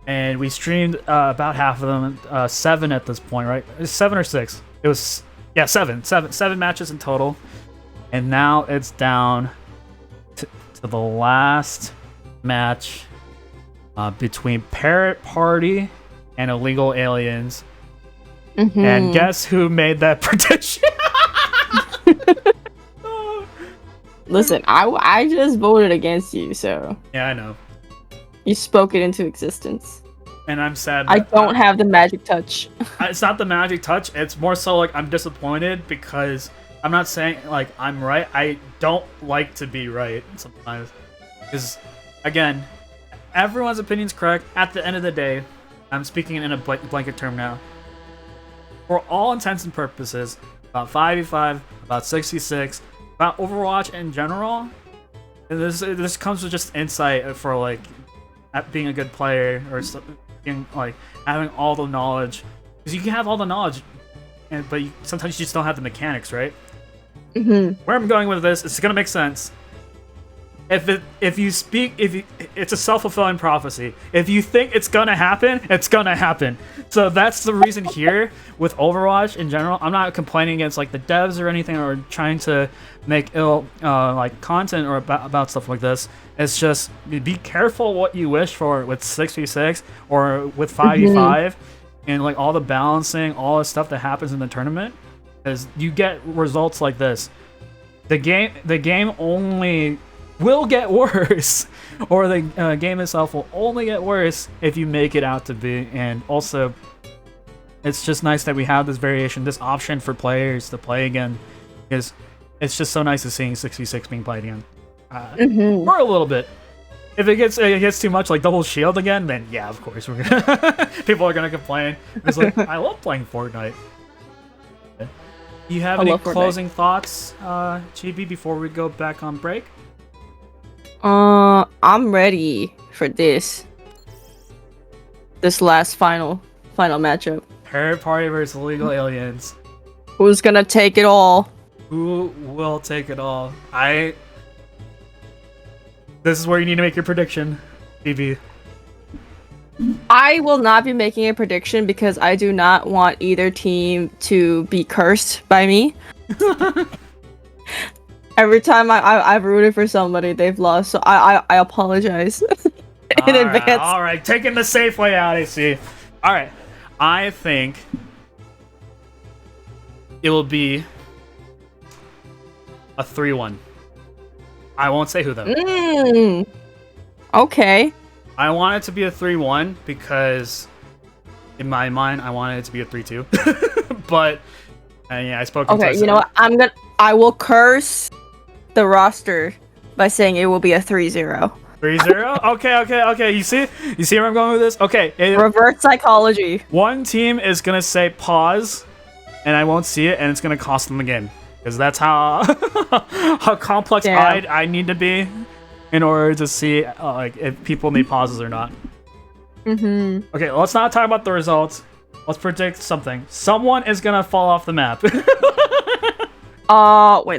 And we streamed about half of them, 7 at this point, right? It was 7 or 6. It was 7 matches in total. And now it's down to the last match between Parrot Party and Illegal Aliens. And guess who made that prediction? Listen, I just voted against you, so yeah, I know. You spoke it into existence. And I'm sad. I don't have the magic touch. It's not the magic touch. It's more so like I'm disappointed because I'm not saying like I'm right. I don't like to be right sometimes. Because, again, everyone's opinion's correct. At the end of the day, I'm speaking in a blanket term now. For all intents and purposes, about 5v5, about 66, about Overwatch in general, and this comes with just insight for like being a good player or being like having all the knowledge. Because you can have all the knowledge, but sometimes you just don't have the mechanics, right? Where I'm going with this, it's gonna make sense. It's a self-fulfilling prophecy. If you think it's gonna happen, it's gonna happen. So that's the reason here with Overwatch in general. I'm not complaining against like the devs or anything, or trying to make ill like content or about stuff like this. It's just be careful what you wish for with 6v6 or with 5v5 and like all the balancing, all the stuff that happens in the tournament, because you get results like this. The game only will get worse, or the game itself will only get worse if you make it out to be. And also, it's just nice that we have this variation, this option for players to play again, because it's just so nice to seeing 6v6 being played again. For a little bit. If it gets too much, like double shield again, then yeah, of course we're gonna people are gonna complain. It's like I love playing Fortnite. Do you have any closing thoughts, GB, before we go back on break? I'm ready for this last final matchup. Parrot Party versus Illegal Aliens. Who's gonna take it all? Who will take it all? This is where you need to make your prediction, GB. I will not be making a prediction because I do not want either team to be cursed by me. Every time I've rooted for somebody, they've lost, so I apologize in advance. All right, taking the safe way out, I see. All right, I think it will be a 3-1. I won't say who though. Okay. I want it to be a 3-1 because in my mind I wanted it to be a 3-2. But yeah, I spoke. Okay, you know what? I will curse the roster by saying it will be a 3-0. 3-0? Okay. You see where I'm going with this? Okay. Reverse psychology. One team is gonna say pause, and I won't see it, and it's gonna cost them the game. Because that's how complex I need to be in order to see like if people need pauses or not. Okay, let's not talk about the results. Let's predict something. Someone is gonna fall off the map. Wait.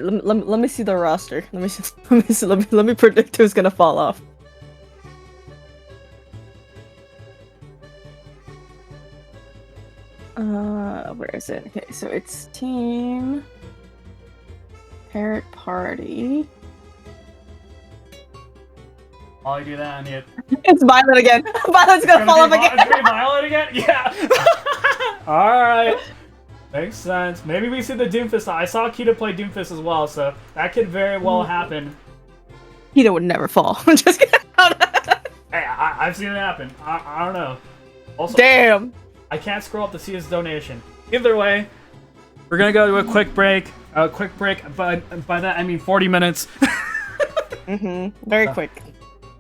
Let me see the roster. Let me predict who's gonna fall off. Where is it? Okay, so it's team parent party. While I do that, I need. It's Violet again. Violet's gonna fall off again. It's gonna be Violet again? Yeah. Alright. Makes sense. Maybe we see the Doomfist. I saw Kita play Doomfist as well, so that could very well happen. Kita would never fall. Just kidding. Hey, I've seen it happen. I don't know. Also, damn. I can't scroll up to see his donation. Either way, we're gonna go to a quick break. But by that I mean 40 minutes. Very quick.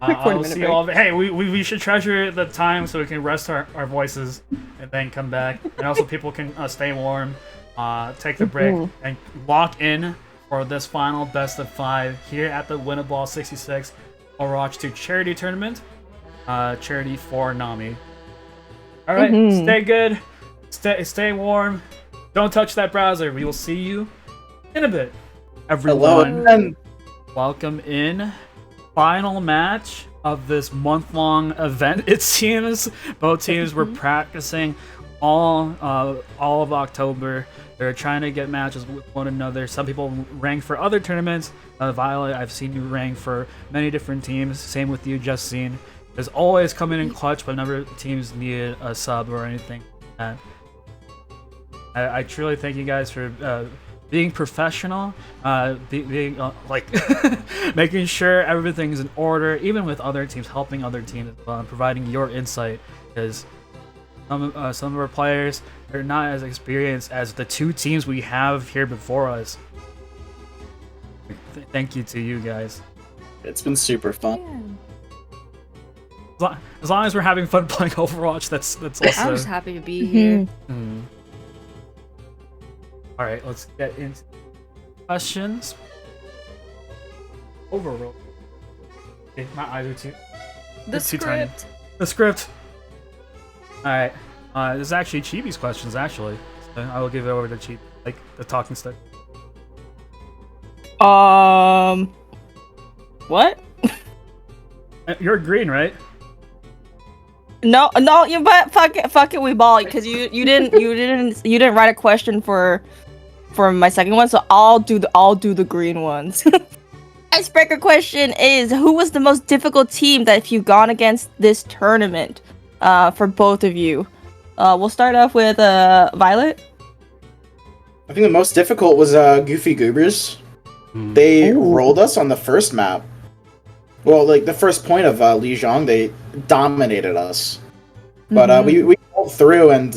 I'll see you all. Hey, we should treasure the time so we can rest our voices and then come back. And also people can stay warm, take the break, and lock in for this final best of 5 here at the Winnaball 66 Overwatch 2 charity tournament. Charity for Nami. Alright, stay good, stay warm, don't touch that browser. We will see you in a bit. Everyone, hello. Welcome in. Final match of this month-long event. It seems both teams were practicing all of October. They're trying to get matches with one another. Some people rank for other tournaments. Violet, I've seen you rank for many different teams. Same with you, Justine. There's always coming in clutch whenever teams need a sub or anything like that. I truly thank you guys for being professional, being like making sure everything's in order, even with other teams, helping other teams as well, and providing your insight. Because some of our players are not as experienced as the 2 teams we have here before us. Thank you to you guys. It's been super fun. As long as we're having fun playing Overwatch, that's also. I'm just happy to be here. All right, let's get into questions. Overworld. Okay, my eyes are too. The script. The script. All right. This is actually Chibi's questions. Actually, so I will give it over to Chibi, like the talking stick. What? You're green, right? No, you but fuck it, we ball because you didn't write a question for my second one, so I'll do the green ones. Icebreaker question is, who was the most difficult team that if you've gone against this tournament? For both of you. We'll start off with Violet. I think the most difficult was Goofy Goobers. They rolled us on the first map. Well, like the first point of Lijiang, they dominated us. But we pulled through and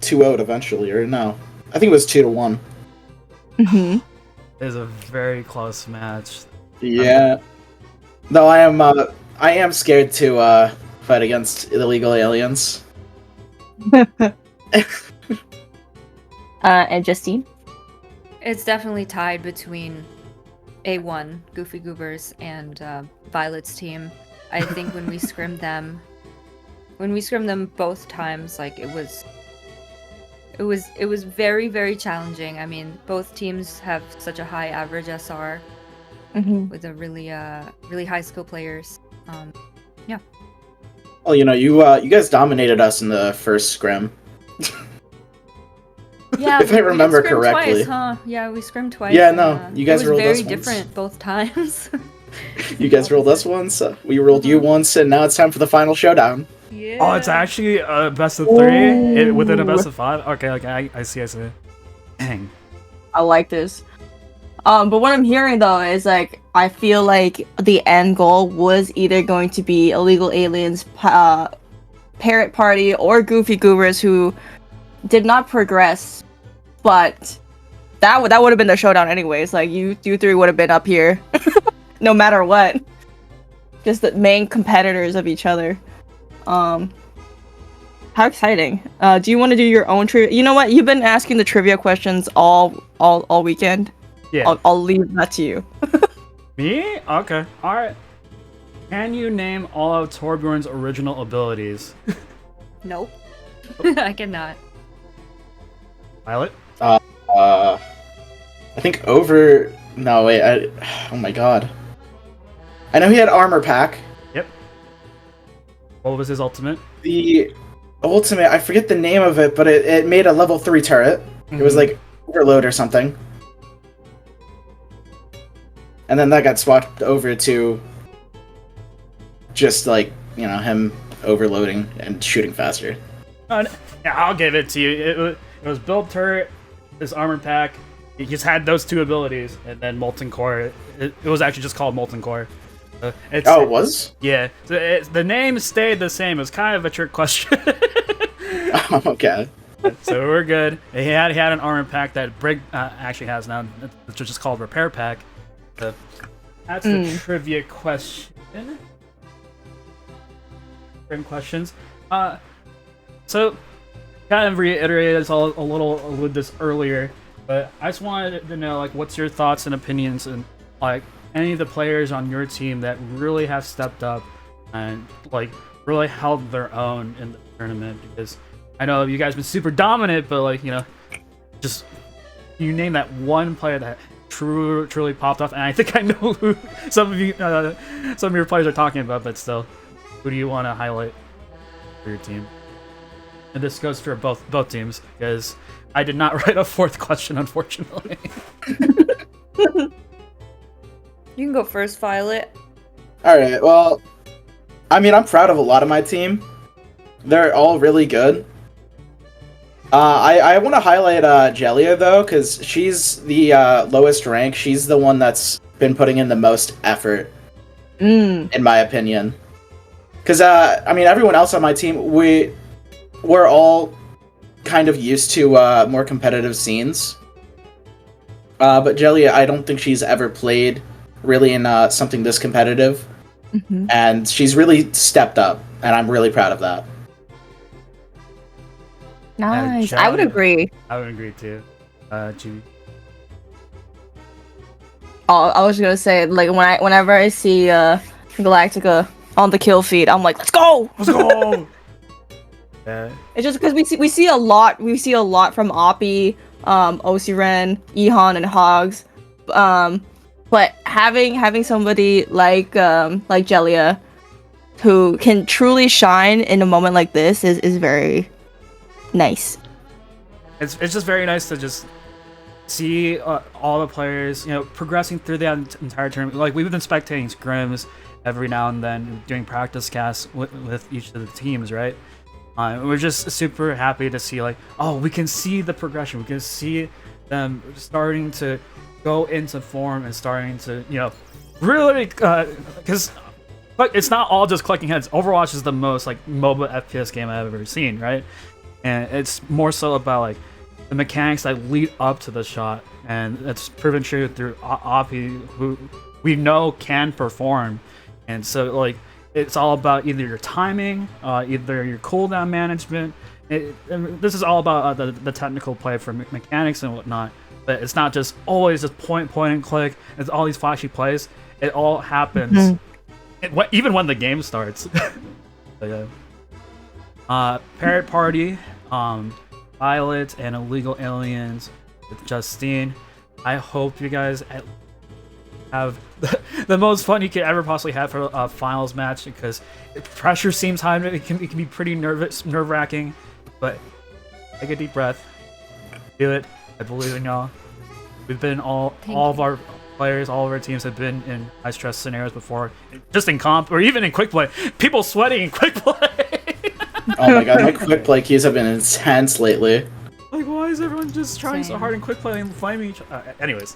2-0'd eventually, or no. I think it was 2-1. It was a very close match. Yeah. Though I am scared to fight against illegal aliens. And Justine? It's definitely tied between A1, Goofy Goobers, and Violet's team. I think when we scrimmed them both times, like it was very, very challenging. I mean, both teams have such a high average SR with a really high skill players. Yeah. Well, you guys dominated us in the first scrim. Yeah, if I remember we scrimmed correctly. twice, huh? Yeah, we scrimmed twice. Yeah, and, no, you guys it was rolled very us once. different both times. You guys rolled us once. We rolled you once, and now it's time for the final showdown. Yeah. Oh, it's actually a best of 3 within a best of 5. Okay, I see. Dang. I like this. But what I'm hearing though is like I feel like the end goal was either going to be Illegal Aliens, Parrot Party, or Goofy Goobers, who did not progress, but that would have been the showdown anyways. Like you three would have been up here, no matter what. Just the main competitors of each other. How exciting! Do you want to do your own trivia? You know what? You've been asking the trivia questions all weekend. Yeah. I'll leave that to you. Me? Okay. All right. Can you name all of Torbjorn's original abilities? Nope. I cannot. Violet? I think over. No, wait. Oh my god. I know he had armor pack. Yep. What was his ultimate? The ultimate, I forget the name of it, but it made a level 3 turret. It was like overload or something. And then that got swapped over to just like, him overloading and shooting faster. Yeah, I'll give it to you. It was build turret, this armor pack. He just had those 2 abilities, and then Molten Core. It was actually just called Molten Core. It was? Yeah. So the name stayed the same. It was kind of a trick question. Okay. So we're good. He had an armor pack that Brig actually has now, which is just called Repair Pack. So that's the trivia question. Grim questions. So kind of reiterated this a little with this earlier, but I just wanted to know, like, what's your thoughts and opinions, and like any of the players on your team that really have stepped up and like really held their own in the tournament? Because I know you guys been super dominant, but like, just you name that one player that truly popped off, and I think I know who some of your players are talking about, but still, who do you want to highlight for your team? And this goes for both teams, because I did not write a 4th question, unfortunately. You can go first, Violet. Alright, well, I mean, I'm proud of a lot of my team. They're all really good. I want to highlight Jellia, though, because she's the lowest rank. She's the one that's been putting in the most effort, in my opinion. Because, I mean, everyone else on my team, we're all kind of used to more competitive scenes. But Jellia, I don't think she's ever played really in something this competitive. And she's really stepped up, and I'm really proud of that. Nice. I would agree. I would agree too. Jimmy. Oh, I was gonna say, like, whenever I see Galactica on the kill feed, I'm like, let's go! Let's go! Yeah. It's just because we see a lot from Oppie, Osiren, Ehon, and Hogs. But having somebody like Jellia, who can truly shine in a moment like this, is very nice. It's just very nice to just see all the players, progressing through the entire tournament. Like, we've been spectating scrims every now and then, doing practice casts with each of the teams, right? We're just super happy to see, like, oh, we can see the progression. We can see them starting to go into form and starting to, really, because it's not all just collecting heads. Overwatch is the most, like, MOBA FPS game I've ever seen, right? And it's more so about, like, the mechanics that lead up to the shot, and it's proven true through Oppie, who we know can perform. And so, like, it's all about either your timing, either your cooldown management. This is all about the technical play for mechanics and whatnot. But it's not just always just point and click. It's all these flashy plays. It all happens, even when the game starts. So, yeah. Parrot Party, Violet, and Illegal Aliens with Justine. I hope you guys have the most fun you could ever possibly have for a finals match because pressure seems high. It can be pretty nerve-wracking, but take a deep breath. Do it. I believe in y'all. We've been all of our players, all of our teams have been in high stress scenarios before, just in comp or even in quick play. People sweating in quick play. Oh my god, my quick play keys have been intense lately. Like, why is everyone just trying so hard in quick play and flaming each other? Anyways.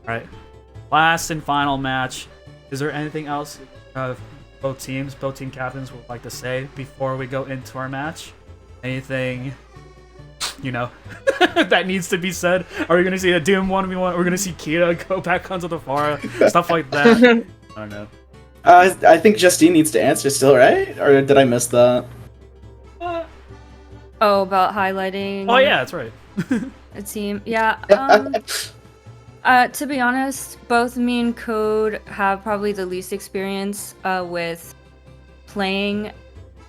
Alright. Last and final match. Is there anything else both team captains would like to say before we go into our match? Anything, that needs to be said? Are we going to see a Doom 1v1? We're going to see Kita go back onto the Pharah? Stuff like that. I don't know. I think Justine needs to answer still, right? Or did I miss that? About highlighting. Oh yeah, that's right. A team. Yeah. To be honest, both me and Code have probably the least experience with playing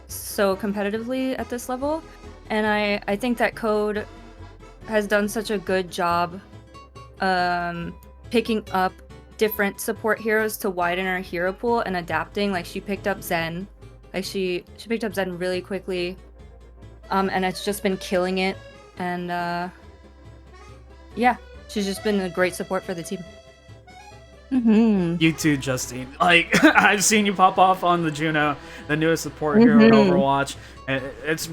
so competitively at this level, and I think that Code has done such a good job picking up different support heroes to widen our hero pool and adapting. Like she picked up Zen, she picked up Zen really quickly, and it's just been killing it. And yeah, she's just been a great support for the team. You too, Justine. Like, I've seen you pop off on the Juno, the newest support hero in Overwatch, and it's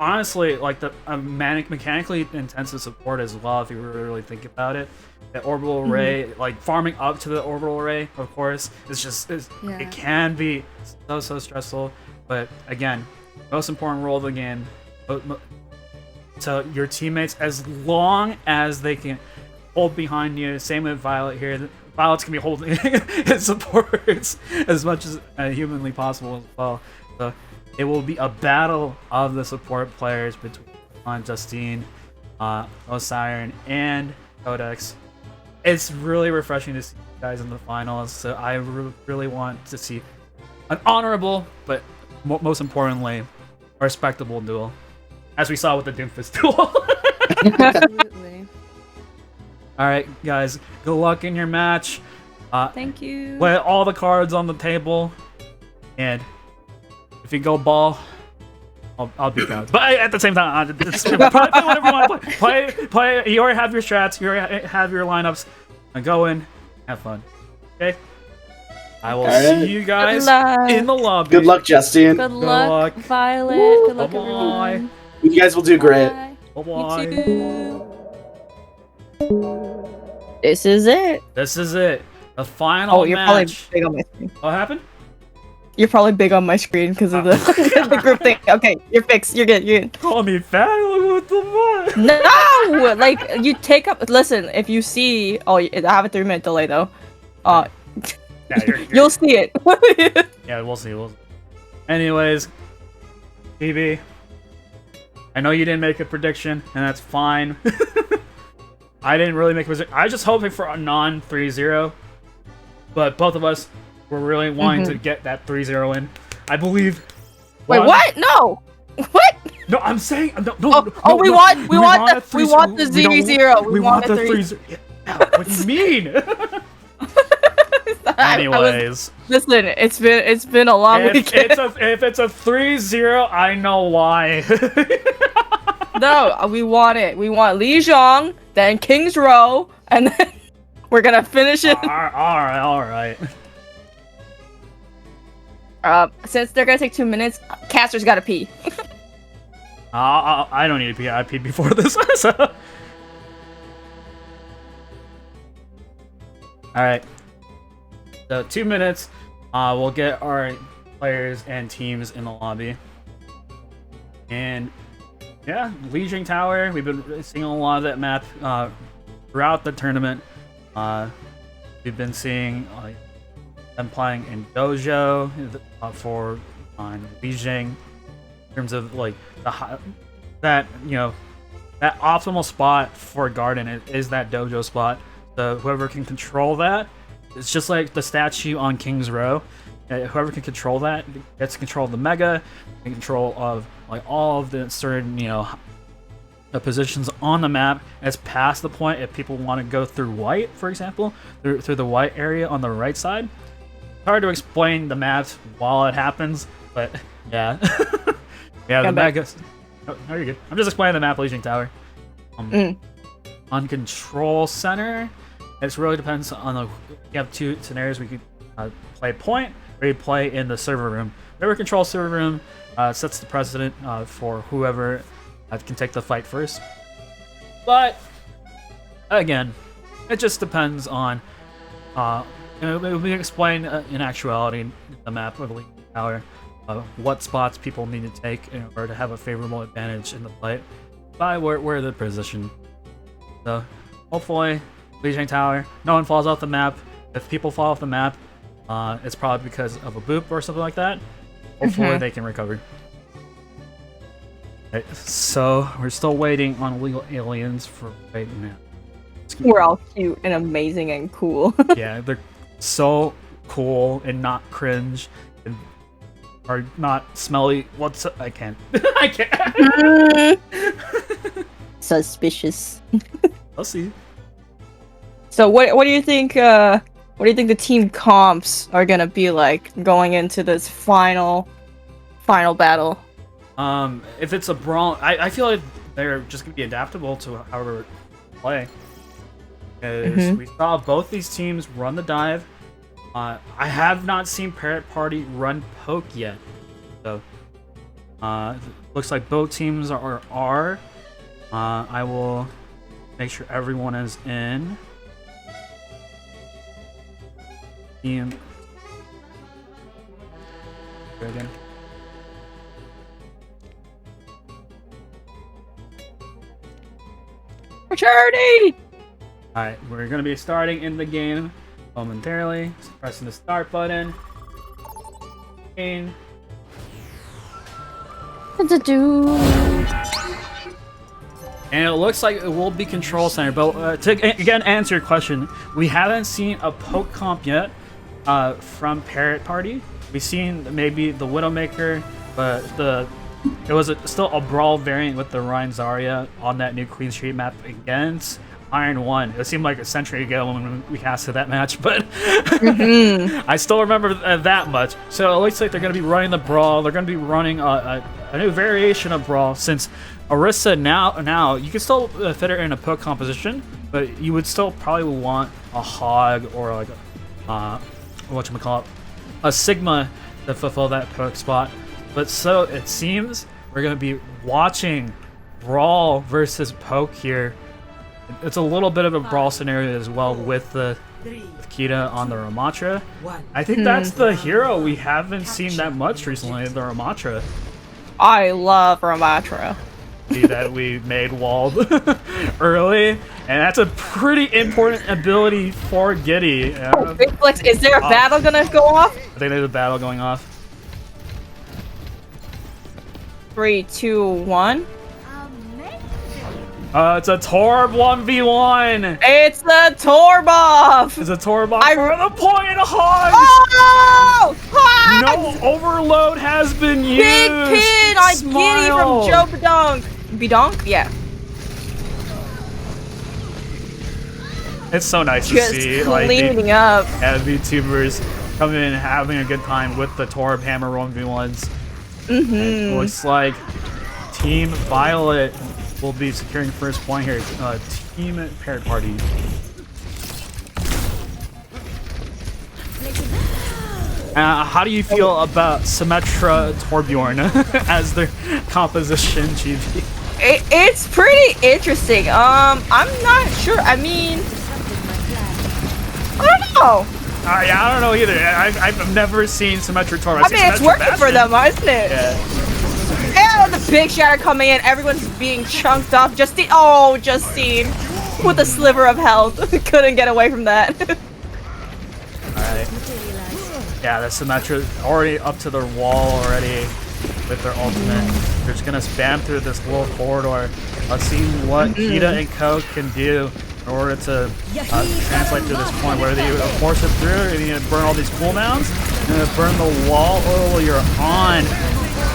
honestly like the mechanically intensive support as well. If you really think about it, the orbital array, like farming up to the orbital array, of course, it can be so stressful. But again, most important role of the game. So your teammates, as long as they can hold behind you. Same with Violet here. Violet's gonna be holding his supports as much as humanly possible as well. So it will be a battle of the support players between Justine, Osiren, and Codex. It's really refreshing to see you guys in the finals. So I really want to see an honorable, but most importantly, a respectable duel, as we saw with the Doomfist duel. Absolutely. All right, guys. Good luck in your match. Thank you. Lay all the cards on the table, and if you go ball, I'll be proud. But at the same time, play whatever you want to play. Play. You already have your strats. You already have your lineups. And go in, have fun. Okay. I will see you guys in the lobby. Good luck, Justine. Good luck, Violet. Woo! Good luck, everyone. You guys will do great. Bye-bye. This is it. This is it. The final you're match. Probably big on my screen. What happened? You're probably big on my screen because of the group thing. Okay, you're fixed. You're good. You're good. Call me fat. What the fuck? No, like you take up. Listen, if you see, I have a 3-minute delay though. Yeah, you'll see it. Yeah, we'll see. Anyways, BB, I know you didn't make a prediction, and that's fine. I didn't really make a prediction. I was just hoping for a non-3-0, but both of us were really wanting to get that 3-0 in. I believe. Wait, what? No. What? No, I'm saying no. We want the 0-0. We want the 3-0. Yeah, what do you mean? Anyways, listen, it's been a long weekend. If it's a 3-0, I know why. No, we want it. We want Li Zhong, then King's Row, and then we're gonna finish it. All right. Since they're gonna take 2 minutes, Caster's gotta pee. I don't need to pee. I peed before this. So. All right. So 2 minutes. We'll get our players and teams in the lobby. And yeah, Legion Tower. We've been seeing a lot of that map throughout the tournament. We've been seeing them playing in Dojo for on Beijing. In terms of like that optimal spot for Garden is that Dojo spot. So whoever can control that, it's just like the statue on King's Row. Whoever can control that gets control of the Mega, and control of like all of the certain the positions on the map. It's past the point if people want to go through white, for example, through the white area on the right side. It's hard to explain the maps while it happens, but yeah. Yeah, the map goes... Oh, no, you're good. I'm just explaining the map, Legion Tower. On Control Center, it really depends on the... You have two scenarios. We could play point, or you play in the server room. Whoever controls server room sets the precedent for whoever can take the fight first. But, again, it just depends on... we explain in actuality the map of Legion Tower. What spots people need to take in order to have a favorable advantage in the fight by where they're positioned. So hopefully Legion Tower, no one falls off the map. If people fall off the map, it's probably because of a boop or something like that. Hopefully they can recover. Right, so we're still waiting on illegal aliens for right now. We're all cute and amazing and cool. Yeah, they're so cool and not cringe. And are not smelly. I can't. I can't. Suspicious. I'll see. So what do you think? What do you think the team comps are gonna be like going into this final battle? If it's a brawl, I feel like they're just gonna be adaptable to however we play. Because we saw both these teams run the dive. I have not seen Parrot Party run poke yet, so looks like both teams are R. I will make sure everyone is in. Team. Go again. Charity! Alright, we're gonna be starting in the game momentarily. Just pressing the start button. And it looks like it will be Control Center, but to again answer your question, we haven't seen a poke comp yet from Parrot Party. We've seen maybe the Widowmaker, but it was still a brawl variant with the Ryan Zarya on that new Queen Street map against Iron 1. It seemed like a century ago when we casted that match, but I still remember that much. So it looks like they're going to be running the brawl. They're going to be running a new variation of brawl, since Orisa now you can still fit her in a poke composition, but you would still probably want a hog or like whatchamacallit, a Sigma to fulfill that poke spot. But so it seems we're going to be watching brawl versus poke here. It's a little bit of a brawl scenario as well with Kita on the Ramatra. I think that's the hero we haven't seen that much recently, the Ramatra. I love Ramatra. See that we made walled early, and that's a pretty important ability for Giddy. Big Flex, is there a battle gonna go off? I think there's a battle going off. 3, 2, 1. It's a Torb 1v1! It's the Torboff! It's a Torboff for the point hogs! Oh! Hogs! No overload has been used! Big pin on Giddy from Joe Badonk. Badonk? Yeah. It's so nice to see like Vtubers coming in and having a good time with the Torb Hammer 1v1s. It looks like Team Violet will be securing first point here. Team Parrot Party. How do you feel about Symmetra Torbjorn as their composition, GB? It's pretty interesting. I'm not sure. I mean, I don't know. Yeah, I don't know either. I've never seen Symmetra Torb. I mean, it's working for them, isn't it? Yeah. And the big shatter coming in, everyone's being chunked off. Justine with a sliver of health. Couldn't get away from that. Alright. Yeah, the Symmetra already up to their wall already with their ultimate. They're just gonna spam through this little corridor. Let's see what Kita and Co can do in order to translate to this point where they force it through. You're gonna burn all these cooldowns. You're gonna burn the wall earlier on.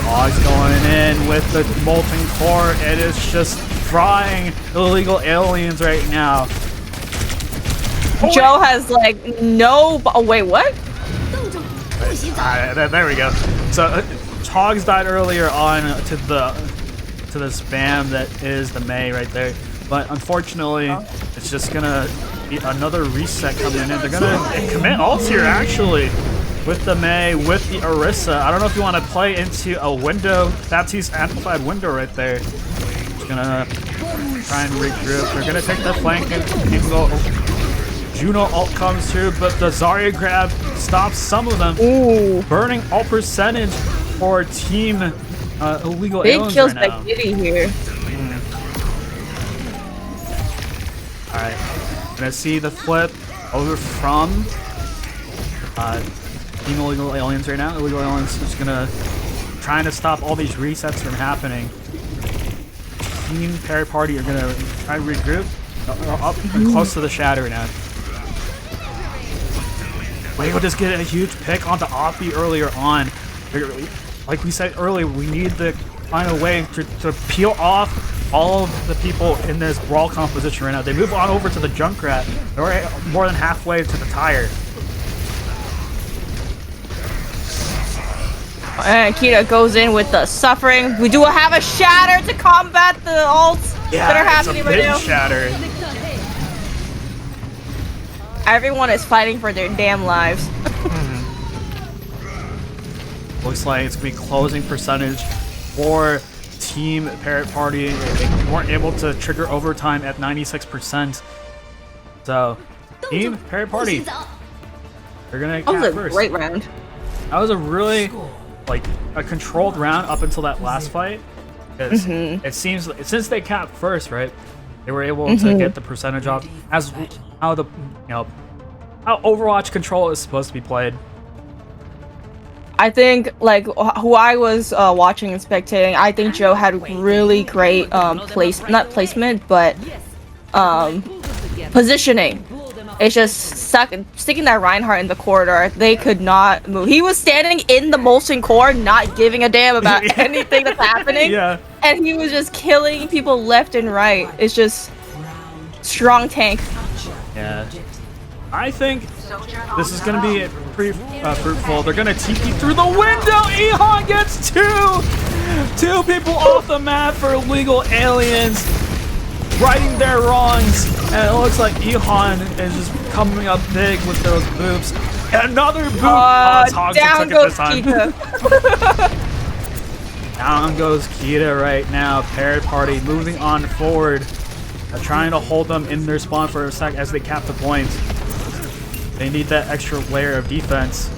Hogs going in with the molten core. It is just frying illegal aliens right now. Joe has like no. Oh wait, what? There we go. So Hogs died earlier on to the spam that is the Mei right there, but unfortunately, it's just gonna be another reset coming in. They're gonna commit ults here actually. With the Mei, with the Orisa. I don't know if you want to play into a window, Baptiste amplified window right there. Just gonna try and regroup. They're gonna take the flank and go. Juno ult comes through, but the Zarya grab stops some of them. Ooh. Burning ult percentage for team illegal Big aliens kills right now. by Giddy here. Alright, gonna see the flip over from Team Illegal Aliens right now. Illegal Aliens is gonna trying to stop all these resets from happening. Team Parrot Party are gonna try to regroup. Up and close to the shatter now. We'll just get a huge pick onto Oppi earlier on. Like we said earlier, we need to find a way to peel off all of the people in this brawl composition right now. They move on over to the Junkrat. They're more than halfway to the tire. And Kita goes in with the suffering. We do have a shatter to combat the ults that are happening right now. Shatter. Everyone is fighting for their damn lives. Looks like it's gonna be closing percentage for Team Parrot Party. They weren't able to trigger overtime at 96%. So, Team Parrot Party, they're gonna That was cap a first. great round. That was a really a controlled round up until that last fight. Because it seems since they capped first, right? They were able to get the percentage off as how the how Overwatch control is supposed to be played. I think like who I was watching and spectating, I think Joe had really great not placement, but positioning. It's just sticking that Reinhardt in the corridor. They could not move. He was standing in the molten core, not giving a damn about anything that's happening. Yeah. And he was just killing people left and right. It's just strong tank. Yeah. I think this is going to be pretty fruitful. They're going to TP through the window. Ehon gets two people off the map for illegal aliens. Righting their wrongs, and it looks like Ehon is just coming up big with those boobs. Another boop! Down goes Kita. Down goes Kita right now. Parrot Party moving on forward, trying to hold them in their spawn for a sec as they cap the points. They need that extra layer of defense.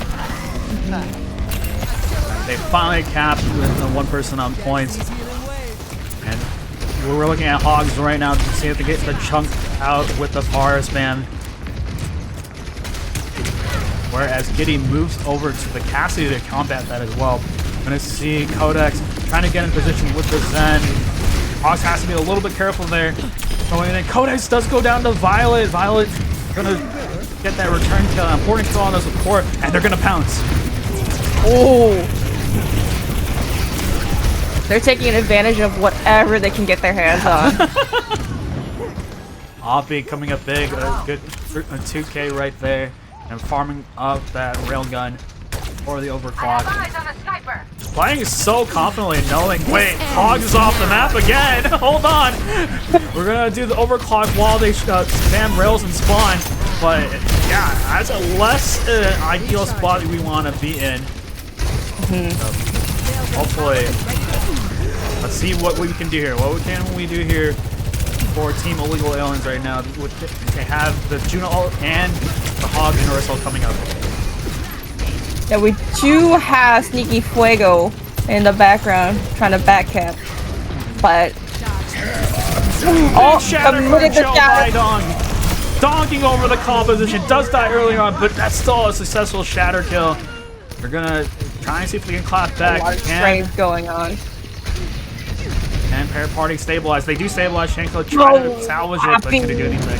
They finally capped with one person on points. And we're looking at Hogs right now to see if they get the chunk out with the forest man. Whereas Giddy moves over to the Cassidy to combat that as well. I'm gonna see Codex trying to get in position with the Zen. Hogs has to be a little bit careful there. Going in, Codex does go down to Violet. Violet's gonna get that return kill, an important kill on the support, and they're gonna pounce. Oh. They're taking advantage of whatever they can get their hands on. Oppi coming up big, a good 2K right there, and farming up that railgun for the overclock. Playing so confidently, knowing, wait, Hogs is off the map again. Hold on. We're gonna do the overclock while they spam rails and spawn, but yeah, that's a less ideal spot that we want to be in. So, hopefully. Let's see what we can do here. What can we do here for Team Illegal Aliens right now? They have the Juno ult and the Hog and Orisa coming up. Yeah, we do have Sneaky Fuego in the background trying to backcap. But committed the shatter. Donking over the composition. Does die early on, but that's still a successful shatter kill. We're gonna try and see if we can clap back. A lot of strength going on. And Parrot Party stabilized. They do stabilize. Shanko trying to salvage it, but couldn't do anything.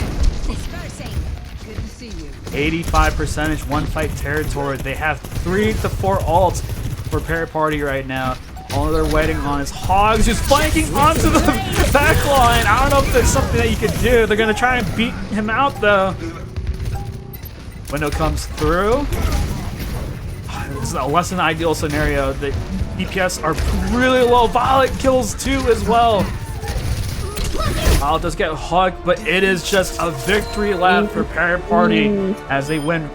85%, one fight territory. They have 3 to 4 ults for Parrot Party right now. All they're waiting on is Hogs just flanking onto the backline. I don't know if that's something that you could do. They're gonna try and beat him out though. Window comes through. This is a less than ideal scenario. The DPS are really low. Violet kills 2 as well. Violet does get hugged, but it is just a victory lap for Parent Party as they win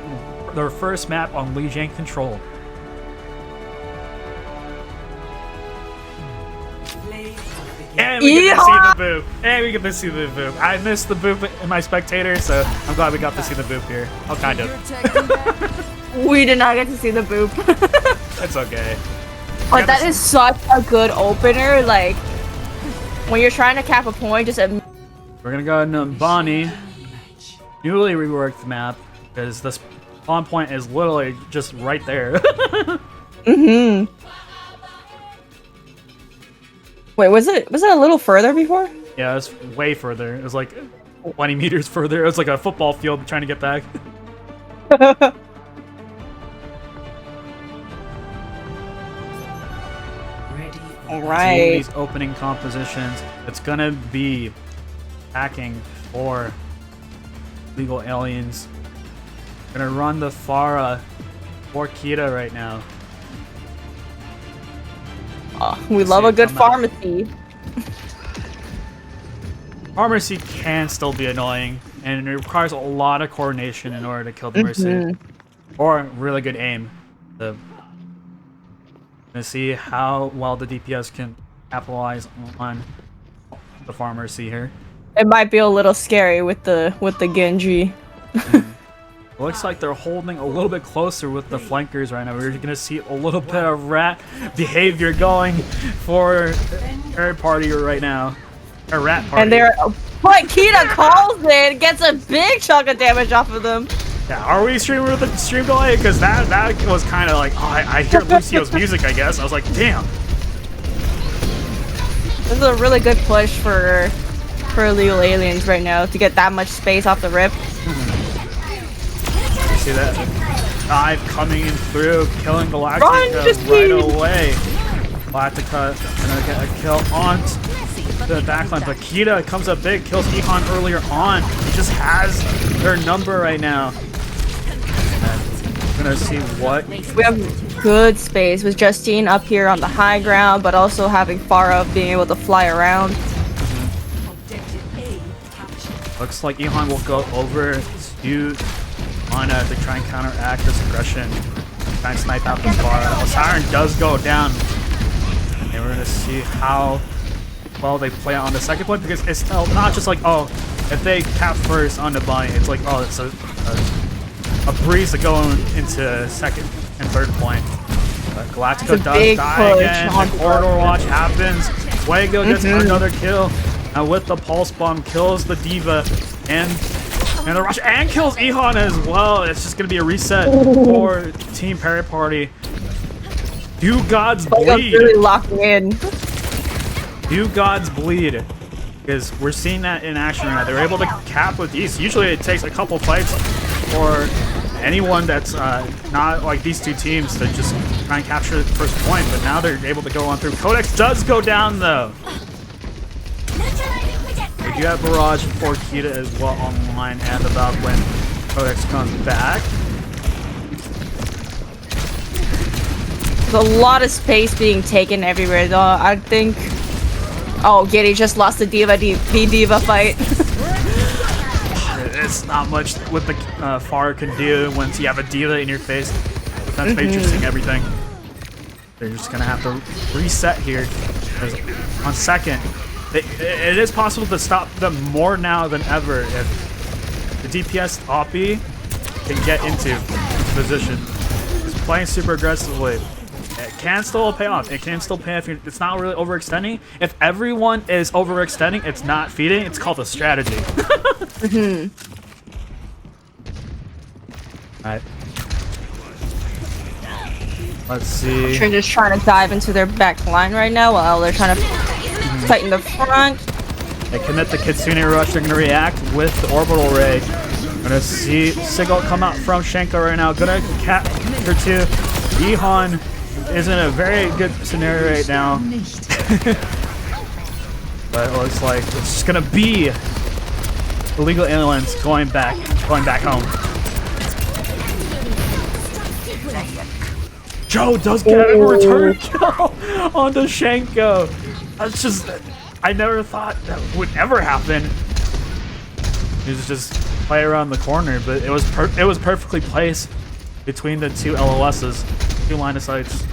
their first map on Lijiang Control. And we get to see the boop. And we get to see the boop. I missed the boop in my spectator, so I'm glad we got to see the boop here. Oh, kind of. We did not get to see the boop. It's okay. But that is such a good opener. Like, when you're trying to cap a point, just we're gonna go into Bonnie. Newly reworked map, because this spawn point is literally just right there. Wait, was it a little further before? Yeah, it was way further. It was like 20 meters further. It was like a football field trying to get back. All right. These opening compositions, it's gonna be hacking for legal aliens. Gonna run the Pharah for Kita right now. We love a good pharmacy. Pharmacy can still be annoying, and it requires a lot of coordination in order to kill the Mercy. Or really good aim. Gonna see how well the DPS can capitalize on the Pharmacy here. It might be a little scary with the Genji. Looks like they're holding a little bit closer with the flankers right now. We're gonna see a little bit of rat behavior going for Parent Party right now. A rat party. And but Kita calls it, gets a big chunk of damage off of them. Yeah, are we streaming with the stream delay? Because that was kind of like, oh, I hear Lucio's music, I guess. I was like, damn. This is a really good push for Illegal Aliens right now to get that much space off the rip. See that dive coming in through, killing Galactica right away. Galactica gonna get a kill on the backline, but Kita comes up big, kills Ihan earlier on. He just has their number right now. We're gonna see what we have. Good space with Justine up here on the high ground, but also having Pharah being able to fly around. Looks like Ihan will go over to Ana to try and counteract this aggression. Try and snipe out the Pharah. Siren does go down. And we're gonna see how well they play on the second point, because it's not just like, oh, if they cap first on the bunny, it's like, oh, it's a breeze to go into second and third point. But Galactica does die again. The corridor watch happens. Fuego gets another kill. And with the pulse bomb, kills the D.Va and the rush, and kills Ihan as well. It's just gonna be a reset for Team Parent Party. Do gods bleed? Really locking in. Do gods bleed? Because we're seeing that in action right now. They're able to cap with these. Usually it takes a couple fights for anyone that's not like these two teams to just try and capture the first point, but now they're able to go on through. Codex does go down though. We do have Barrage for Kita as well online and about when Codex comes back. There's a lot of space being taken everywhere though. I think... Oh, Giddy just lost the D.Va fight. It's not much what the Pharah can do once you have a D.Va in your face. Defense matrixing everything. They're just gonna have to reset here. On second, it is possible to stop them more now than ever if the DPS Oppie can get into position. Just playing super aggressively. It can still pay off. It can still pay off. It's not really overextending. If everyone is overextending, it's not feeding. It's called a strategy. Alright. Let's see. They're just trying to dive into their back line right now while they're trying to tighten the front. They commit the Kitsune Rush. They're going to react with the Orbital Ray. Gonna see Sigil come out from Shenko right now. Gonna cap her too. Ihan is in a very good scenario right now. But it looks like it's just gonna be illegal aliens going back home. Joe does get a return kill on the Shenko. That's just, I never thought that would ever happen. He was just play around the corner, but it was perfectly placed between the two LOSs, two line of sights.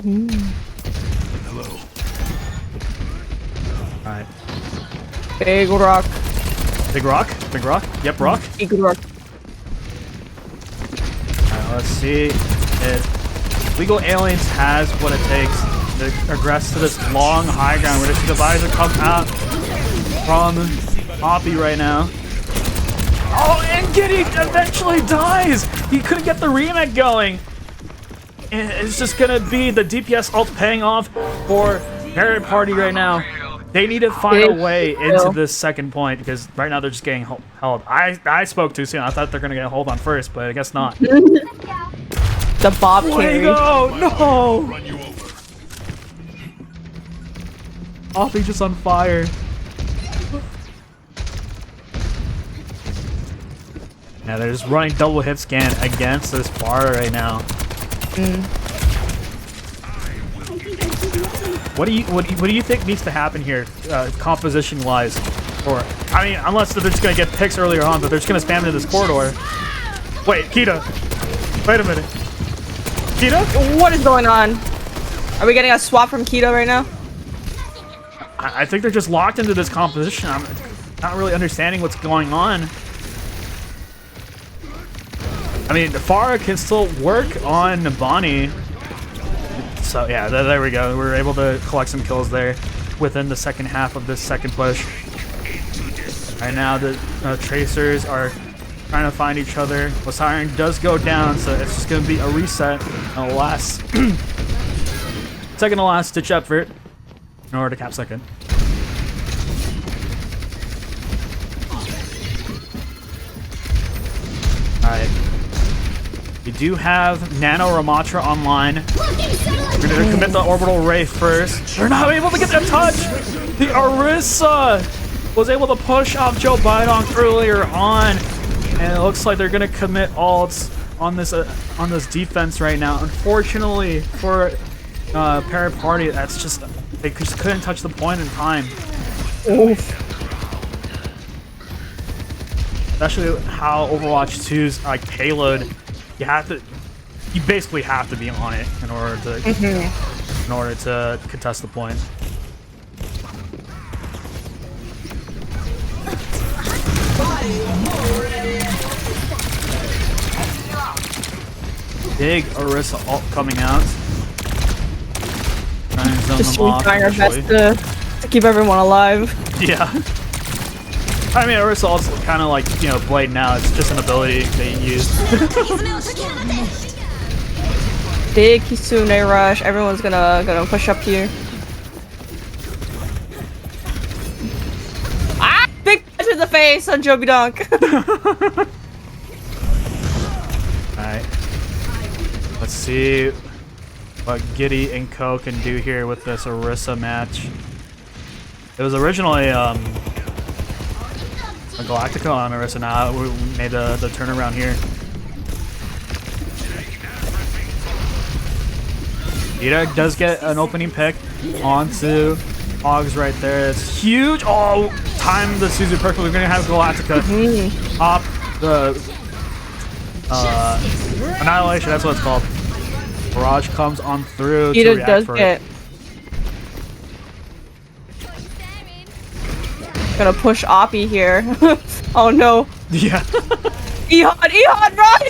Hello. All right. Big rock. Big rock? Big rock? Yep, rock. Big rock. Alright, let's see if Legal Aliens has what it takes to aggress to this long high ground where this divisor comes out from Poppy right now. Oh, and Giddy eventually dies! He couldn't get the remake going! And it's just gonna be the DPS ult paying off for Parrot Party right now. They need to find a way into this second point because right now they're just getting held. I spoke too soon. I thought they're gonna get hold on first, but I guess not. The Bob carry. Go! No! Poppy just on fire. Now they're just running double hit scan against this bar right now. What do you think needs to happen here, composition wise? Or I mean, unless they're just gonna get picks earlier on, but they're just gonna spam into this corridor. Wait, Kita. Wait a minute. Kita? What is going on? Are we getting a swap from Keto right now? I think they're just locked into this composition. I'm not really understanding what's going on. I mean, Farah can still work on Bonnie. So yeah, there we go. We were able to collect some kills there within the second half of this second push. Right now, the Tracers are trying to find each other. Siren does go down, so it's just going to be a reset and a last, second to last ditch effort in order to cap second. Alright. We do have Nano Ramatra online. We're going to commit the Orbital Ray first. They're not able to get that touch! The Orisa was able to push off Joe Bidonk earlier on. And it looks like they're going to commit ults on this defense right now. Unfortunately for Parrot Party, that's just, they just couldn't touch the point in time. Oof. Especially how Overwatch 2's payload, you basically have to be on it in order to contest the point. Big Orisa ult coming out. Trying to zone Just them off trying our best initially. to keep everyone alive. Yeah. I mean, Orisa ult's kind of like, you know, Blade now. It's just an ability they use. Big Kisune rush. Everyone's gonna push up here. Ah! Big punch in the face on Joby Donk. Alright. Let's see what Giddy and Co can do here with this Orisa match. It was originally a Galactica on Orisa. Now we made the turnaround here. Ida does get an opening pick onto Hogs right there. It's huge. Oh, time the Suzu perfectly. We're gonna have Galactica pop the Annihilation. That's what it's called. Barrage comes on through to Ida react does for get. it. Gonna push Oppie here. Oh no. Yeah. Ehon, run!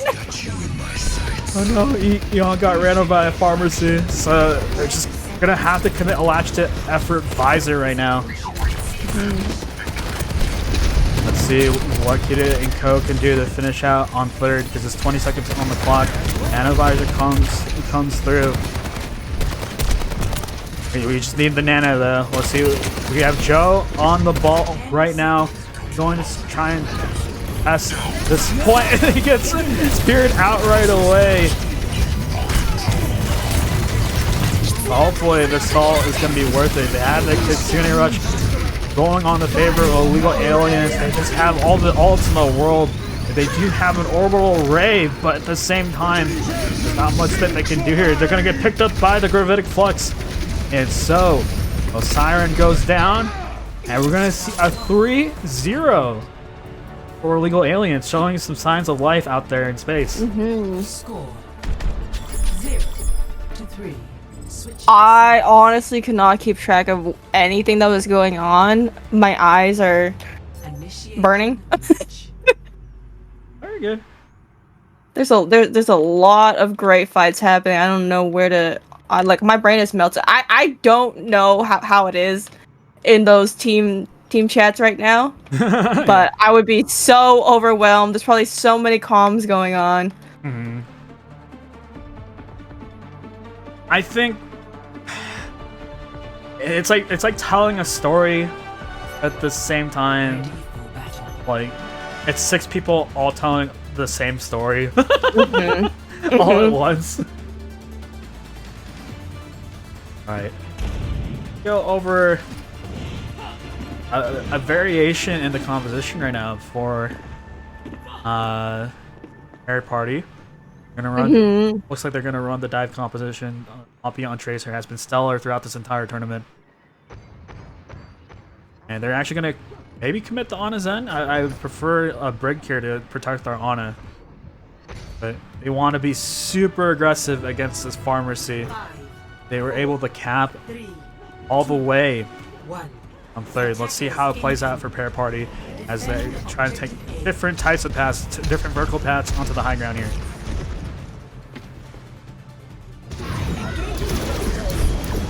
Oh no, Eon got ran over by a pharmacy, so they're just gonna have to commit a latch to effort visor right now. Let's see what Kida and Co can do to finish out on third because it's 20 seconds on the clock. Nano visor comes through. We just need the Nano though. Let's see. We have Joe on the ball right now, going to try and pass this point. He gets speared out right away. Hopefully this stall is going to be worth it. They have the Kitsune Rush going on the favor of illegal aliens. They just have all the ults in the world. They do have an orbital ray, but at the same time, there's not much that they can do here. They're going to get picked up by the Gravitic Flux. And so, Siren goes down, and we're going to see a 3-0 for illegal aliens, showing some signs of life out there in space. Score 0-3. I honestly could not keep track of anything that was going on. My eyes are burning. Very good. There's a lot of great fights happening. I don't know where to. Like my brain is melted. I don't know how it is in those team chats right now. But I would be so overwhelmed. There's probably so many comms going on. Mm-hmm. I think it's like telling a story at the same time. Like it's 6 people all telling the same story all at once. Alright. Go over a variation in the composition right now for Air Party. Gonna run. Looks like they're gonna run the dive composition. Poppy on Tracer has been stellar throughout this entire tournament, and they're actually gonna maybe commit to Ana Zen. I would prefer a Brig here to protect our Ana, but they want to be super aggressive against this Pharmacy. They were able to cap all the way on third. Let's see how it plays out for Pair Party as they try to take different types of paths, different vertical paths onto the high ground here.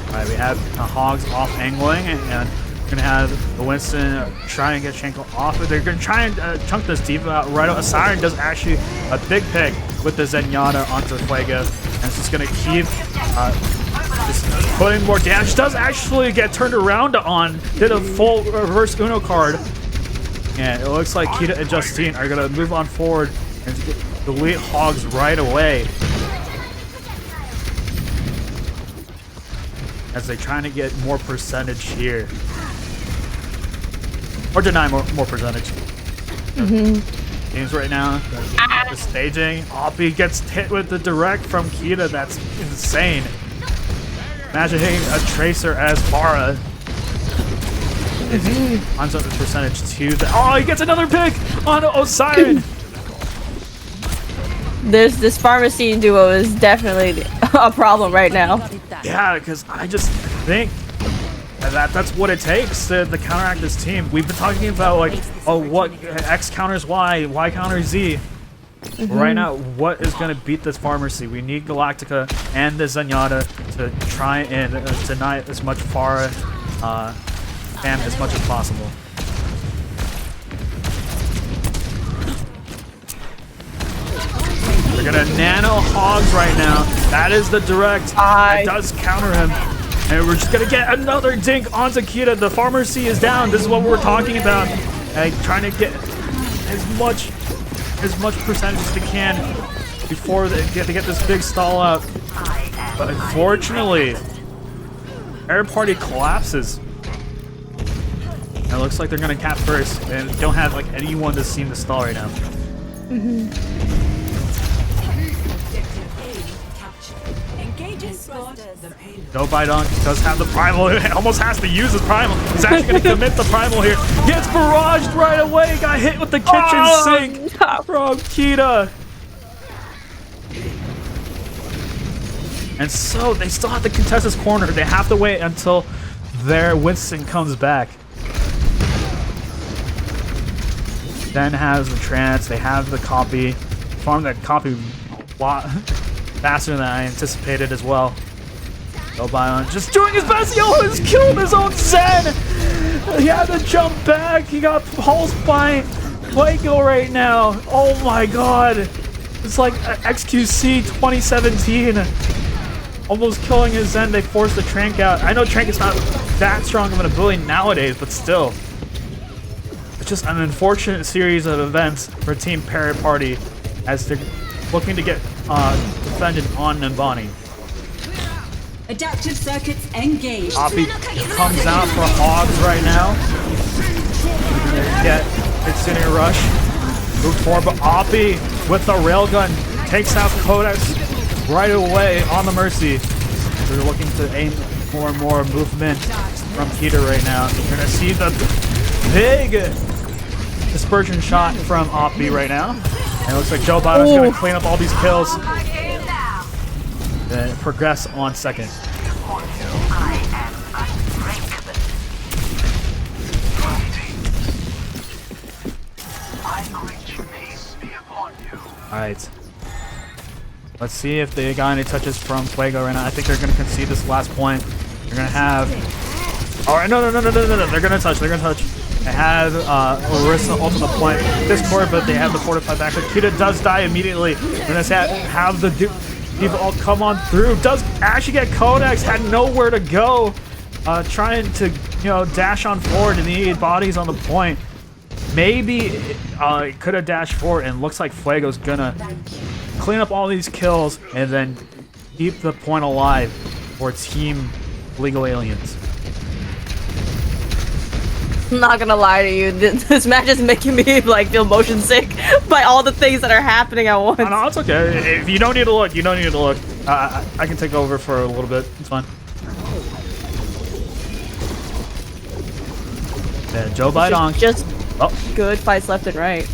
Alright, we have Hogs off angling, and we're gonna have the Winston try and get Shanko off. They're gonna try and chunk this D.Va out right out. Siren does actually a big pick with the Zenyatta onto Fuego, and it's just gonna keep just putting more damage. Does actually get turned around on, did a full reverse Uno card, and it looks like Kita and Justine are gonna move on forward and delete Hogs right away, as they're trying to get more percentage here. Or deny more percentage. Games right now, the staging. Oppie gets hit with the direct from Kita. That's insane. Imagine hitting a Tracer as Farah. Climbs up the percentage to the. Oh, he gets another pick on Osiren. This Pharmacy duo is definitely a problem right now. Yeah, because I just think that's what it takes to counteract this team. We've been talking about like, oh, what X counters Y counters Z. Right now, what is going to beat this Pharmacy? We need Galactica and the Zenyatta to try and deny as much Farah and as much as possible. They're gonna nano Hogs right now. That is the direct. It does counter him. And we're just gonna get another dink onto Kita. The Pharmacy is down. This is what we're talking about. Trying to get as much percentage as they can before they get this big stall up. But unfortunately, Air Party collapses. And it looks like they're gonna cap first and don't have like anyone to see in the stall right now. No Bidon does have the Primal. It almost has to use his Primal. He's actually going to commit the Primal here. Gets barraged right away. Got hit with the kitchen sink from Kita. And so they still have to contest this corner. They have to wait until their Winston comes back. Then has the Trance. They have the copy. Farm that copy a lot faster than I anticipated as well. Bion just doing his best. He almost killed his own Zen. He had to jump back. He got pulsed by Fuego right now. Oh my god. It's like XQC 2017. Almost killing his Zen. They forced the Trank out. I know Trank is not that strong of an ability nowadays, but still. It's just an unfortunate series of events for Team Pair Party as they're looking to get defended on Nambani. Adaptive circuits engaged. Oppie comes out for Hogs right now. Get Incendiary Rush. Move forward, but Oppie with the railgun takes out Codex right away on the Mercy. They're looking to aim more and more movement from Peter right now. You're gonna see the big dispersion shot from Oppie right now. And it looks like Joe Biden's gonna clean up all these kills. Then progress on second. Alright. Let's see if they got any touches from Fuego right now. I think they're going to concede this last point. They're going to have... Alright, no. They're going to touch. They have Orisa ultimate point Discord, but they have the fortified back. Kita does die immediately. They're going to have the people all come on through. Does actually get Codex. Had nowhere to go. Trying to, dash on forward and need bodies on the point. Maybe it could have dashed forward, and looks like Fuego's gonna clean up all these kills and then keep the point alive for Team Legal Aliens. I'm not gonna lie to you, this match is making me feel motion sick by all the things that are happening at once. No, it's okay. If you don't need to look, you don't need to look. I can take over for a little bit. It's fine. Yeah, Joe Biden. Just good fights left and right.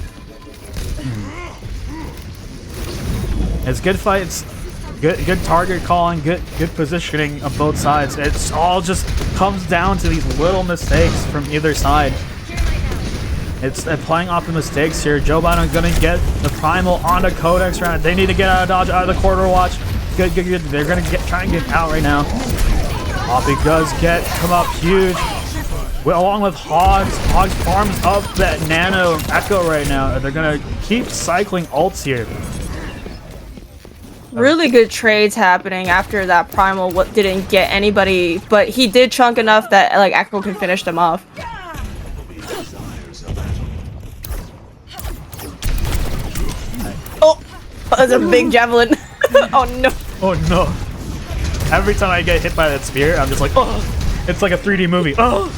It's good fights, good target calling, good positioning of both sides. It's all just comes down to these little mistakes from either side. It's playing off the mistakes here. Joe Biden gonna get the primal onto Codex round. They need to get out of dodge, out of the corridor watch. Good. They're gonna try and get out right now. Oppie does come up huge. Along with Hogs farms up that Nano Echo right now. They're gonna keep cycling ults here. Really good trades happening after that primal didn't get anybody, but he did chunk enough that Echo can finish them off. Oh, that's a big javelin. Oh no. Oh no. Every time I get hit by that spear, I'm just like, oh. It's like a 3D movie. Oh!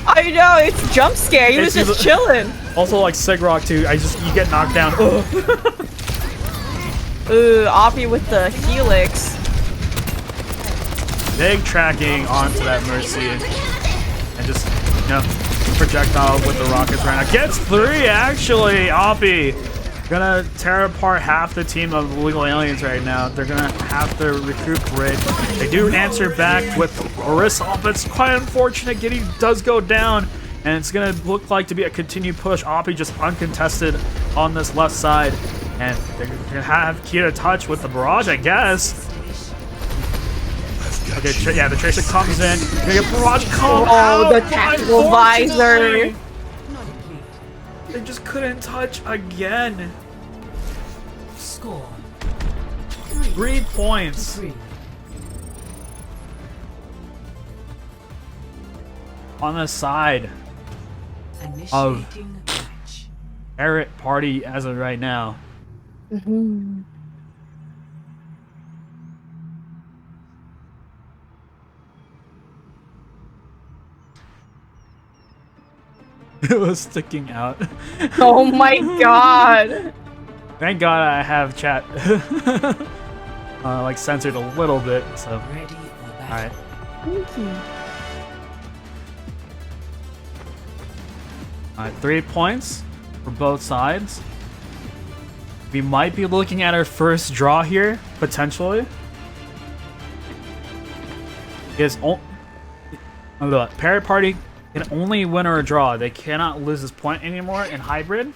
I know, it's jump scare. He was just chilling. Also, like Sigrock too. You get knocked down. Ooh, Oppie with the Helix. Big tracking onto that Mercy, and just projectile with the rockets right now. Gets 3 actually. Oppie gonna tear apart half the team of Legal Aliens right now. They're gonna have to recuperate. They do answer back with Orisa, but it's quite unfortunate. Giddy does go down, and it's gonna look like to be a continued push. Oppie just uncontested on this left side, and they're gonna have Kita touch with the barrage, I guess. Okay, yeah, the Tracer comes in. You're gonna get barrage come out. Oh, the tactical visor. They just couldn't touch again. Score 3 points. 3. On the side of Eric Party as of right now. It was sticking out. Oh my god. Thank God I have chat censored a little bit, so. Alright. Thank you. Alright, 3 points for both sides. We might be looking at our first draw here, potentially. Parrot Party can only win or draw. They cannot lose this point anymore in hybrid.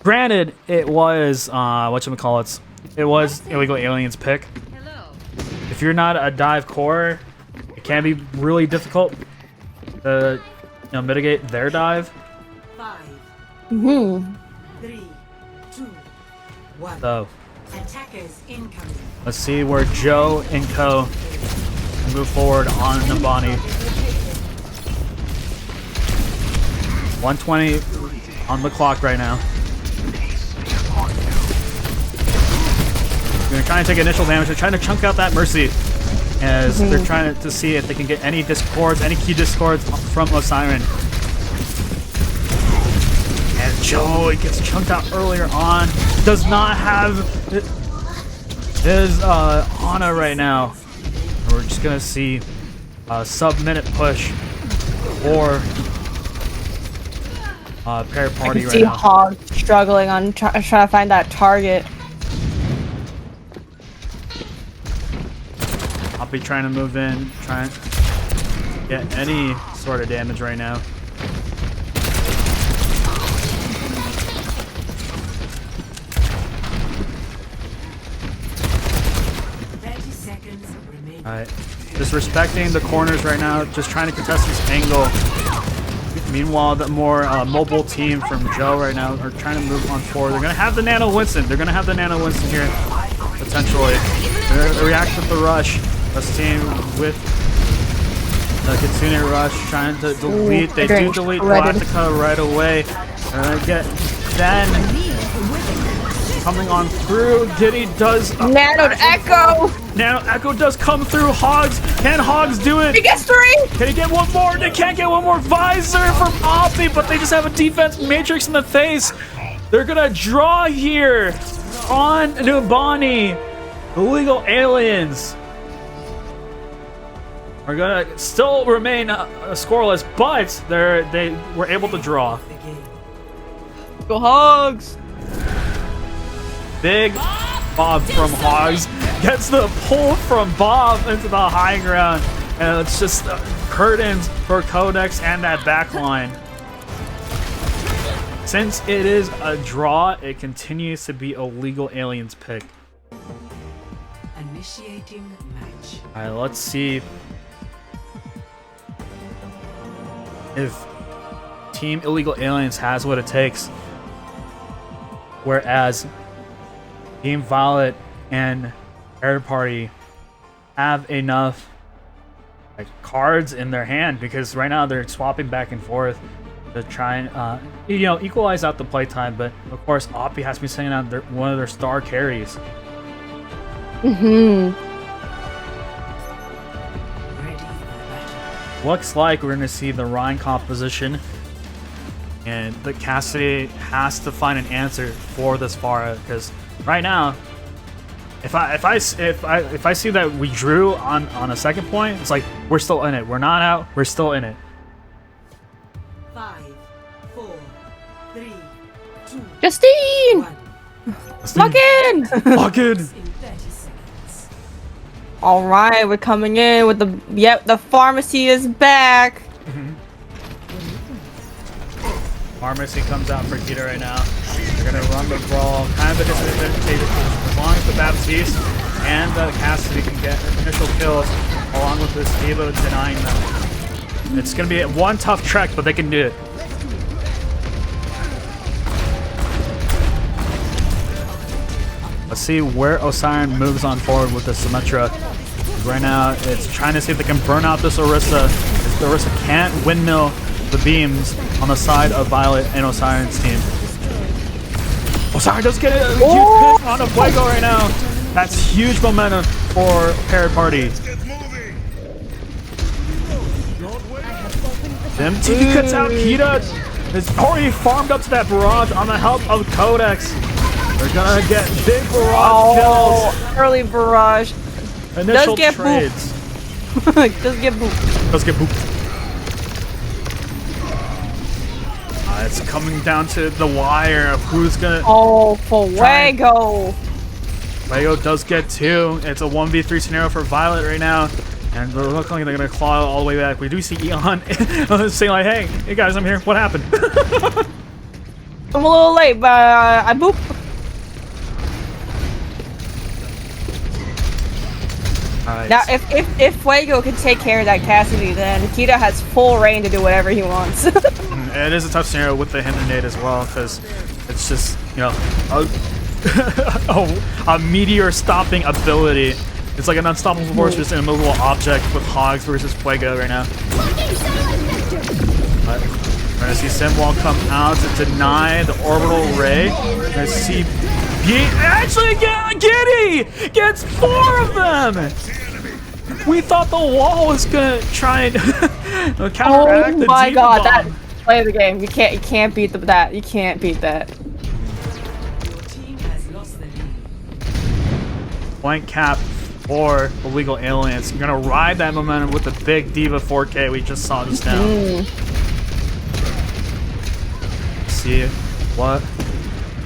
Granted, it was whatchamacallits. It was Illegal Aliens pick. If you're not a dive core, it can be really difficult to mitigate their dive. 5. 3, 2, 1. So Attackers incoming. let's see where Joe and Co move forward on Nambani. 120 on the clock right now. They're trying to take initial damage. They're trying to chunk out that Mercy. As they're trying to see if they can get any discords, any key discords from Osiren. And Joe gets chunked out earlier on. Does not have his Ana right now. And we're just gonna see a sub-minute push for pair party right see now. Hog struggling on trying to find that target. I'll be trying to move in, trying to get any sort of damage right now. Alright, just respecting the corners right now, just trying to contest this angle. Meanwhile, the more mobile team from Joe right now are trying to move on forward. They're going to have the Nano Winston. They're going to have the Nano Winston here, potentially. They're going to react with the rush. This team with the Kitsune Rush trying to delete. They do delete Galactica right away. And get then coming on through. Giddy does Nano Echo. Nano Echo does come through. Hogs, can Hogs do it? He gets 3. Can he get one more? They can't get one more. Visor from Opti, but they just have a defense matrix in the face. They're gonna draw here on Nubani. Illegal aliens are gonna still remain scoreless, but they were able to draw. Go Hogs! Big Bob from Hogs gets the pull from Bob into the high ground, and it's just curtains for Codex and that back line. Since it is a draw, it continues to be Illegal Aliens pick. Initiating match. Alright, let's see if Team Illegal Aliens has what it takes, whereas Team Violet and Air Party have enough cards in their hand, because right now they're swapping back and forth to try and equalize out the playtime. But of course, Oppi has to be sending out one of their star carries. Looks like we're gonna see the Rhine composition, and the Cassidy has to find an answer for this Pharah, because right now, if I see that we drew on a second point, it's like we're still in it. We're not out. We're still in it. 5, 4, 3, 2, Justine! 1. Lock in! Lock in! In 30 seconds. Alright, we're coming in with the... Yep, the pharmacy is back! Pharmacy comes out for Kita right now. They're gonna run the brawl, kind of a disadvantageous position, as long as the Baptiste and the Cassidy can get initial kills, along with this Evo denying them. It's gonna be one tough trek, but they can do it. Let's see where Osiren moves on forward with the Symmetra. Right now, it's trying to see if they can burn out this Orisa. If the Orisa can't windmill the beams on the side of Violet and Osiren's team. Osiren does get a huge hit on a Fuego right now. That's huge momentum for Parrot Party. MTV cuts out. Kita is already farmed up to that barrage on the help of Codex. They're gonna get big barrage kills. Early barrage. Initial does get trades. Does get booped. Does get booped. It's coming down to the wire of who's gonna... Oh, Fuego! Fuego does get 2. It's a 1v3 scenario for Violet right now. And they're looking like they're gonna claw all the way back. We do see Eon saying like, hey guys, I'm here. What happened? I'm a little late, but I boop. Right. Now, if Fuego can take care of that Cassidy, then Kita has full reign to do whatever he wants. It is a tough scenario with the Hinder Nade as well, because it's just, a meteor stopping ability. It's like an unstoppable force, just an immovable object with Hogs versus Fuego right now. But gonna see Simwall come out to deny the orbital ray. We're gonna see actually Giddy gets 4 of them. We thought the wall was gonna try and counteract the Oh my Diva god, bomb. that play the game. You can't beat that. You can't beat that. Point cap for illegal aliens. You're gonna ride that momentum with the big Diva 4K we just saw just now. See what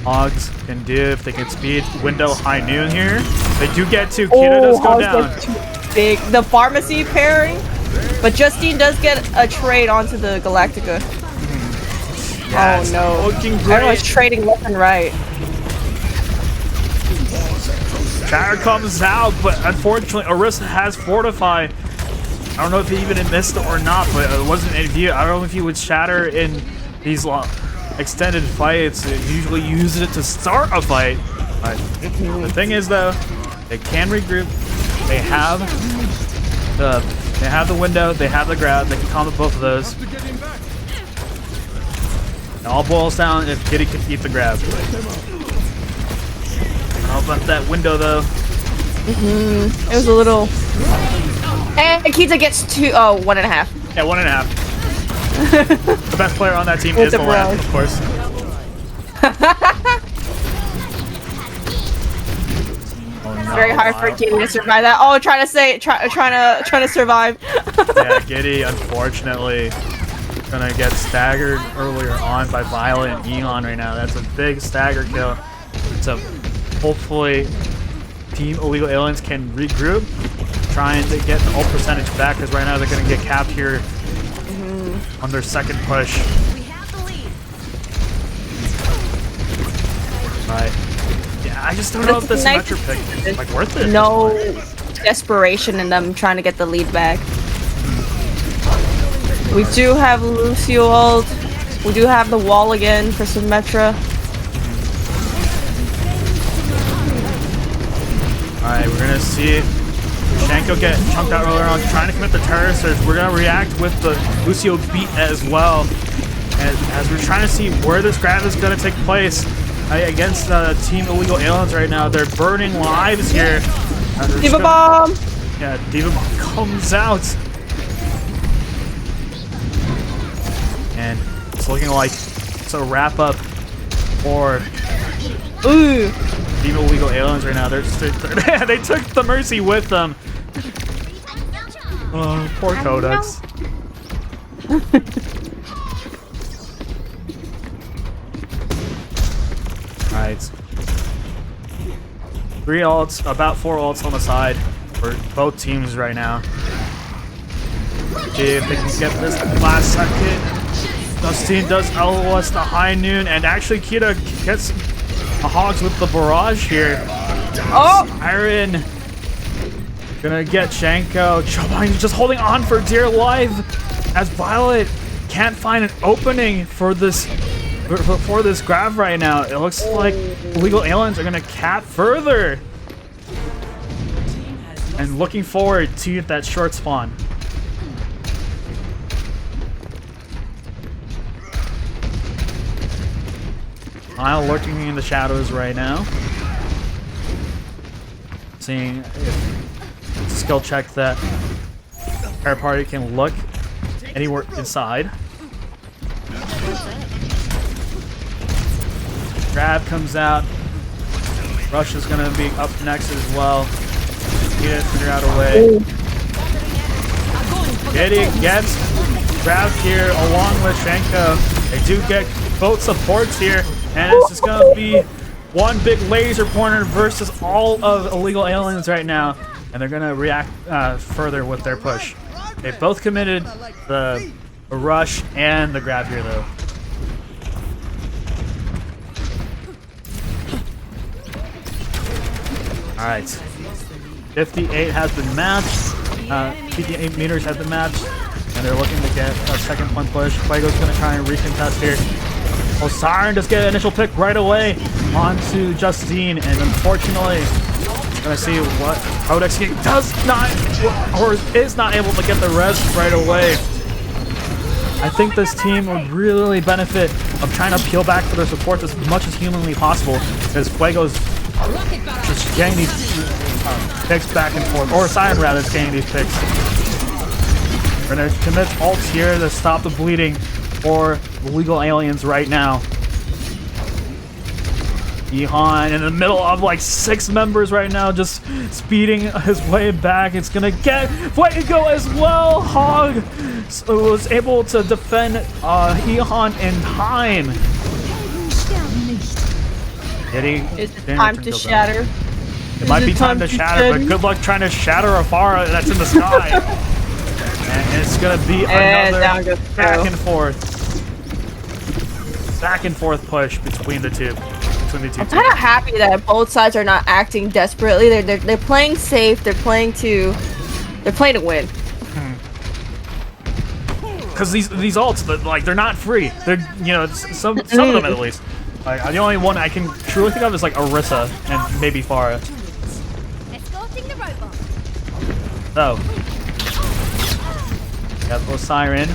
Hogs can do if they can speed window high noon here. They do get 2. Kita does go down. Big. The pharmacy pairing, but Justine does get a trade onto the Galactica. Yes, oh no! looking great. Everyone's trading left and right. Shatter comes out, but unfortunately, Orisa has fortified. I don't know if he even missed it or not, but it wasn't in view. I don't know if he would shatter in these extended fights. It usually uses it to start a fight. But the thing is, though, they can regroup. They have the window. They have the grab. They can combo both of those. It all boils down if Giddy can eat the grab. How about that window, though? It was a little. And Akita gets 2. Oh, 1.5. Yeah, 1.5. The best player on that team is the Lamb, of course. Very hard for Giddy to survive that. Oh, trying to survive. Yeah, Giddy, unfortunately, gonna get staggered earlier on by Violet and Eon right now. That's a big stagger kill. So hopefully, Team Illegal Aliens can regroup, trying to get the ult percentage back, because right now they're gonna get capped here on their second push. Right. Yeah, I just don't know if this Metro pick is like worth it. No desperation in them trying to get the lead back. We do have Lucio ult. We do have the wall again for Symmetra. Alright, we're gonna see Shanko get chunked out earlier on, trying to commit the turret surge. We're gonna react with the Lucio beat as well. And as we're trying to see where this grab is gonna take place against Team Illegal Aliens right now. They're burning lives here. Diva Bomb! Yeah, Diva Bomb comes out. And it's looking like it's a wrap up for Team Illegal Aliens right now. They took the Mercy with them. Oh, poor Codex. Alright. 3 ults, about 4 ults on the side for both teams right now. See if they can get this last second. Justine does LOS the high noon, and actually Kita gets a Hogs with the barrage here. Oh! Iron gonna get Shanko. Chobani just holding on for dear life as Violet can't find an opening for this grab right now. It looks like Illegal Aliens are gonna cap further. And looking forward to that short spawn. Mile lurking in the shadows right now. Seeing if skill check that our party can look anywhere inside. Grab comes out. Rush is gonna be up next as well. Need to figure out a way. Giddy gets grabbed here along with Shanko. They do get both supports here, and it's just gonna be one big laser pointer versus all of Illegal Aliens right now, and they're gonna react further with their push. They both committed the rush and the grab here though. Alright. 58 has been matched. 58 meters has been matched. And they're looking to get a second point push. Fuego's going to try and recontest here. Oh, Siren does get an initial pick right away onto Justine. And unfortunately, we're going to see what Codex does not, or is not able to get the rest right away. I think this team would really benefit of trying to peel back for their support as much as humanly possible, because Fuego's just getting these picks back and forth, or Siren rather is getting these picks. We're gonna commit ults here to stop the bleeding for illegal aliens right now. Ihan in the middle of like 6 members right now, just speeding his way back. It's gonna get Fuego as well. Hog was able to defend Ihan in time. Is it time to shatter? It might be time to shatter, but good luck trying to shatter a Pharah that's in the sky. And it's gonna be another back and forth push between the two. I'm kind of happy that both sides are not acting desperately. They're playing safe. They're playing to win. Because these ults, like, they're not free. They're, you know, some of them at least. Like, the only one I can truly think of is like Orisa and maybe Pharah. So, got the Siren.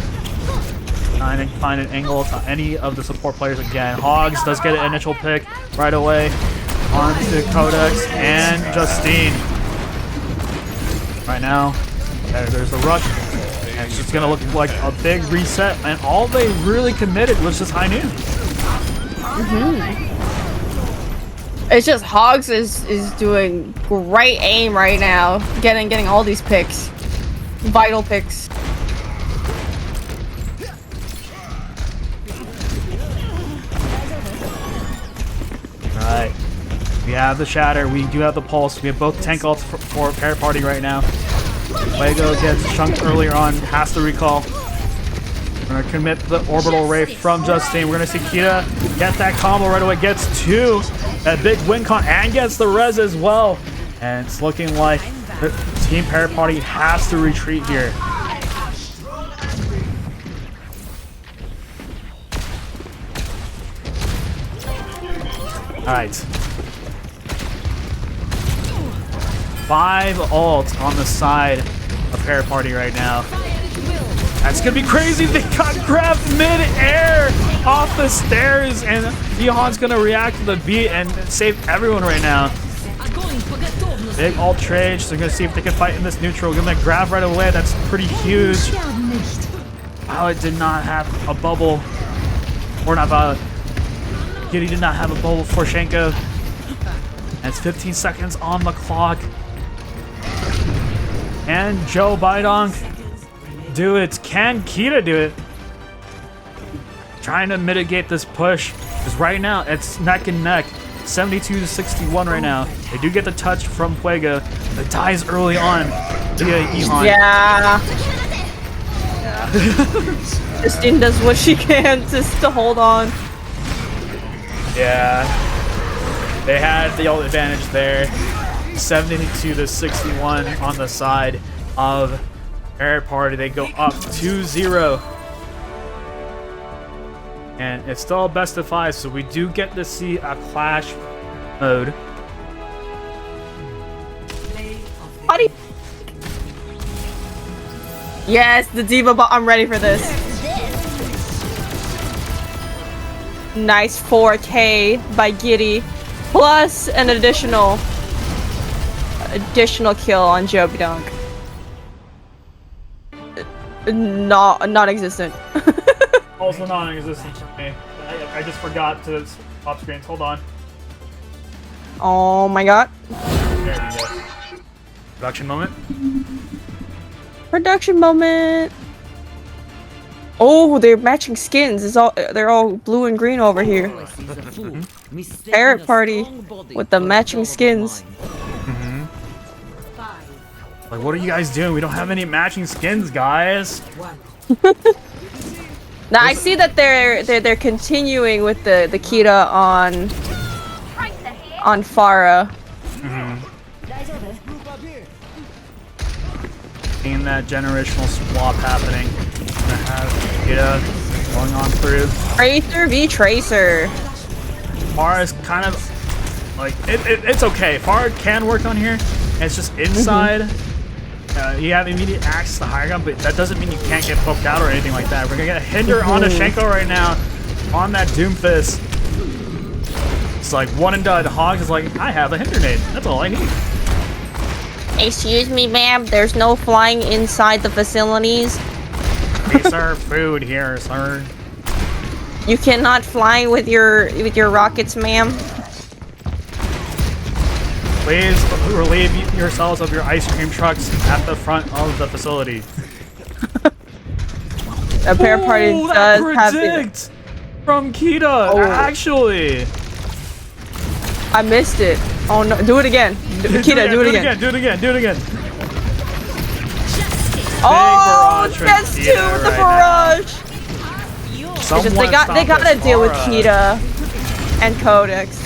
Trying to find an angle to any of the support players again. Hogs does get an initial pick right away onto Codex and Justine. Right now, there's the rush. And it's just going to look like a big reset. And all they really committed was just high noon. It's just Hogs is doing great aim right now. Getting all these picks. Vital picks. Alright, we have the Shatter, we do have the Pulse, we have both tank ults for Pair Party right now. Fuego gets chunked earlier on, has to recall. We're gonna commit the Orbital Ray from Justine. We're gonna see Kita get that combo right away, gets 2, that big win con, and gets the res as well. And it's looking like the Team Pair Party has to retreat here. Alright. 5 ults on the side of Pair Party right now. That's gonna be crazy. They got grabbed mid-air off the stairs, and Ihan's gonna react to the beat and save everyone right now. Big ult trade, so they're gonna see if they can fight in this neutral. Gonna grab right away. That's pretty huge. Violet did not have a bubble, or not Violet. Giddy did not have a bubble for Shenko. And it's 15 seconds on the clock. Can Joe Bidonk do it? Can Kita do it? Trying to mitigate this push. Because right now, it's neck and neck. 72-61 right now. They do get the touch from Fuego. The dies early on via Ihan. Yeah. Justine does what she can just to hold on. Yeah, they had the ult advantage there. 72-61 on the side of Pair Party. They go up 2-0. And it's still a best of 5, so we do get to see a clash mode. Buddy. Yes, the Diva bot. I'm ready for this. Nice 4K by Giddy, plus an additional kill on Joe Bidonk. Non-existent. Also non-existent for me. I just forgot to top screens. Hold on. Oh my god. There we go. Production moment. Production moment. Oh, they're matching skins. They're all blue and green over here. Pair Party with the matching skins. Like, what are you guys doing? We don't have any matching skins, guys. Now I see that they're continuing with the Kita on Pharah. Seeing that generational swap happening. Gonna have Kita going on through. Tracer v Tracer. Pharah is kind of like it's okay. Pharah can work on here. It's just inside. You have immediate access to high ground, but that doesn't mean you can't get poked out or anything like that. We're gonna get a hinder onto Shenko right now on that Doomfist. It's like one and done. Hog is like, I have a hinder nade. That's all I need. Excuse me, ma'am. There's no flying inside the facilities. We serve food here, sir. You cannot fly with your rockets, ma'am. Please relieve yourselves of your ice cream trucks at the front of the facility. A pair party does have predict from Kita, actually. I missed it. Oh no! Do it again. Kita, do it again. Do it again. Do it again. Oh, that's two with the barrage. It's just they gotta deal with Kita and Codex.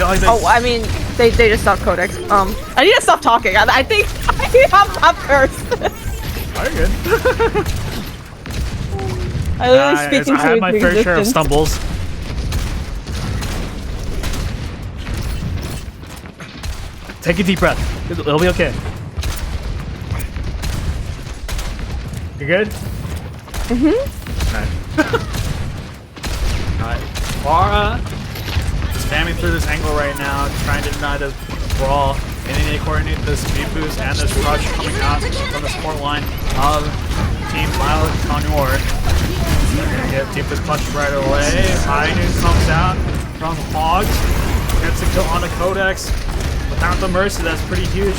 Oh, I mean, they just stopped Codex. I need to stop talking. I think I'm cursed. Are you good? I literally speaking I have my fair share of stumbles. Take a deep breath. It'll be okay. You good? Alright. Farah spamming through this angle right now, trying to deny the brawl, and then they coordinate this speed boost and this rush coming out from the support line of Team Violet Conure. Get Doomfist punched right away. High Noon comes out from Hogs. Gets a kill on the Codex. Without the Mercy, that's pretty huge.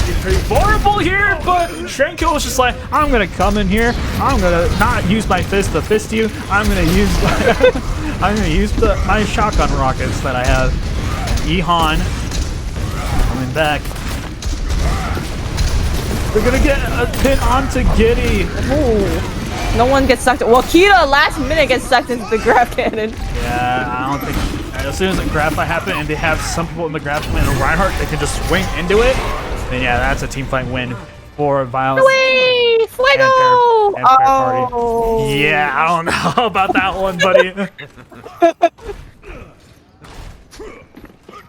He's pretty vulnerable here, but Shenko is just like, I'm gonna come in here. I'm gonna not use my fist to fist you. I'm gonna use my shotgun rockets that I have. Ihan coming back. We're gonna get a pin onto Giddy. Ooh. No one gets sucked. Well, Kita last minute gets sucked into the grab cannon. Yeah, I don't think. As soon as the grab fight happens and they have some people in the grab and Reinhardt, they can just swing into it. Then yeah, that's a team fight win for Violet. Wait, Fuego! And Pair Party. Yeah, I don't know about that one, buddy.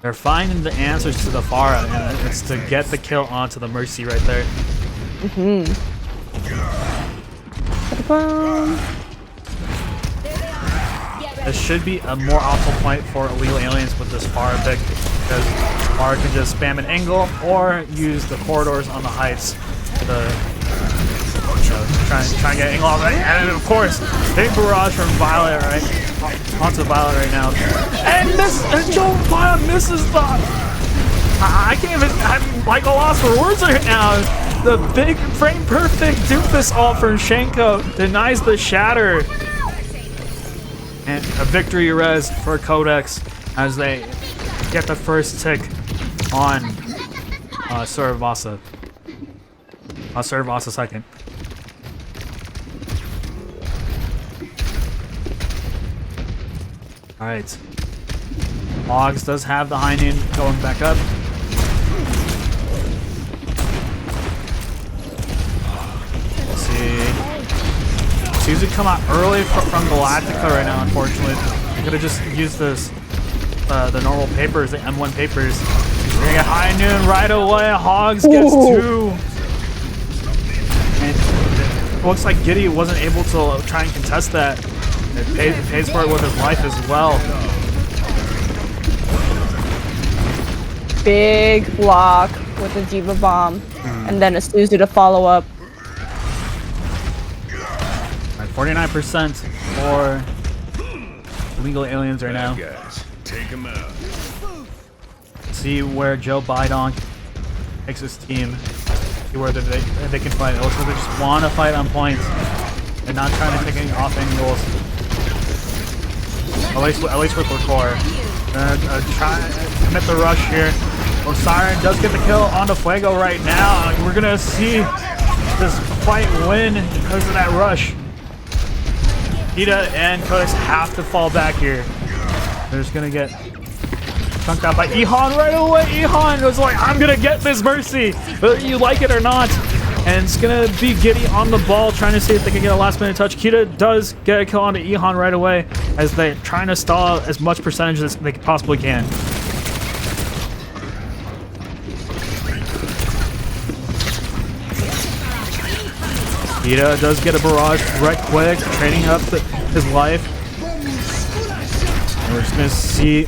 They're finding the answers to the Farah, and it's to get the kill onto the Mercy right there. This should be a more optimal point for illegal aliens with this Farah pick, because Farah can just spam an angle or use the corridors on the heights to try and get an angle off it. And of course, big barrage from Violet onto Violet right now. And Joe Violet misses the. I can't even. I'm like a loss for words right now. The big frame perfect Doomfist ult from Shenko denies the shatter. And a victory res for Codex as they get the first tick on Suravasa. Suravasa second. Alright. Logs does have the high noon going back up. Let's see. Suzu come out early from Galactica right now, unfortunately. I could have just used this, the normal papers, the M1 papers. We're gonna get high noon right away. Hogs gets two. And it looks like Giddy wasn't able to try and contest that. It pays for it with his life as well. Big block with a Diva Bomb, and then a Suzu to follow up. 49% for illegal aliens right now. Take them out. See where Joe Bidonk takes his team. See where they can fight. It looks like they just want to fight on points and not trying to take any off angles. At least with Record. Try to commit the rush here. Siren does get the kill onto Fuego right now. We're gonna see this fight win because of that rush. Ida and Codex have to fall back here. They're just gonna get chunked out by Ihan right away. Ihan was like, I'm gonna get this Mercy, whether you like it or not. And it's gonna be Giddy on the ball, trying to see if they can get a last minute touch. Kita does get a kill onto Ihan right away as they're trying to stall as much percentage as they possibly can. Kita does get a barrage right quick, trading up his life. And we're just gonna see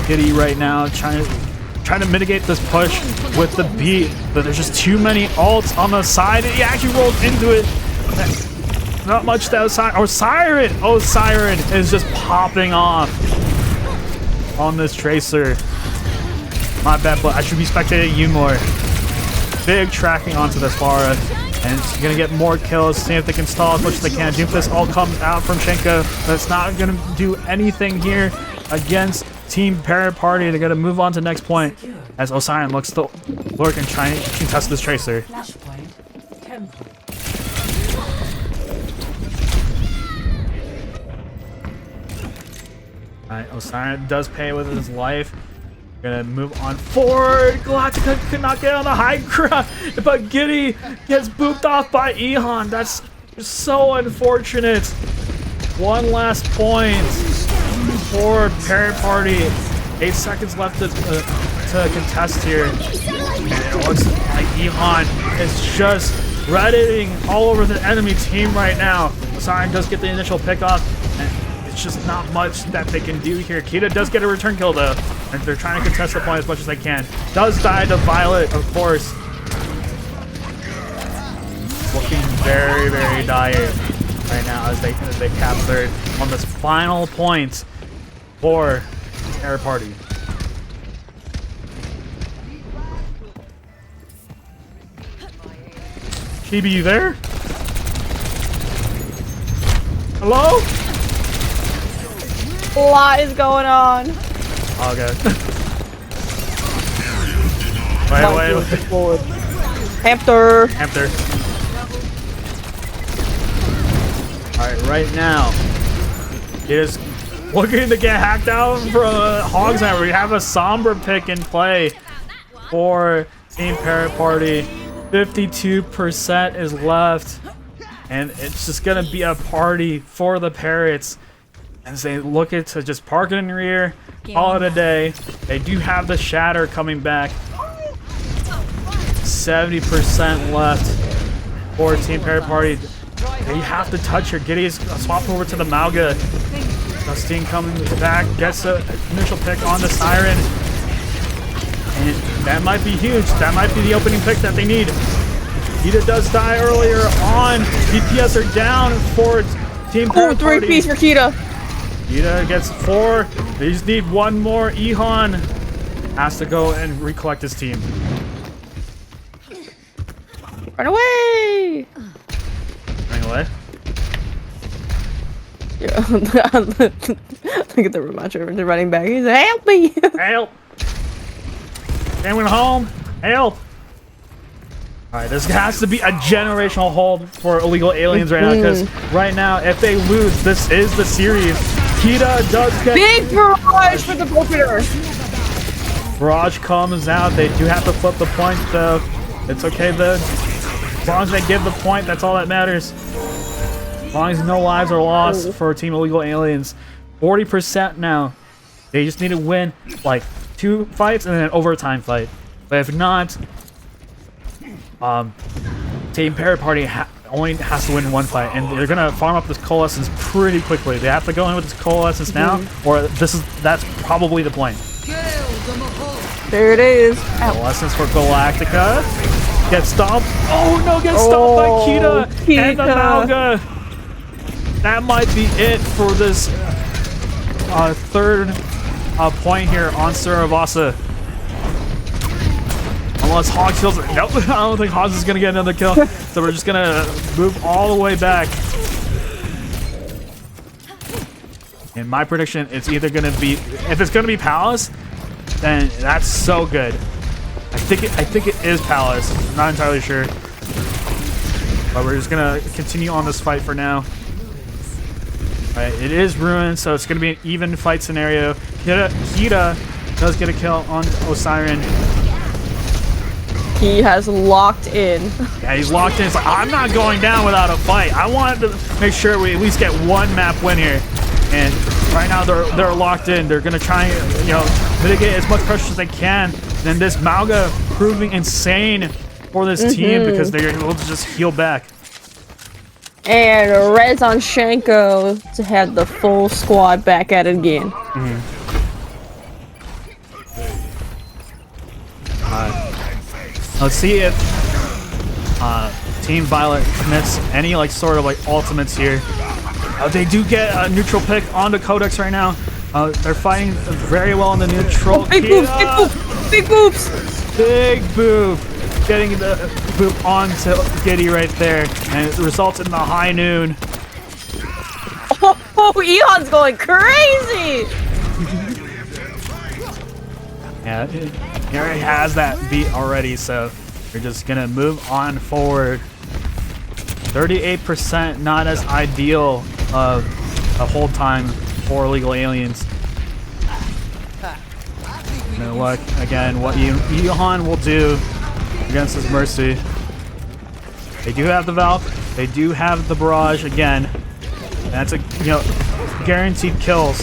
Kitty right now trying to mitigate this push with the beat, but there's just too many ults on the side. He actually rolls into it. Not much outside. Or Siren! Oh, Siren is just popping off on this Tracer. My bad, but I should be spectating you more. Big tracking onto this Pharah. And she's gonna get more kills, see if they can stall as much as they can. Doomfist all comes out from Shenka. That's not gonna do anything here against Team Parrot Party. They're gonna move on to next point as Osiren looks to lurk and try and contest this Tracer. Alright, Osiren does pay with his life. Gonna move on forward. Galactica could not get on the high ground, but Giddy gets booped off by Ihan. That's so unfortunate. One last point for Parrot Party. 8 seconds left to contest here. And it looks like Ihan is just redditing all over the enemy team right now. Siren does get the initial pick off. And it's just not much that they can do here. Kita does get a return kill though. And they're trying to contest the point as much as they can. Does die to Violet, of course. Looking very, very dire right now as they cap third on this final point for Air Party. Chibi, you there? Hello? A lot is going on. Okay. wait. Hamster. Alright, right now, it is looking to get hacked out from Hog's Hammer. We have a somber pick in play for Team Parrot Party. 52% is left, and it's just gonna be a party for the Parrots as they look at to just park it in rear, call it a day. They do have the Shatter coming back. 70% left for Team Parrot Party. They have to touch her. Giddy's swapped over to the Mauga. Justine coming back, gets the initial pick on the Siren. And that might be huge. That might be the opening pick that they need. Kita does die earlier on. DPS are down for Team Parrot Party. 3 piece for Kita. Kita gets 4. They just need one more. Ihan has to go and recollect his team. Run away! Running away? Yeah. Look at the remacher. They're running back. He's like, help me! Help! Anyone home? Help! Alright, this has to be a generational hold for illegal aliens right now, because right now, if they lose, this is the series. Kita does get big barrage for the Buffeter. Barrage comes out. They do have to flip the point though. It's okay though. As long as they give the point, that's all that matters. As long as no lives are lost for Team Illegal Aliens. 40% now. They just need to win like 2 fights and then an overtime fight. But if not, Team Parrot Party only has to win 1 fight, and they're gonna farm up this coalescence pretty quickly. They have to go in with this coalescence now, or that's probably the point. There it is. Coalescence for Galactica. Get stomped. Oh no, get stomped by Kita and the Mauga. That might be it for this third point here on Saravasa. Unless Hogs kills it. Nope, I don't think Hogs is going to get another kill. So we're just going to move all the way back. In my prediction, it's either going to be... If it's going to be Palace, then that's so good. I think it is Palace. I'm not entirely sure. But we're just going to continue on this fight for now. Alright, it is Ruin, so it's going to be an even fight scenario. Kita does get a kill on Osiren. He has locked in. Yeah, he's locked in. It's like, I'm not going down without a fight. I wanted to make sure we at least get 1 map win here. And right now they're locked in. They're gonna try and mitigate as much pressure as they can. And this Mauga proving insane for this team because they're able to just heal back. And Rez on Shenko to have the full squad back at it again. Let's see if Team Violet commits any like sort of like ultimates here. They do get a neutral pick onto Codex right now. They're fighting very well in the neutral. Big boobs, big boobs, big boobs. Big boob. Getting the boop onto Giddy right there, and it results in the high noon. Oh, Eon's going crazy! Yeah, he already has that beat already, so we're just gonna move on forward. 38%, not as ideal of a hold time for illegal aliens. No luck again. What Eon will do against his Mercy. They do have the Valve. They do have the Barrage again. That's a guaranteed kills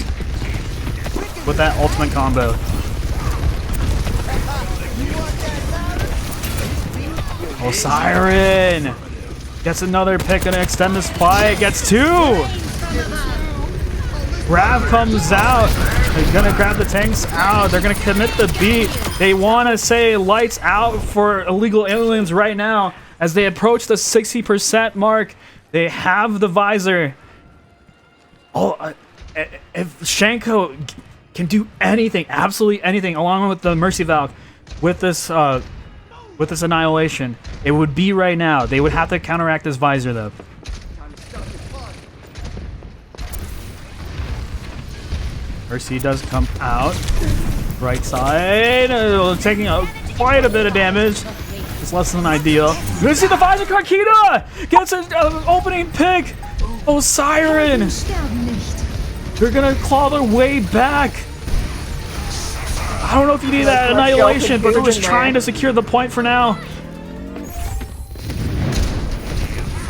with that ultimate combo. Oh, Siren gets another pick, gonna extend the supply. Gets two. Grav comes out. They're gonna grab the tanks out. They're gonna commit the beat. They want to say lights out for illegal aliens right now as they approach the 60% mark. They have the visor. Oh, if Shenko can do anything, absolutely anything, along with the Mercy Valve, with this annihilation, it would be right now. They would have to counteract this visor though. Mercy does come out. Right side, taking quite a bit of damage. It's less than ideal. You see the visor card, Kita gets an opening pick. Oh, Siren! They're gonna claw their way back. I don't know if you need that annihilation, but they're just trying to secure the point for now.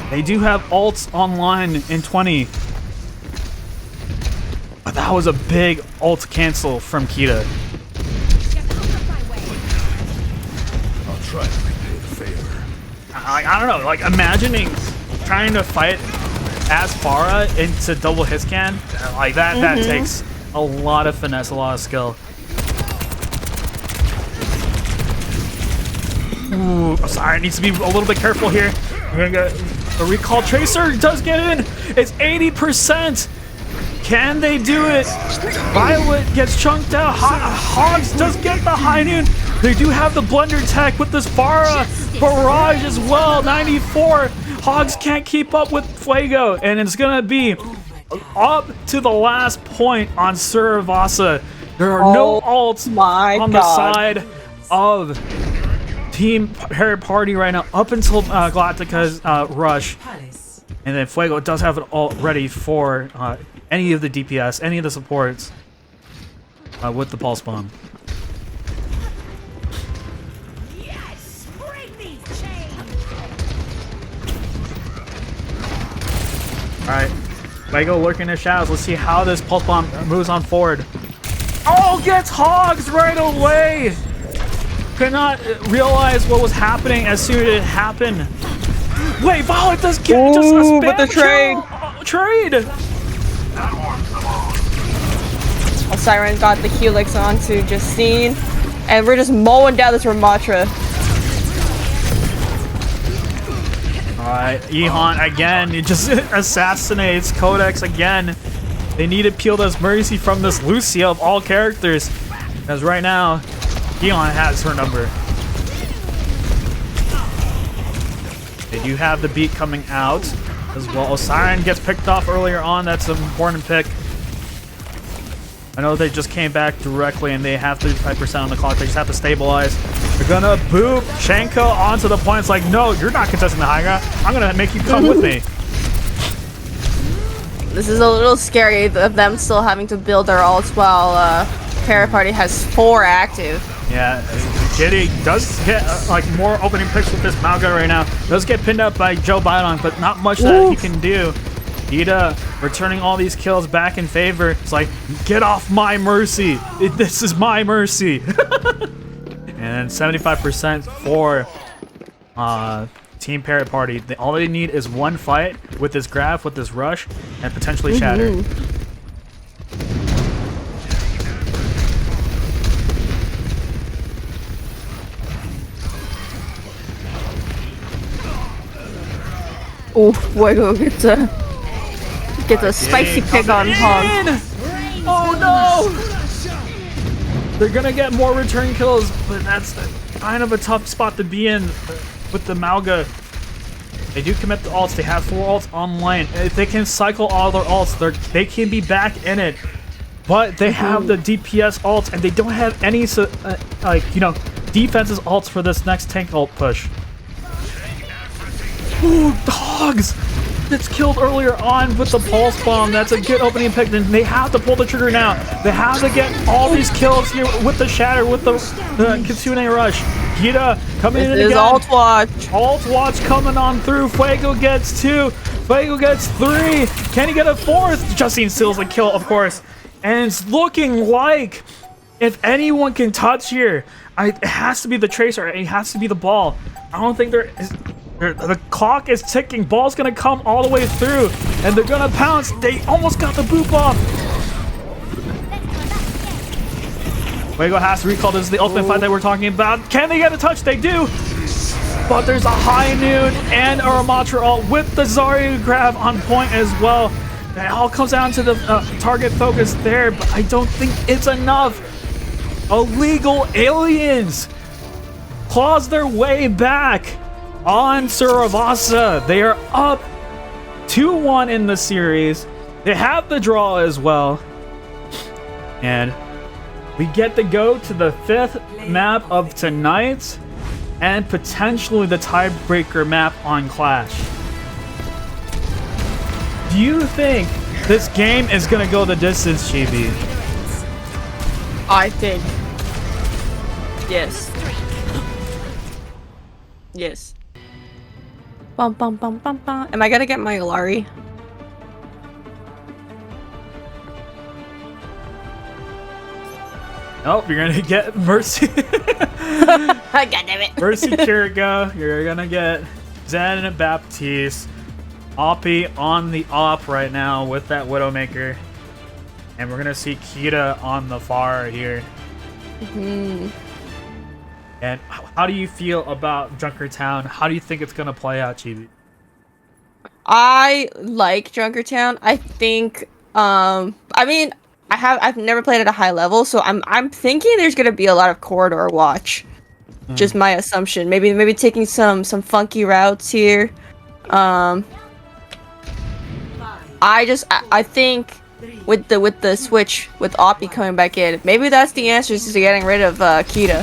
They do have ults online in 20. But that was a big ult cancel from Kita. I'll try to repay the favor. I don't know, like imagining trying to fight as Farah into double hit scan, like that takes a lot of finesse, a lot of skill. Ooh, Siren needs to be a little bit careful here. We're gonna get a recall. Tracer does get in. It's 80%. Can they do it? Violet gets chunked out. Hogs does get the high noon. They do have the blender tech with this Farah barrage as well. 94. Hogs can't keep up with Fuego, and it's gonna be up to the last point on Suravasa. There are no ults on the side of Team Harry Party right now, up until Galactica's rush. And then Fuego does have it all ready for any of the DPS, any of the supports with the Pulse Bomb. Yes! Break these chains! Alright, Fuego lurking in the shadows. Let's see how this Pulse Bomb moves on forward. Oh, gets Hogs right away! Could not realize what was happening as soon as it happened. Wait, Violet does get just a spam but the trade. Trade! Siren got the Helix onto Justine, and we're just mowing down this Ramatra. Alright, Ehon again, he just assassinates Codex again. They need to peel this Mercy from this Lucia of all characters. Because right now, Ehon has her number. They do have the beat coming out as well. Siren gets picked off earlier on. That's an important pick. I know they just came back directly and they have 35% on the clock. They just have to stabilize. They're gonna boop Shenko onto the point. It's like, no, you're not contesting the high ground. I'm gonna make you come with me. This is a little scary of them still having to build their ults while Para Party has 4 active. Yeah, Giddy does get like more opening picks with this Malga right now. Does get pinned up by Joe Bidon, but not much that he can do. Ida returning all these kills back in favor. It's like, get off my Mercy. This is my Mercy. And 75% for team parrot party. All they need is one fight with this grab, with this rush, and potentially shatter. Oh, Fuego gets a spicy pig on Hog. Oh no! They're gonna get more return kills, but that's kind of a tough spot to be in with the Mauga. They do commit the ults. They have 4 ults online. If they can cycle all their ults, they can be back in it. But they have the DPS ults, and they don't have any defenses ults for this next tank ult push. Ooh, dogs! It's killed earlier on with the pulse bomb. That's a good opening pick. Then they have to pull the trigger now. They have to get all these kills here with the shatter, with the Kitsune rush. Gita coming in again. Alt watch. Alt watch coming on through. Fuego gets 2. Fuego gets 3. Can he get a 4th? Justine steals the kill, of course. And it's looking like if anyone can touch here, it has to be the Tracer. It has to be the ball. I don't think there is. The clock is ticking. Ball's gonna come all the way through, and they're gonna pounce. They almost got the boop off. Fuego has to recall. This is the ultimate fight that we're talking about. Can they get a touch? They do. But there's a High Noon and a Ramatra ult with the Zarya grab on point as well. It all comes down to the target focus there, but I don't think it's enough. Illegal aliens claws their way back on Suravasa. They are up 2-1 in the series. They have the draw as well. And we get to go to the 5th map of tonight and potentially the tiebreaker map on Clash. Do you think this game is going to go the distance, Chibi? I think. Yes. Yes. Bum bum bum bum bum. Am I gonna get my Ilari? Nope, you're gonna get Mercy. God damn it. Mercy Kiriko. You're gonna get Zen and Baptiste. Oppie on the op right now with that Widowmaker. And we're gonna see Kita on the far here. And how do you feel about Junkertown? How do you think it's gonna play out, Chibi? I like Junkertown. I think I mean I've never played at a high level, so I'm thinking there's gonna be a lot of corridor watch. Just my assumption. Maybe taking some funky routes here. I think with the switch with Oppie coming back in, maybe that's the answer to getting rid of Kita.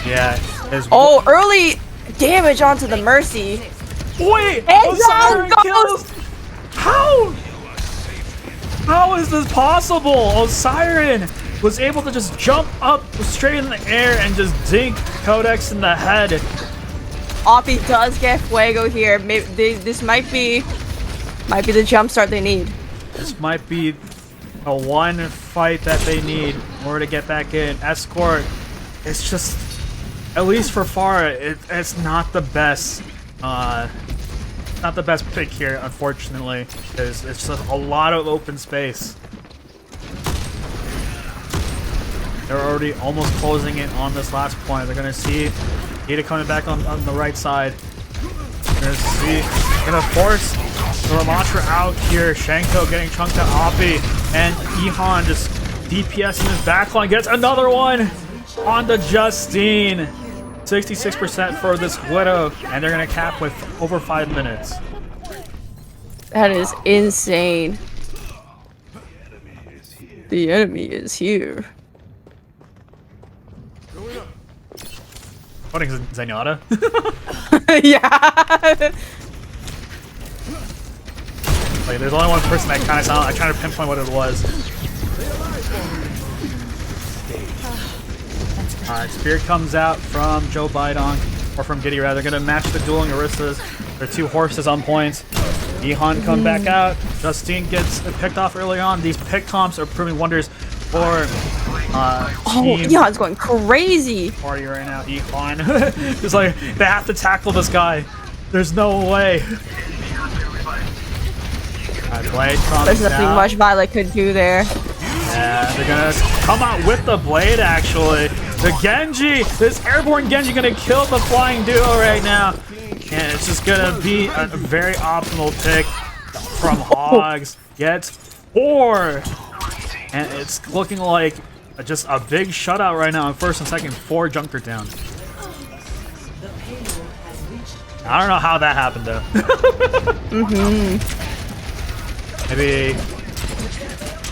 Yeah. Oh, early damage onto the Mercy. Wait! And Osiren kills! How? How is this possible? Osiren was able to just jump up straight in the air and just dink Codex in the head. Oppie does get Fuego here. Maybe this might be the jump start they need. This might be a one fight that they need in order to get back in. Escort. It's just, at least for Pharah, it's not the best. Not the best pick here, unfortunately, because it's just a lot of open space. They're already almost closing it on this last point. They're gonna see Ada coming back on the right side. They're gonna force the Ramatra out here. Shanko getting chunked to Oppie, and Ihan just DPSing his backline. Gets another one on the Justine. 66% for this Widow, and they're gonna cap with over 5 minutes. That is insane. The enemy is here. What is it, Zenyatta? Yeah. Like, there's only one person that kind of sounded. I tried to pinpoint what it was. Spear comes out from Joe Bidong, or from Giddy rather. They're gonna match the dueling Aristas. Their 2 horses on points. Ihan come back out. Justine gets picked off early on. These pick comps are proving wonders for team. Ihan's going crazy. Party right now. Ihan. It's like they have to tackle this guy. There's no way. Alright, Blade comes There's nothing down. much Violet could do there. Yeah, they're gonna come out with the Blade, actually. The Genji! This airborne Genji gonna kill the flying duo right now. And it's just gonna be a very optimal pick from Hogs. Gets 4! And it's looking like just a big shutout right now in first and second. 4 Junker down. I don't know how that happened, though. Maybe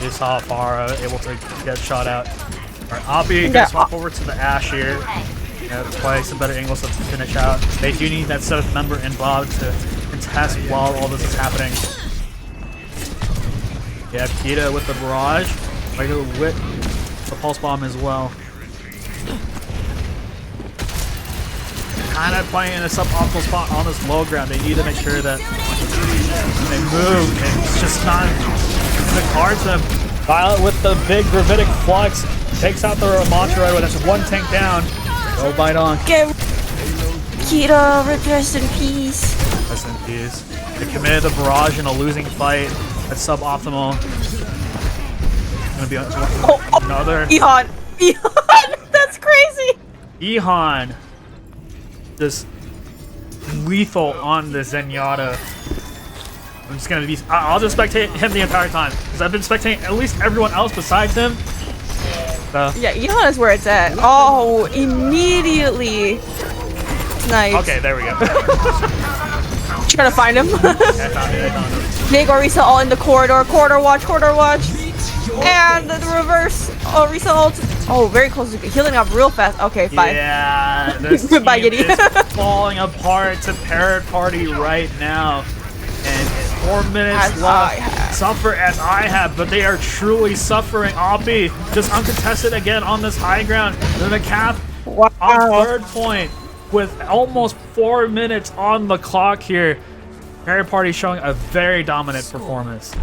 they saw Farah able to get shot out. Alright, Oppie gonna swap over to the Ashe here. Play some better angles to finish out. They do need that 7th member involved to contest while all this is happening. Yeah, Kita with the barrage. Regular with the pulse bomb as well. Kind of playing in a suboptimal spot on this low ground. They need to make sure that when they move, it's just not in the cards. Violet with the big gravitic flux takes out the Ramontra right away. That's 1 tank down. Go bite on. Get Kita, rest in peace. Rest in peace. They committed the barrage in a losing fight. That's suboptimal. Gonna be another. Ihan! That's crazy! Ihan. Just lethal on the Zenyatta. I'm just gonna be. I'll just spectate him the entire time because I've been spectating at least everyone else besides him. So. Yeah, Ihan is where it's at. Oh, immediately. Nice. Okay, there we go. Trying to find him. I found it. Big Orisa all in the corridor. Corridor watch. And the reverse. Oh, Orisa ult. Oh, very close. Healing up real fast. Okay, fine. Yeah, this team Bye, Giddy. is falling apart to Parrot Party right now. And 4 minutes left. Suffer as I have, but they are truly suffering. Oppie just uncontested again on this high ground. They're gonna cap on 3rd point with almost 4 minutes on the clock here. Parrot Party showing a very dominant performance.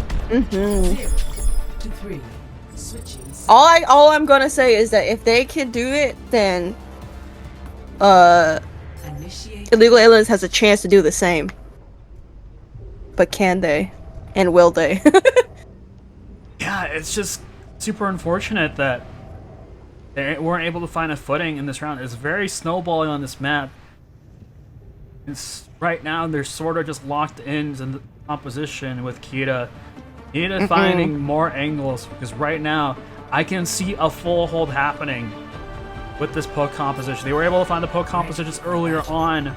All I'm gonna say is that if they can do it, then Illegal Aliens has a chance to do the same. But can they? And will they? Yeah, it's just super unfortunate that they weren't able to find a footing in this round. It's very snowballing on this map. Right now, they're sort of just locked in the composition with Kita. Need finding more angles because right now I can see a full hold happening with this poke composition. They were able to find the poke compositions earlier on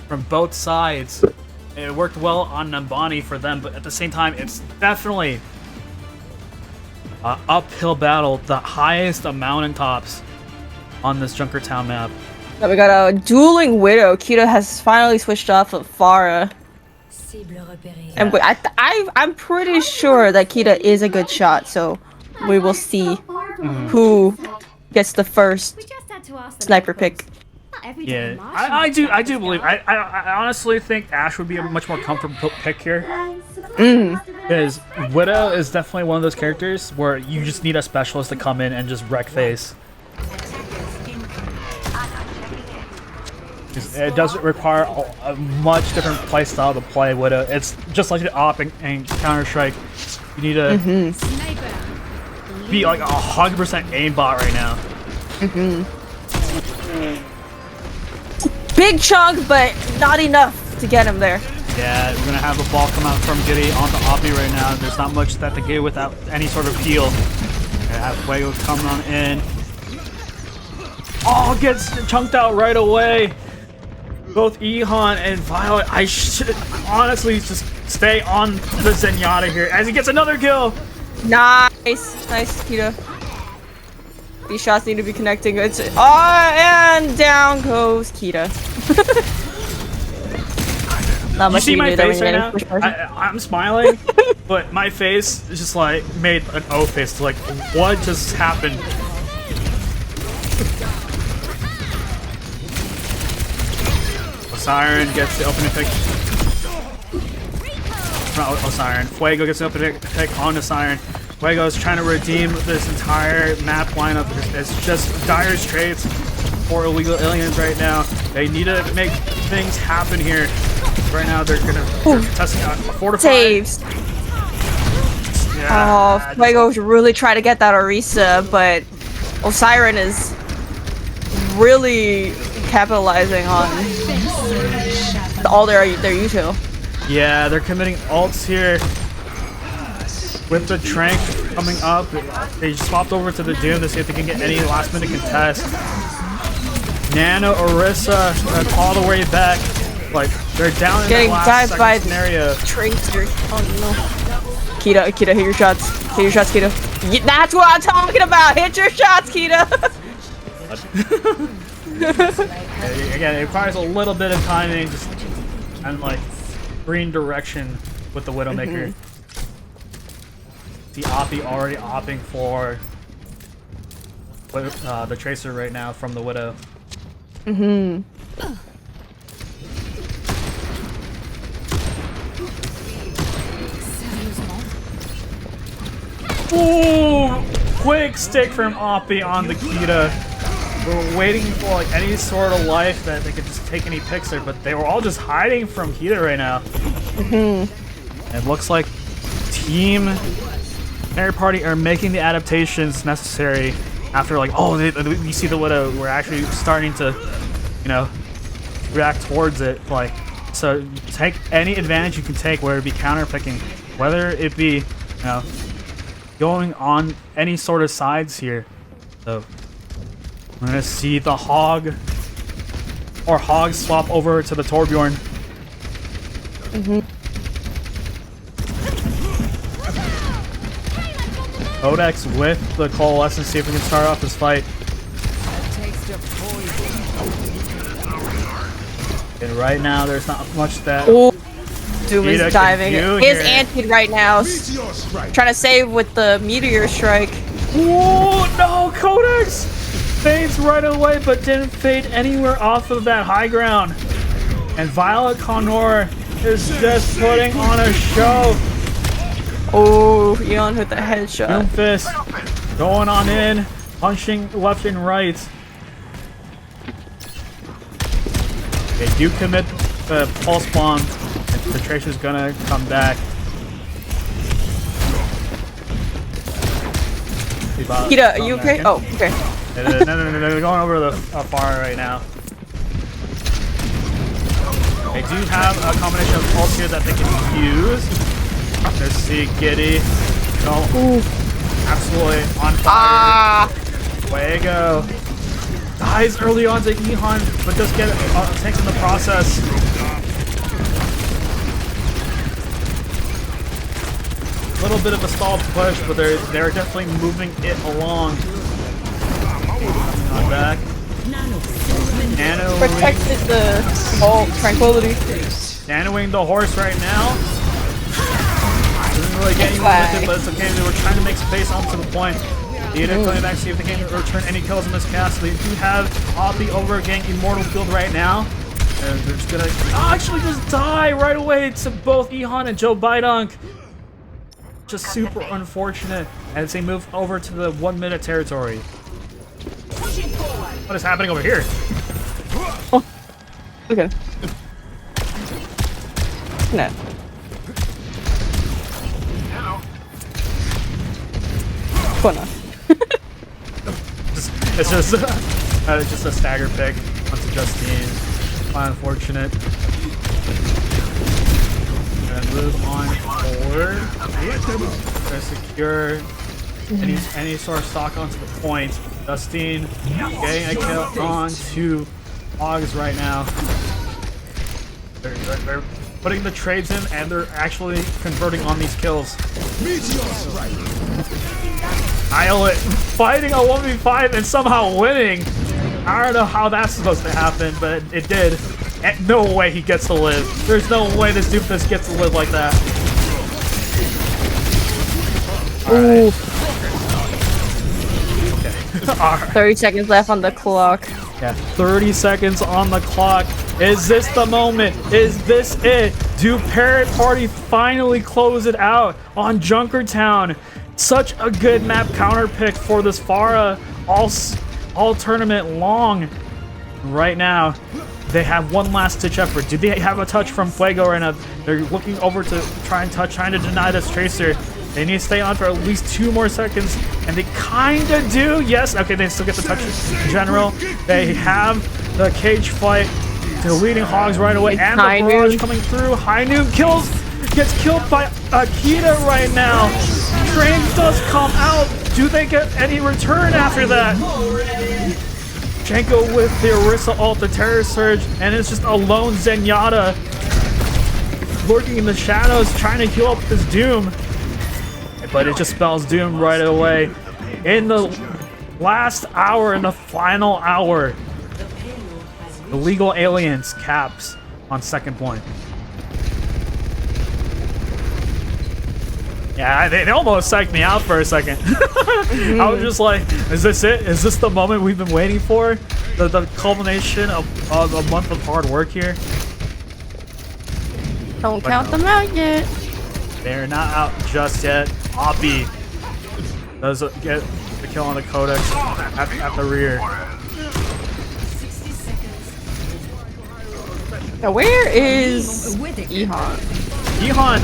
from both sides. It worked well on Nambani for them, but at the same time, it's definitely an uphill battle. The highest of mountaintops on this Junkertown map. Now we got a dueling Widow. Kita has finally switched off of Farah. And I'm pretty sure that Kita is a good shot, so we will see who gets the first sniper pick. Yeah, I do believe. I honestly think Ashe would be a much more comfortable pick here. Because Widow is definitely one of those characters where you just need a specialist to come in and just wreck face. It doesn't require a much different playstyle to play Widow. It's just like the Op and Counter-Strike. You need to be like 100% aimbot right now. Big chunk, but not enough to get him there. Yeah, we're gonna have a ball come out from Giddy onto Oppie right now. There's not much that they get without any sort of heal. Have Fuego coming on in. Oh, gets chunked out right away. Both Ihan and Violet. I should honestly just stay on the Zenyatta here as he gets another kill. Nice, Kita. These shots need to be connecting. It's and down goes Kita. You see my face right now? I'm smiling, but my face is just like made an O face. Like, what just happened? Siren gets the opening pick. Not Siren. Fuego gets the opening pick on the Siren. Fuego is trying to redeem this entire map lineup. It's just dire straits for illegal aliens right now. They need to make things happen here. Right now, they're testing out a fortified. Saves. Yeah, Oh, Fuego's really trying to get that Orisa, but Osiren is really capitalizing on all their util. Yeah, they're committing ults here. With the Trank coming up, they swapped over to the Doom to see if they can get any last minute contest. Nano, Orisa, all the way back. Like, they're down in the last second by scenario. Tracer. Oh no. Kita, hit your shots. Hit your shots, Kita. That's what I'm talking about! Hit your shots, Kita! Again, it requires a little bit of timing just, and like green direction with the Widowmaker. The Oppie already opting for the Tracer right now from the Widow. Ooh! Quick stick from Oppie on the Kita. We're waiting for like any sort of life that they could just take any picks there, but they were all just hiding from Kita right now. It looks like Team Air Party are making the adaptations necessary after like, oh, we see the Widow. We're actually starting to, you know, react towards it. Like, so take any advantage you can take, whether it be counter picking, whether it be, you know, going on any sort of sides here. So we're gonna see the Hog or Hog swap over to the Torbjorn. Codex with the Coalescence, see if we can start off this fight. And right now, there's not much that Doom is diving. His anti right now, trying to save with the Meteor Strike. Whoa, no, Codex! Fades right away, but didn't fade anywhere off of that high ground. And Violet Connor is just putting on a show. Oh, Eon with the headshot. Doomfist going on in, punching left and right. They do commit the pulse bomb. The Tracer's gonna come back. Kita, are you okay? Oh, okay. No, they're going over the far right now. They do have a combination of pulse here that they can use. Let's see, Giddy. No, absolutely on fire. Fuego dies early on to Ehon, but does get tanks in the process. A little bit of a stalled push, but they're definitely moving it along. Not back. Nano protected the tranquility. Nanoing the horse right now. Doesn't really get anyone with it, but it's okay. They were trying to make space onto the point. Needed coming back, see if they can return any kills in this cast. They do have Oppie over getting Immortal Field right now. And they're just gonna actually just die right away to both Ehon and Joe Bidunk. Just super unfortunate as they move over to the 1 minute territory. What is happening over here? Oh, okay. No. Fun enough. It's just a stagger pick onto Justine. Unfortunate. And move on forward. To secure any sort of stock onto the point. Justine getting a kill on to Hogs right now. They're putting the trades in and they're actually converting on these kills. Violet fighting a 1v5 and somehow winning. I don't know how that's supposed to happen, but it did. And no way he gets to live. There's no way this Doomfist gets to live like that. Ooh. Right. 30 seconds left on the clock. Yeah, 30 seconds on the clock. Is this the moment? Is this it? Do Parrot Party finally close it out on Junkertown? Such a good map counter pick for this Pharah all tournament long. Right now, they have one last ditch effort. Do they have a touch from Fuego right now? They're looking over to trying to deny this Tracer. They need to stay on for at least 2 more seconds, and they kinda do. Yes, okay, they still get the touch in general. They have the cage fight, deleting Hogs right away, and the barrage coming through. High Noon gets killed by Akita right now. Train does come out. Do they get any return after that? Janko with the Orisa ult, the Terror Surge, and it's just a lone Zenyatta lurking in the shadows, trying to heal up this Doom. But it just spells Doom right away. In the last hour, in the final hour, the Legal Aliens caps on second point. Yeah, they almost psyched me out for a second. I was just like, is this it? Is this the moment we've been waiting for? The culmination of a month of hard work here? Don't count them out yet. They're not out just yet. Oppie does get the kill on the Codex at the rear. Now where is Ihan? Ihan,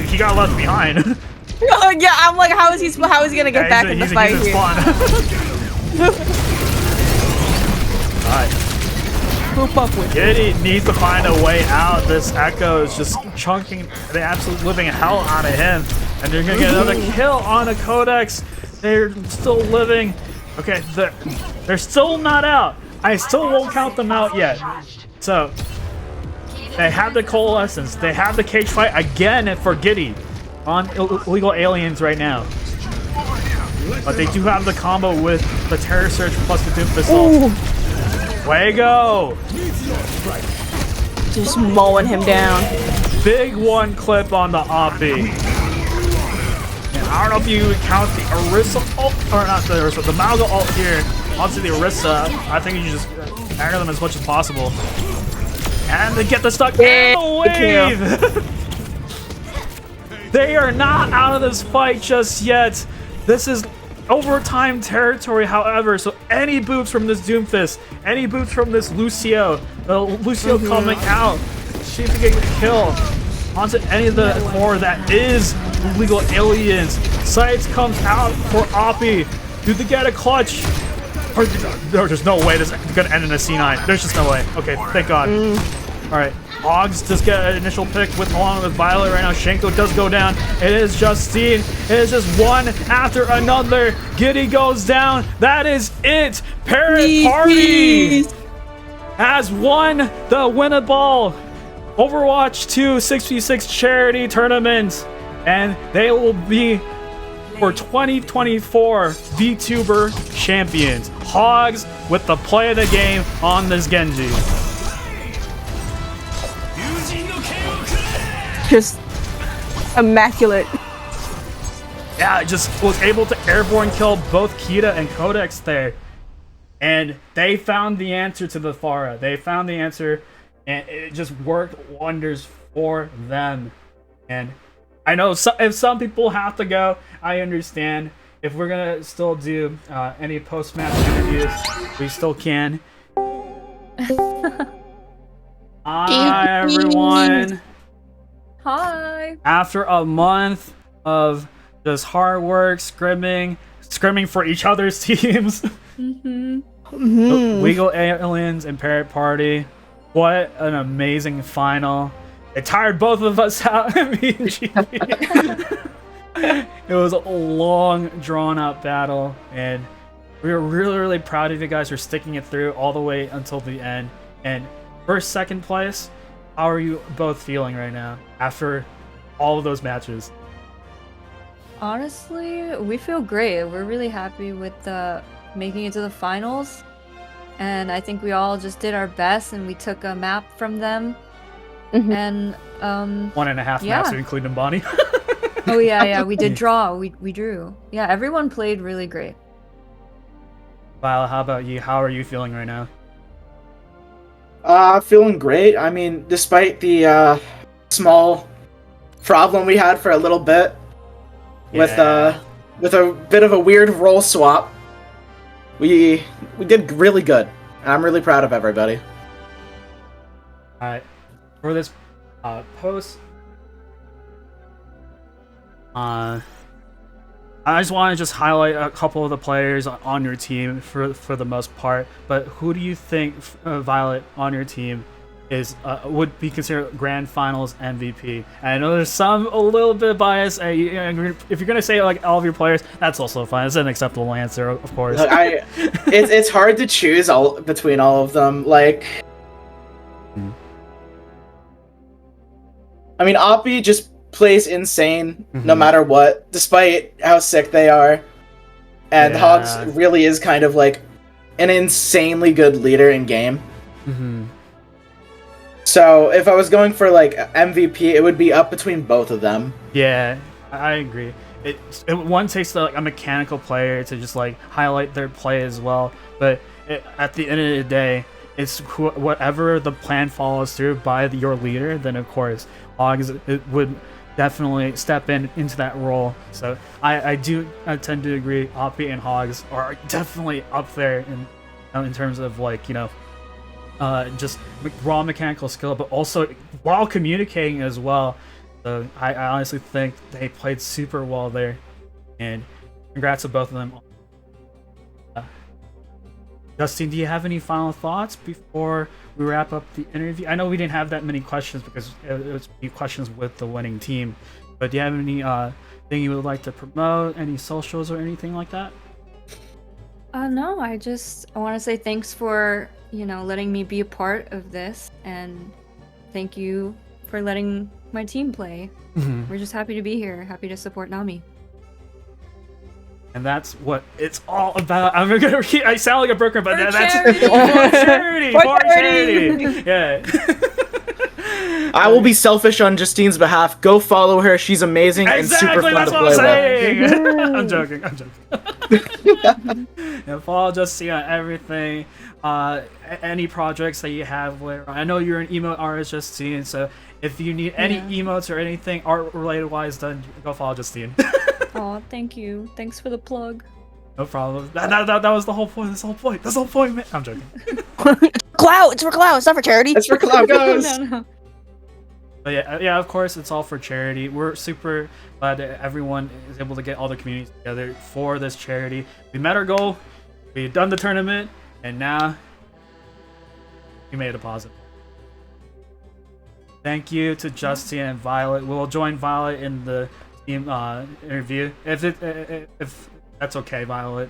he got left behind. Yeah, I'm like, how is he gonna get back in the fight here? Alright. Giddy needs to find a way out. This Echo is just chunking the absolute living hell out of him. And they're gonna get another kill on a Codex. They're still living. Okay, they're still not out. I still won't count them out yet. So, they have the Coalescence. They have the cage fight again for Giddy on Illegal Aliens right now. But they do have the combo with the Terror Surge plus the Doomfist ult. Fuego! Just mowing him down. Big one clip on the Oppie. And I don't know if you would count the Orisa ult, or not the Orisa, the Malga ult here onto the Orisa. I think you should just aggro them as much as possible. And they get the stuck and the wave! They are not out of this fight just yet. This is overtime territory, however, so any boots from this Doomfist, any boots from this Lucio, coming out, see if they get a kill onto any of the core that is Legal Aliens. Sights comes out for Oppie. Do they get a clutch? Or, there's no way this is gonna end in a C9. There's just no way. Okay, thank God. Alright, Hogs just get an initial pick along with Violet right now. Shenko does go down. It is Justine. It is just one after another. Giddy goes down. That is it. Parrot Party has won the Winnaball Overwatch 2 6v6 charity tournament. And they will be for 2024 Vtuber champions. Hogs with the play of the game on this Genji. Just immaculate. Yeah, just was able to airborne kill both Kita and Codex there. And they found the answer to the Pharah. They found the answer, and it just worked wonders for them. And I know if some people have to go, I understand. If we're gonna still do any post-match interviews, we still can. Hi, everyone. Hi. After a month of just hard work, scrimming for each other's teams, Legal Aliens and Parrot Party, what an amazing final. It tired both of us out, me and GB. It was a long, drawn-out battle, and we were really, really proud of you guys for sticking it through all the way until the end. And first, second place, how are you both feeling right now after all of those matches? Honestly, we feel great. We're really happy with making it to the finals. And I think we all just did our best, and we took a map from them. And 1.5 maps, including Bonnie. Oh yeah, we did draw. We drew. Yeah, everyone played really great. Violet, how about you? How are you feeling right now? Feeling great. I mean, despite the small problem we had for a little bit with a bit of a weird role swap, we did really good. and I'm really proud of everybody. Alright, for this post, I just want to highlight a couple of the players on your team for the most part. But who do you think, Violet, on your team would be considered Grand Finals MVP? And I know there's some a little bit biased. If you're gonna say like all of your players, that's also fine. It's an acceptable answer, of course. Look, it's hard to choose between all of them. Like, I mean, Oppie just plays insane no matter what, despite how sick they are. And Hogs really is kind of like an insanely good leader in game. So if I was going for like MVP, it would be up between both of them. Yeah, I agree. One takes a mechanical player to just like highlight their play as well, but at the end of the day, it's whatever the plan follows through by your leader. Then of course, Hogs would definitely step into that role. So I tend to agree. Oppie and Hogs are definitely up there in terms of like just raw mechanical skill, but also while communicating as well. So I honestly think they played super well there, and congrats to both of them. Justin, do you have any final thoughts before we wrap up the interview? I know we didn't have that many questions because it was questions with the winning team, but do you have any thing you would like to promote, any socials or anything like that? No, I want to say thanks for, letting me be a part of this, and thank you for letting my team play. We're just happy to be here, happy to support Nami. And that's what it's all about. I sound like a broker, but that's charity. For charity. Yeah. I will be selfish on Justine's behalf. Go follow her. She's amazing and super fun to play with. I'm joking. Yeah, follow Justine on everything. Any projects that you have later on. I know you're an emote artist, Justine, so if you need any emotes or anything art related wise, then go follow Justine. Oh, thank you. Thanks for the plug. No problem. That was the whole point. That's the whole point, man. I'm joking. Clout! It's for clout. It's not for charity. It's for clout, guys. No. But yeah, of course, it's all for charity. We're super glad that everyone is able to get all the communities together for this charity. We met our goal. We've done the tournament, and now we made a deposit. Thank you to Justin and Violet. We'll join Violet in the team interview if that's okay, Violet.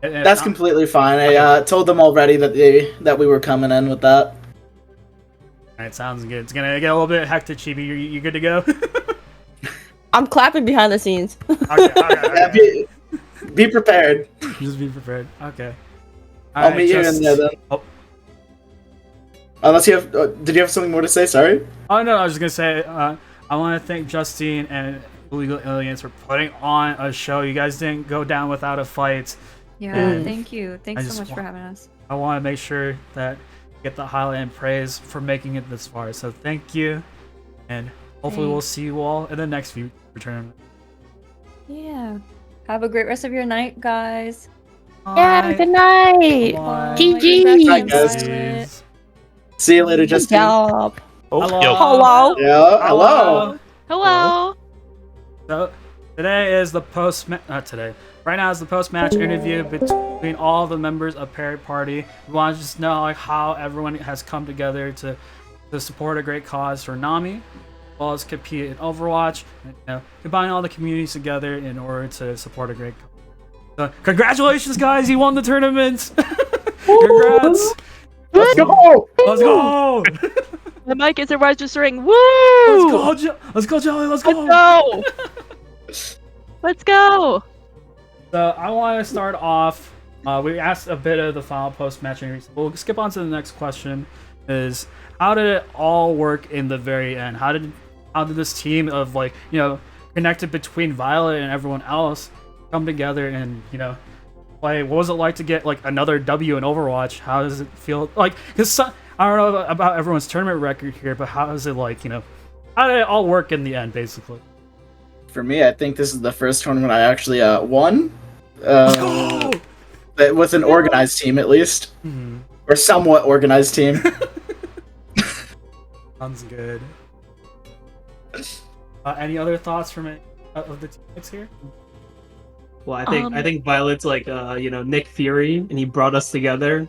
That's completely fine. I told them already that we were coming in with that. Alright, sounds good. It's gonna get a little bit hectic, Chibi. You good to go? I'm clapping behind the scenes. Okay. Be prepared. Just be prepared. Okay. I'll meet you in there then. Oh. Unless you have, did you have something more to say? Sorry. Oh no, I was just gonna say I want to thank Justine and Illegal Aliens for putting on a show. You guys didn't go down without a fight. Yeah, thank you. Thanks so much for having us. I want to make sure that you get the highlight and praise for making it this far. So thank you, and hopefully we'll see you all in the next few return. Yeah. Have a great rest of your night, guys. Yeah, good night. GG. Bye, guys. See you later, Justine. Good job. Hello. Yeah, hello. Hello. So today is the right now is the post-match interview between all the members of Parrot Party. We want to just know how everyone has come together to support a great cause for Nami, as well as compete in Overwatch, and combine all the communities together in order to support a great cause. So congratulations, guys! You won the tournament. Congrats! Let's go! Let's go! The mic isn't registering. Woo! Let's go, Joey! Let's go! Let's go! So I want to start off. We asked a bit of the final post-match interview. So we'll skip on to the next question. Is how did it all work in the very end? How did this team of connected between Violet and everyone else come together and play? What was it like to get another W in Overwatch? How does it feel like? Because I don't know about everyone's tournament record here, but how is it like? How did it all work in the end, basically? For me, I think this is the first tournament I actually won. With an organized team, at least. Or somewhat organized team. Sounds good. Any other thoughts from any of the teammates here? Well, I think Violet's like Nick Fury, and he brought us together.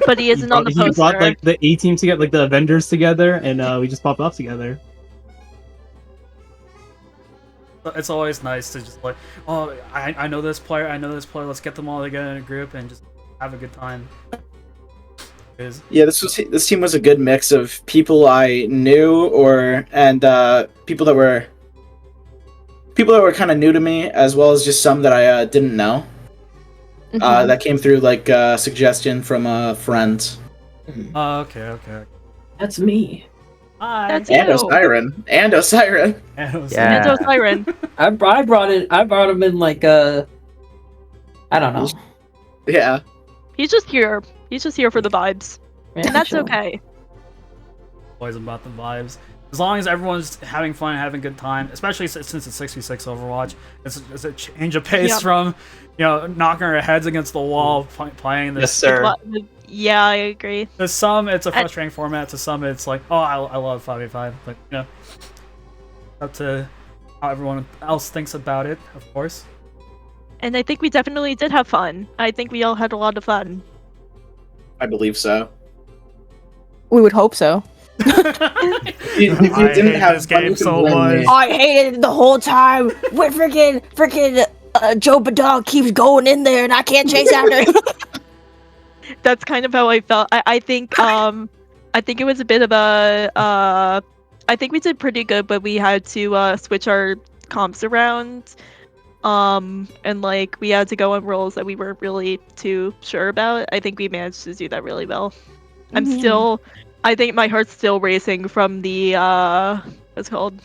But he isn't on the poster. He brought like the A team together, like the Avengers together, and we just popped off together. It's always nice to just like, oh, I know this player, let's get them all together in a group and just have a good time. Yeah, this team was a good mix of people I knew and people that were kind of new to me, as well as just some that I didn't know. That came through like suggestion from a friend. Oh, okay. That's me. Hi. That's and you. Osiren. And Osiren. And Osiren. I brought him in like I don't know. Yeah. He's just here. He's just here for the vibes. Yeah, and that's sure. okay. Always about the vibes. As long as everyone's having fun, having a good time, especially since it's 6v6 Overwatch, it's a change of pace from, knocking our heads against the wall playing this. Yes, sir. Yeah, I agree. To some, it's a frustrating format. To some, it's like, oh, I love 5v5. But, up to how everyone else thinks about it, of course. And I think we definitely did have fun. I think we all had a lot of fun. I believe so. We would hope so. If you didn't have this game so much. I hated it the whole time. With freaking Joe Badal keeps going in there and I can't chase after him. That's kind of how I felt. I think it was a bit of a I think we did pretty good, but we had to switch our comps around. And like we had to go on roles that we weren't really too sure about. I think we managed to do that really well. I think my heart's still racing from the what's it called?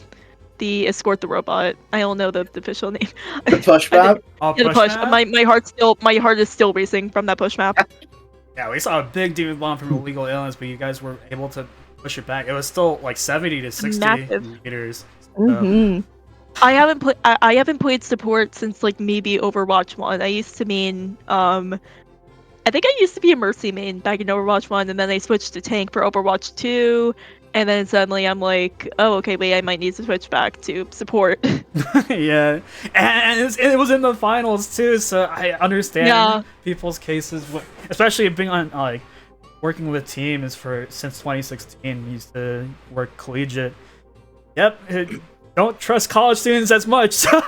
The escort the robot. I don't know the official name. The push map? The push. My heart is still racing from that push map. Yeah, we saw a big demon bomb from illegal illness, but you guys were able to push it back. It was still like 70 to 60 meters. So. I haven't played support since like maybe Overwatch 1. I used to main I think I used to be a Mercy main back in Overwatch 1, and then I switched to tank for Overwatch 2, and then suddenly I'm like, oh, okay, wait, I might need to switch back to support. Yeah, and it was in the finals too, so I understand people's cases, especially being on like working with teams since 2016. Used to work collegiate. Yep. Don't trust college students as much, so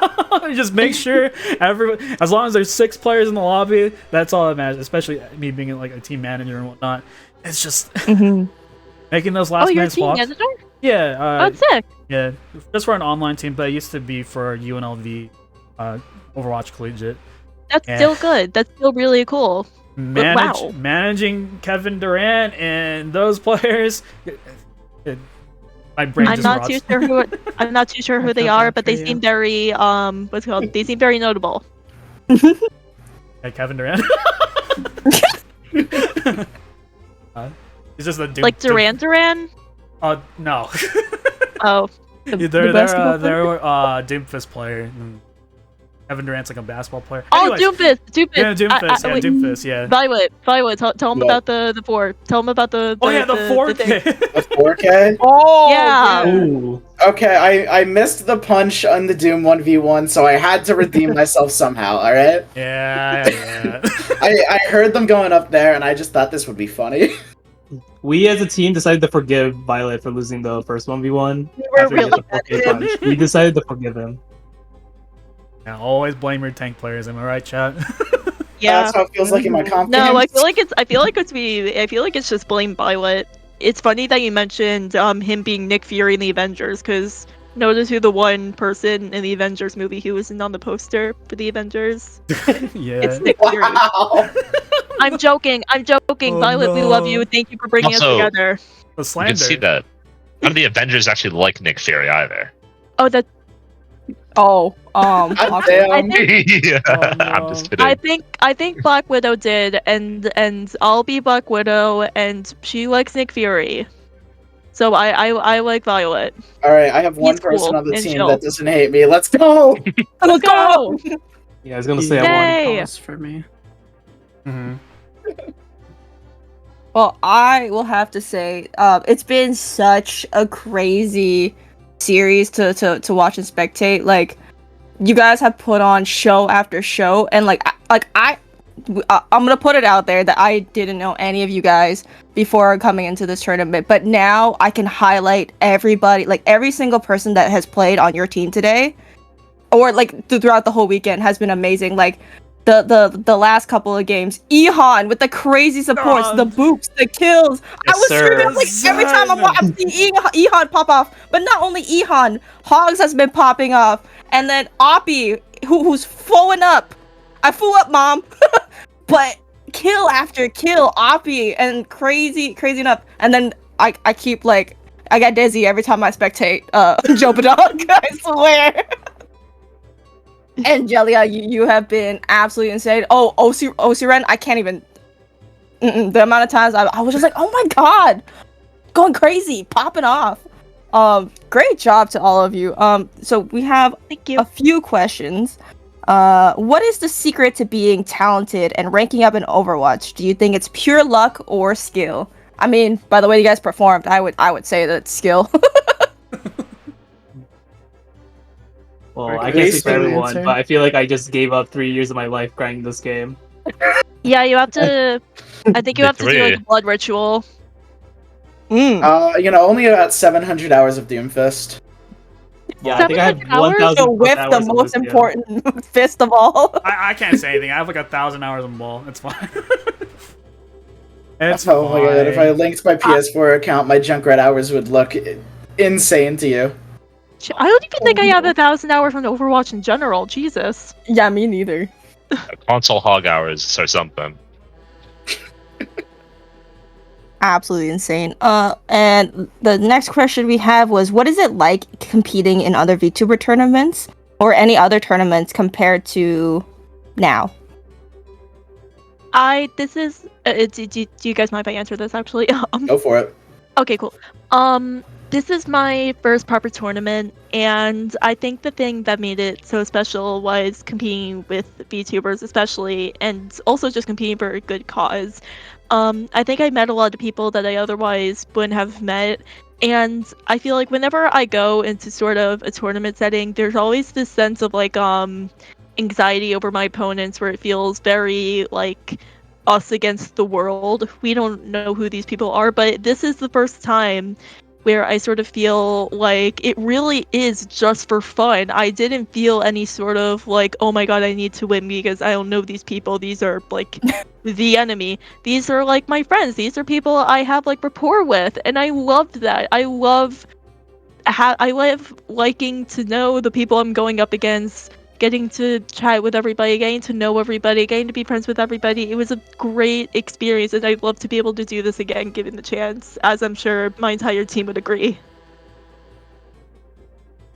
just make sure as long as there's 6 players in the lobby, that's all that matters, especially me being like a team manager and whatnot. It's just making those last minute swaps. Team manager? Yeah. Oh, sick. Yeah, just for an online team, but it used to be for UNLV Overwatch Collegiate. That's still good. That's still really cool. Wow. Managing Kevin Durant and those players... My brain I'm not too sure who they are, but they seem very what's it called? They seem very notable. Hey, Kevin Durant. He's just a like Duran? No. Oh. They're Doomfist player. Kevin Durant's like a basketball player. Oh, Anyways, Doomfist! Yeah, Doomfist, yeah. Violet, tell him about the 4. Tell him about the 4K. The 4K? Oh, yeah. Ooh. Okay, I missed the punch on the Doom 1v1, so I had to redeem myself somehow, alright? Yeah. I heard them going up there, and I just thought this would be funny. We as a team decided to forgive Violet for losing the first 1v1. We were really mad at him. We decided to forgive him. Yeah, always blame your tank players, am I right, chat? Yeah. That's how it feels like in my comp No, games. I feel like it's just blame Violet. It's funny that you mentioned him being Nick Fury in the Avengers, because notice who the one person in the Avengers movie who wasn't on the poster for the Avengers. Yeah. It's Nick Fury. I'm joking. Oh, Violet, we love you. Thank you for bringing us together. The You slander. can see that none of the Avengers actually like Nick Fury either. Oh, that. Oh, Damn. Yeah, I'm just kidding. I think Black Widow did, and I'll be Black Widow, and she likes Nick Fury. So I like Violet. Alright, I have one He's person cool on the and team chill. that doesn't hate me. Let's go! Let's go! Yeah, I was gonna say Yay! Pause for me. Mm-hmm. Well, I will have to say, it's been such a crazy series to watch and spectate. Like, you guys have put on show after show, and I'm gonna put it out there that I didn't know any of you guys before coming into this tournament, but now I can highlight everybody, like every single person that has played on your team today, or like throughout the whole weekend has been amazing. Like the last couple of games, Ihan with the crazy supports, the boops, the kills. Yes, I was sir. screaming like every time I'm seeing Ihan pop off. But not only Ihan, Hogs has been popping off, and then Oppie, who's flowing up. I flew up, mom. But kill after kill, Oppie, and crazy enough. And then I keep like I get dizzy every time I spectate Jopadog. I swear. And Jelia, you have been absolutely insane. Oh, Osiren, I can't even. The amount of times I was just like, oh my god, going crazy, popping off. Great job to all of you. So we have a few questions. What is the secret to being talented and ranking up in Overwatch? Do you think it's pure luck or skill? I mean, by the way you guys performed, I would say that it's skill. Well, I can't speak for everyone, but I feel like I just gave up 3 years of my life grinding this game. Yeah, you have to. I think you have to do like a blood ritual. Only about 700 hours of Doomfist. Yeah, I think I have 1,000 So with the most important fist of all. I can't say anything. I have like 1,000 hours on ball. It's fine. It's oh my god, if I linked my PS4 account, my Junkrat hours would look insane to you. I don't even think I have 1,000 hours on Overwatch in general. Jesus. Yeah, me neither. Console hog hours or something. Absolutely insane. And the next question we have was, what is it like competing in other VTuber tournaments or any other tournaments compared to now? Do you guys mind if I answer this actually? Go for it. Okay, cool. This is my first proper tournament, and I think the thing that made it so special was competing with VTubers especially, and also just competing for a good cause. I think I met a lot of people that I otherwise wouldn't have met, and I feel like whenever I go into sort of a tournament setting, there's always this sense of like anxiety over my opponents where it feels very like us against the world. We don't know who these people are, but this is the first time where I sort of feel like it really is just for fun. I didn't feel any sort of like, oh my god, I need to win because I don't know these people. These are like the enemy. These are like my friends. These are people I have like rapport with, and I love that. I love liking to know the people I'm going up against, getting to chat with everybody, getting to know everybody, getting to be friends with everybody. It was a great experience, and I'd love to be able to do this again given the chance, as I'm sure my entire team would agree.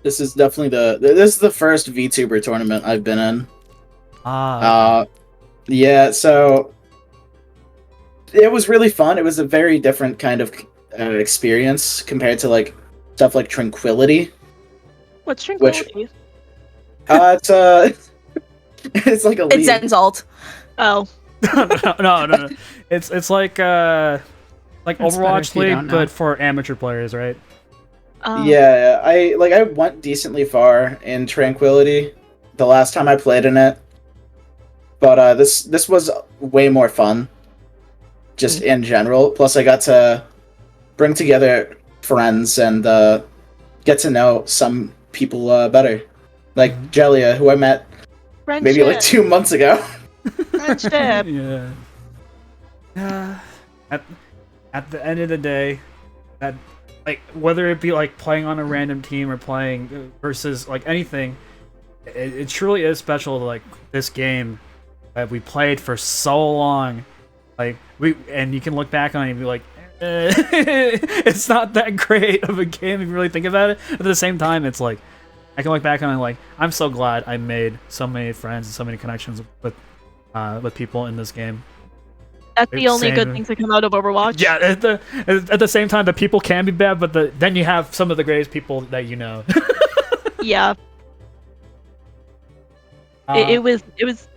This is definitely this is the first VTuber tournament I've been in. Yeah, so it was really fun. It was a very different kind of experience compared to like stuff like Tranquility. What's Tranquility? It's it's like a league. It's Zenzalt. Oh. No. It's like Overwatch League, but for amateur players, right? Yeah, I went decently far in Tranquility the last time I played in it, but this was way more fun, just in general. Plus, I got to bring together friends and get to know some people better. Like Jelia, who I met maybe like 2 months ago. Friendship. Yeah. At the end of the day, that like whether it be like playing on a random team or playing versus like anything, it truly is special. Like this game that we played for so long, like and you can look back on it and be like, it's not that great of a game if you really think about it. But at the same time, it's like I can look back on it like I'm so glad I made so many friends and so many connections with people in this game. That's the only good things that come out of Overwatch. Yeah, at the same time, the people can be bad, but then you have some of the greatest people that you know. Yeah. It was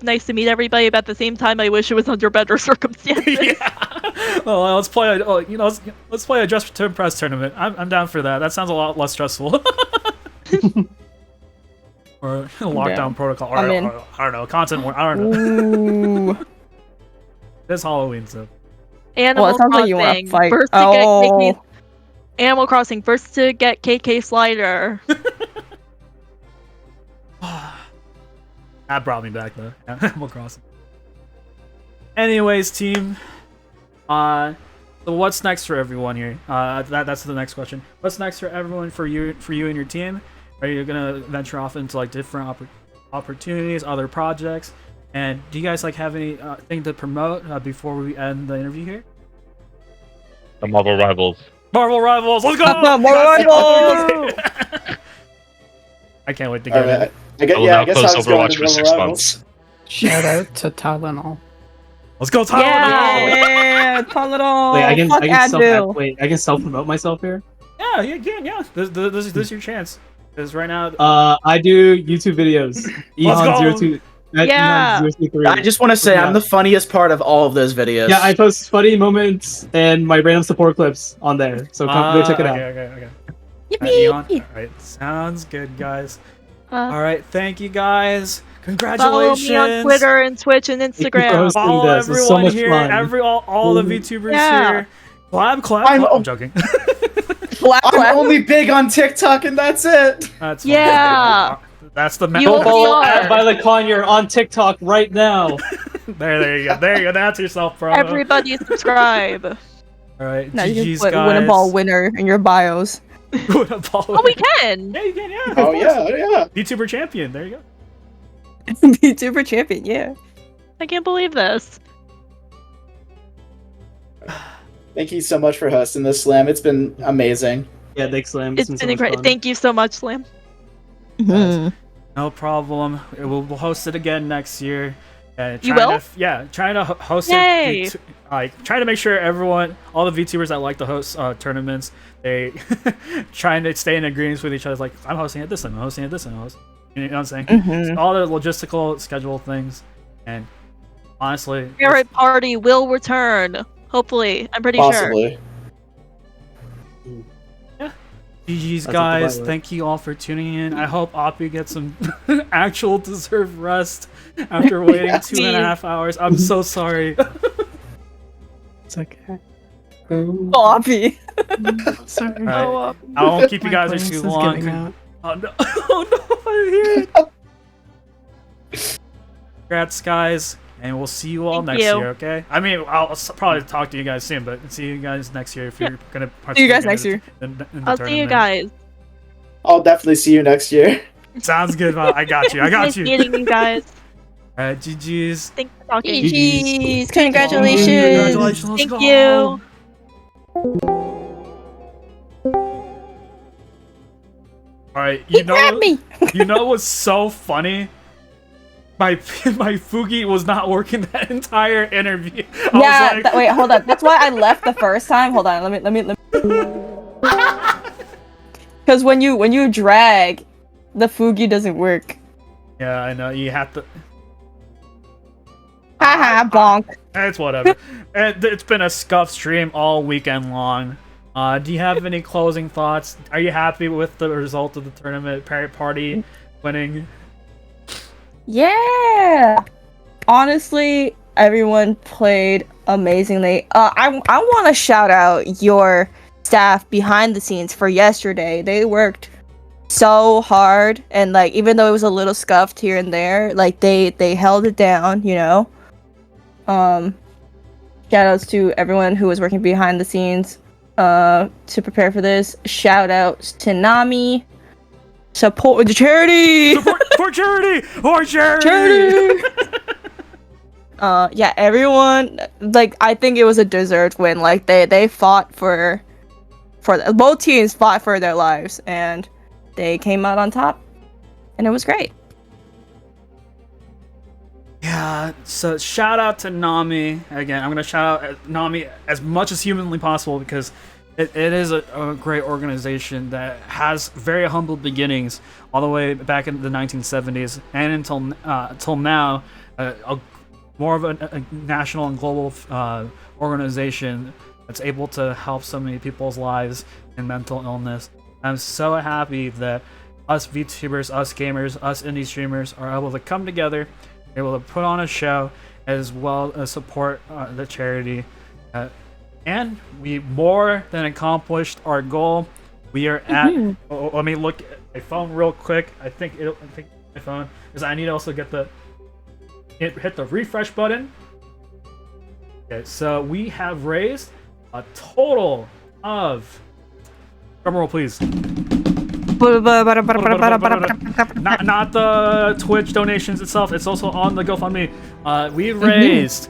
nice to meet everybody, but at the same time, I wish it was under better circumstances. Yeah. Well, let's play. Let's play a Dress to Impress tournament. I'm down for that. That sounds a lot less stressful. Or lockdown protocol. Or, I'm in. or, I don't know. Content war. I don't know. This Halloween, so. Well, it sounds like you want to fight. First to get KK. Animal Crossing. First to get KK Slider. That brought me back though. Animal Crossing. Anyways, team. So what's next for everyone here? That's the next question. What's next for everyone for you and your team? Are you gonna venture off into like different opportunities, other projects? And do you guys like have any thing to promote before we end the interview here? The Marvel Rivals. Marvel Rivals, let's go! Marvel Rivals! I can't wait to get it. I guess I was going to Marvel Rivals. Shout out to Tylenol. Let's go, Tylenol! Yeah, Tylenol. Wait, I can self-promote myself here? Yeah, you can, yeah. This is your chance. Because right now... I do YouTube videos. Ehon02. Yeah. I just want to say I'm the funniest part of all of those videos. Yeah, I post funny moments and my random support clips on there. So come go check it out. Okay. Yippee! Alright, sounds good, guys. Alright, thank you guys. Follow Congratulations. me on Twitter and Twitch and Instagram. Follow this. It's so everyone much here, fun. all the VTubers here. Clap. I'm joking. I'm only big on TikTok and that's it. That's fine. Yeah. That's the Go follow at Violet Conyer on TikTok right now. There you go. That's yourself, bro. Everybody subscribe. All right, Now you GG's, can put guys. Winnaball winner in your bios. Winnaball Oh, we can. Yeah, you can. Yeah. Oh yeah. VTuber champion. There you go. VTuber champion, yeah. I can't believe this. Thank you so much for hosting this Slam. It's been amazing. Yeah, thanks, Slam. It's been incredible. Thank you so much, Slam. No problem. We'll host it again next year. You will? Trying to host Yay. it. Trying to make sure everyone, all the VTubers that like to host tournaments, they trying to stay in agreement with each other. Like, I'm hosting it this time. I'm hosting it this time. You know what I'm saying? So all the logistical schedule things, and honestly, Spirit Party will return. Hopefully, I'm pretty Possibly. sure. GG's, That's guys. up to Thank you all for tuning in. I hope Oppie gets some actual deserved rest after waiting 2.5 hours. I'm so sorry. It's okay. Oppie. Sorry. Right. I won't keep you guys for too long. Oh no! Oh no! I hear it. Congrats, guys, and we'll see you all Thank next you. year. Okay? I mean, I'll probably talk to you guys soon, but see you guys next year if you're gonna participate. See you guys next year. In the I'll see you tournament. guys. I'll definitely see you next year. Sounds good. I got you. I got Nice you. meeting you guys. All right, GG's. Thanks for talking. GG's. Congratulations. Congratulations. Let's Thank go. you. All right, He grabbed me. You know what's so funny? My Fugi was not working that entire interview. I was like, Wait, hold on. That's why I left the first time. Hold on. Let me. Because when you drag, the Fugi doesn't work. Yeah, I know. You have to. Haha, bonk. It's whatever. It's been a scuff stream all weekend long. Do you have any closing thoughts? Are you happy with the result of the tournament? Parrot Party winning? Yeah. Honestly, everyone played amazingly. I want to shout out your staff behind the scenes for yesterday. They worked so hard, and like even though it was a little scuffed here and there, like they held it down, you know. Shout outs to everyone who was working behind the scenes to prepare for this. Shout outs to Nami. Support the charity. For charity. For charity. Yeah, everyone, like, I think it was a deserved win. Like they fought for both teams fought for their lives, and they came out on top, and it was great. Yeah, so shout out to Nami. Again, I'm going to shout out Nami as much as humanly possible because it is a great organization that has very humble beginnings all the way back in the 1970s and until now. A more of a national and global organization that's able to help so many people's lives in mental illness. I'm so happy that us VTubers, us gamers, us indie streamers are able to come together, able to put on a show, as well as support the charity. And we more than accomplished our goal. We are at. Let me look at my phone real quick. I think my phone, because I need to also get hit the refresh button. Okay, so we have raised a total of. Drumroll, please. Not the Twitch donations itself. It's also on the GoFundMe. We raised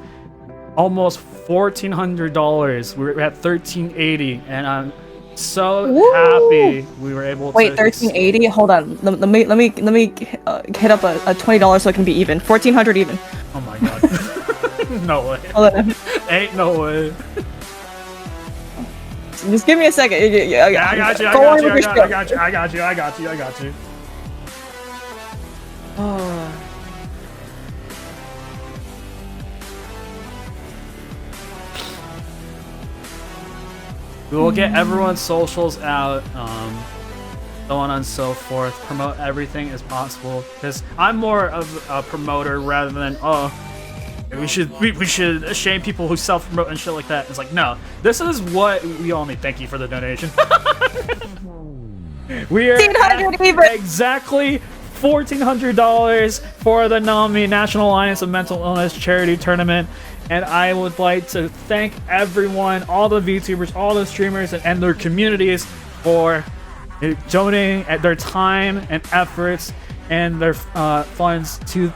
almost $1,400. We're at $1,380, and I'm so happy we were able to. Wait, $1,380? Hold on. Let me hit up a $20 so it can be even. $1,400 even. Oh my god. No way. Hold on. Ain't no way. Just give me a second. I got you. Oh. We will get everyone's socials out, so on and so forth. Promote everything as possible, because I'm more of a promoter rather than we should shame people who self-promote and shit like that. It's like, no, this is what we all need. Thank you for the donation. We are at exactly $1,400 for the Nami National Alliance of Mental Illness charity tournament. And I would like to thank everyone, all the VTubers, all the streamers, and their communities for donating their time and efforts and their funds to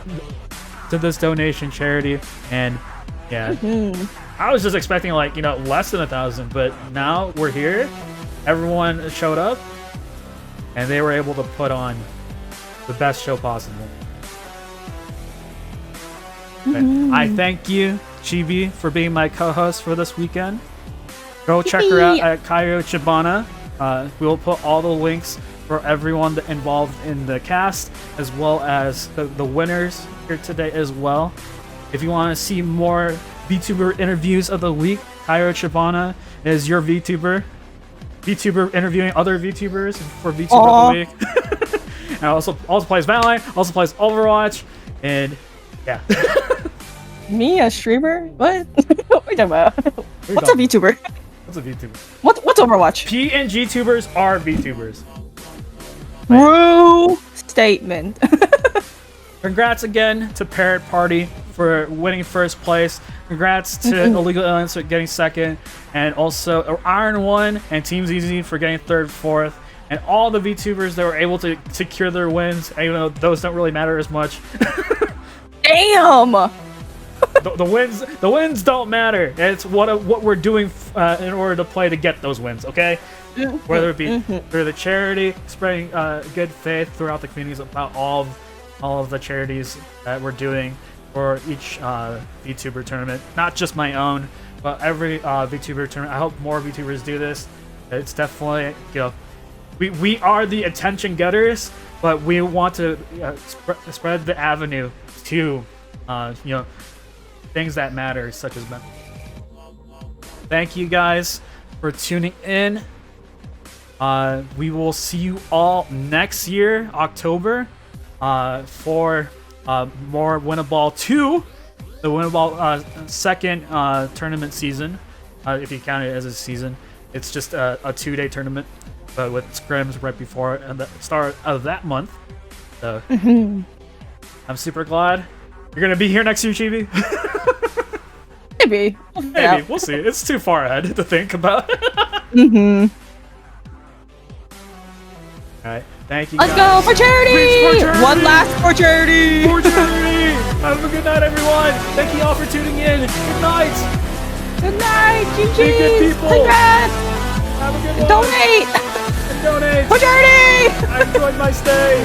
this donation charity. And yeah, I was just expecting less than 1,000, but now we're here. Everyone showed up, and they were able to put on the best show possible. I thank you, Chibi, for being my co-host for this weekend. Go check her out at Cairo Chibana. We'll put all the links for everyone involved in the cast, as well as the winners here today as well. If you want to see more VTuber interviews of the week, Cairo Chibana is your VTuber interviewing other VTubers for VTuber of the week. And also plays Valorant, also plays Overwatch, and yeah. Me, a streamer? What? What are you talking about? What's a VTuber? What's a VTuber? What's Overwatch? PNG tubers are VTubers. True statement. Congrats again to Parrot Party for winning first place. Congrats to Illegal Aliens for getting second, and also Iron One and Team ZZ for getting third, fourth, and all the VTubers that were able to secure their wins. Even though those don't really matter as much. Damn. The wins don't matter. It's what we're doing in order to play to get those wins. Okay, whether it be through the charity, spreading good faith throughout the communities about all of the charities that we're doing for each VTuber tournament. Not just my own, but every VTuber tournament. I hope more VTubers do this. It's definitely we are the attention getters, but we want to spread the avenue to things that matter, such as mental. Thank you guys for tuning in. We will see you all next year, October, for more Winnaball 2, the Winnaball second tournament season, if you count it as a season. It's just a 2-day tournament, but with scrims right before it, and the start of that month. So I'm super glad you're gonna be here next year, Chibi. Maybe. Maybe. We'll see. It's too far ahead to think about. Alright. Thank you, Let's guys. go for charity! One last for charity! For charity! Have a good night, everyone. Thank you all for tuning in. Good night. Good night, GG. Be good people. Congrats. Have a good one. Donate. Donate. For charity! I enjoyed my stay.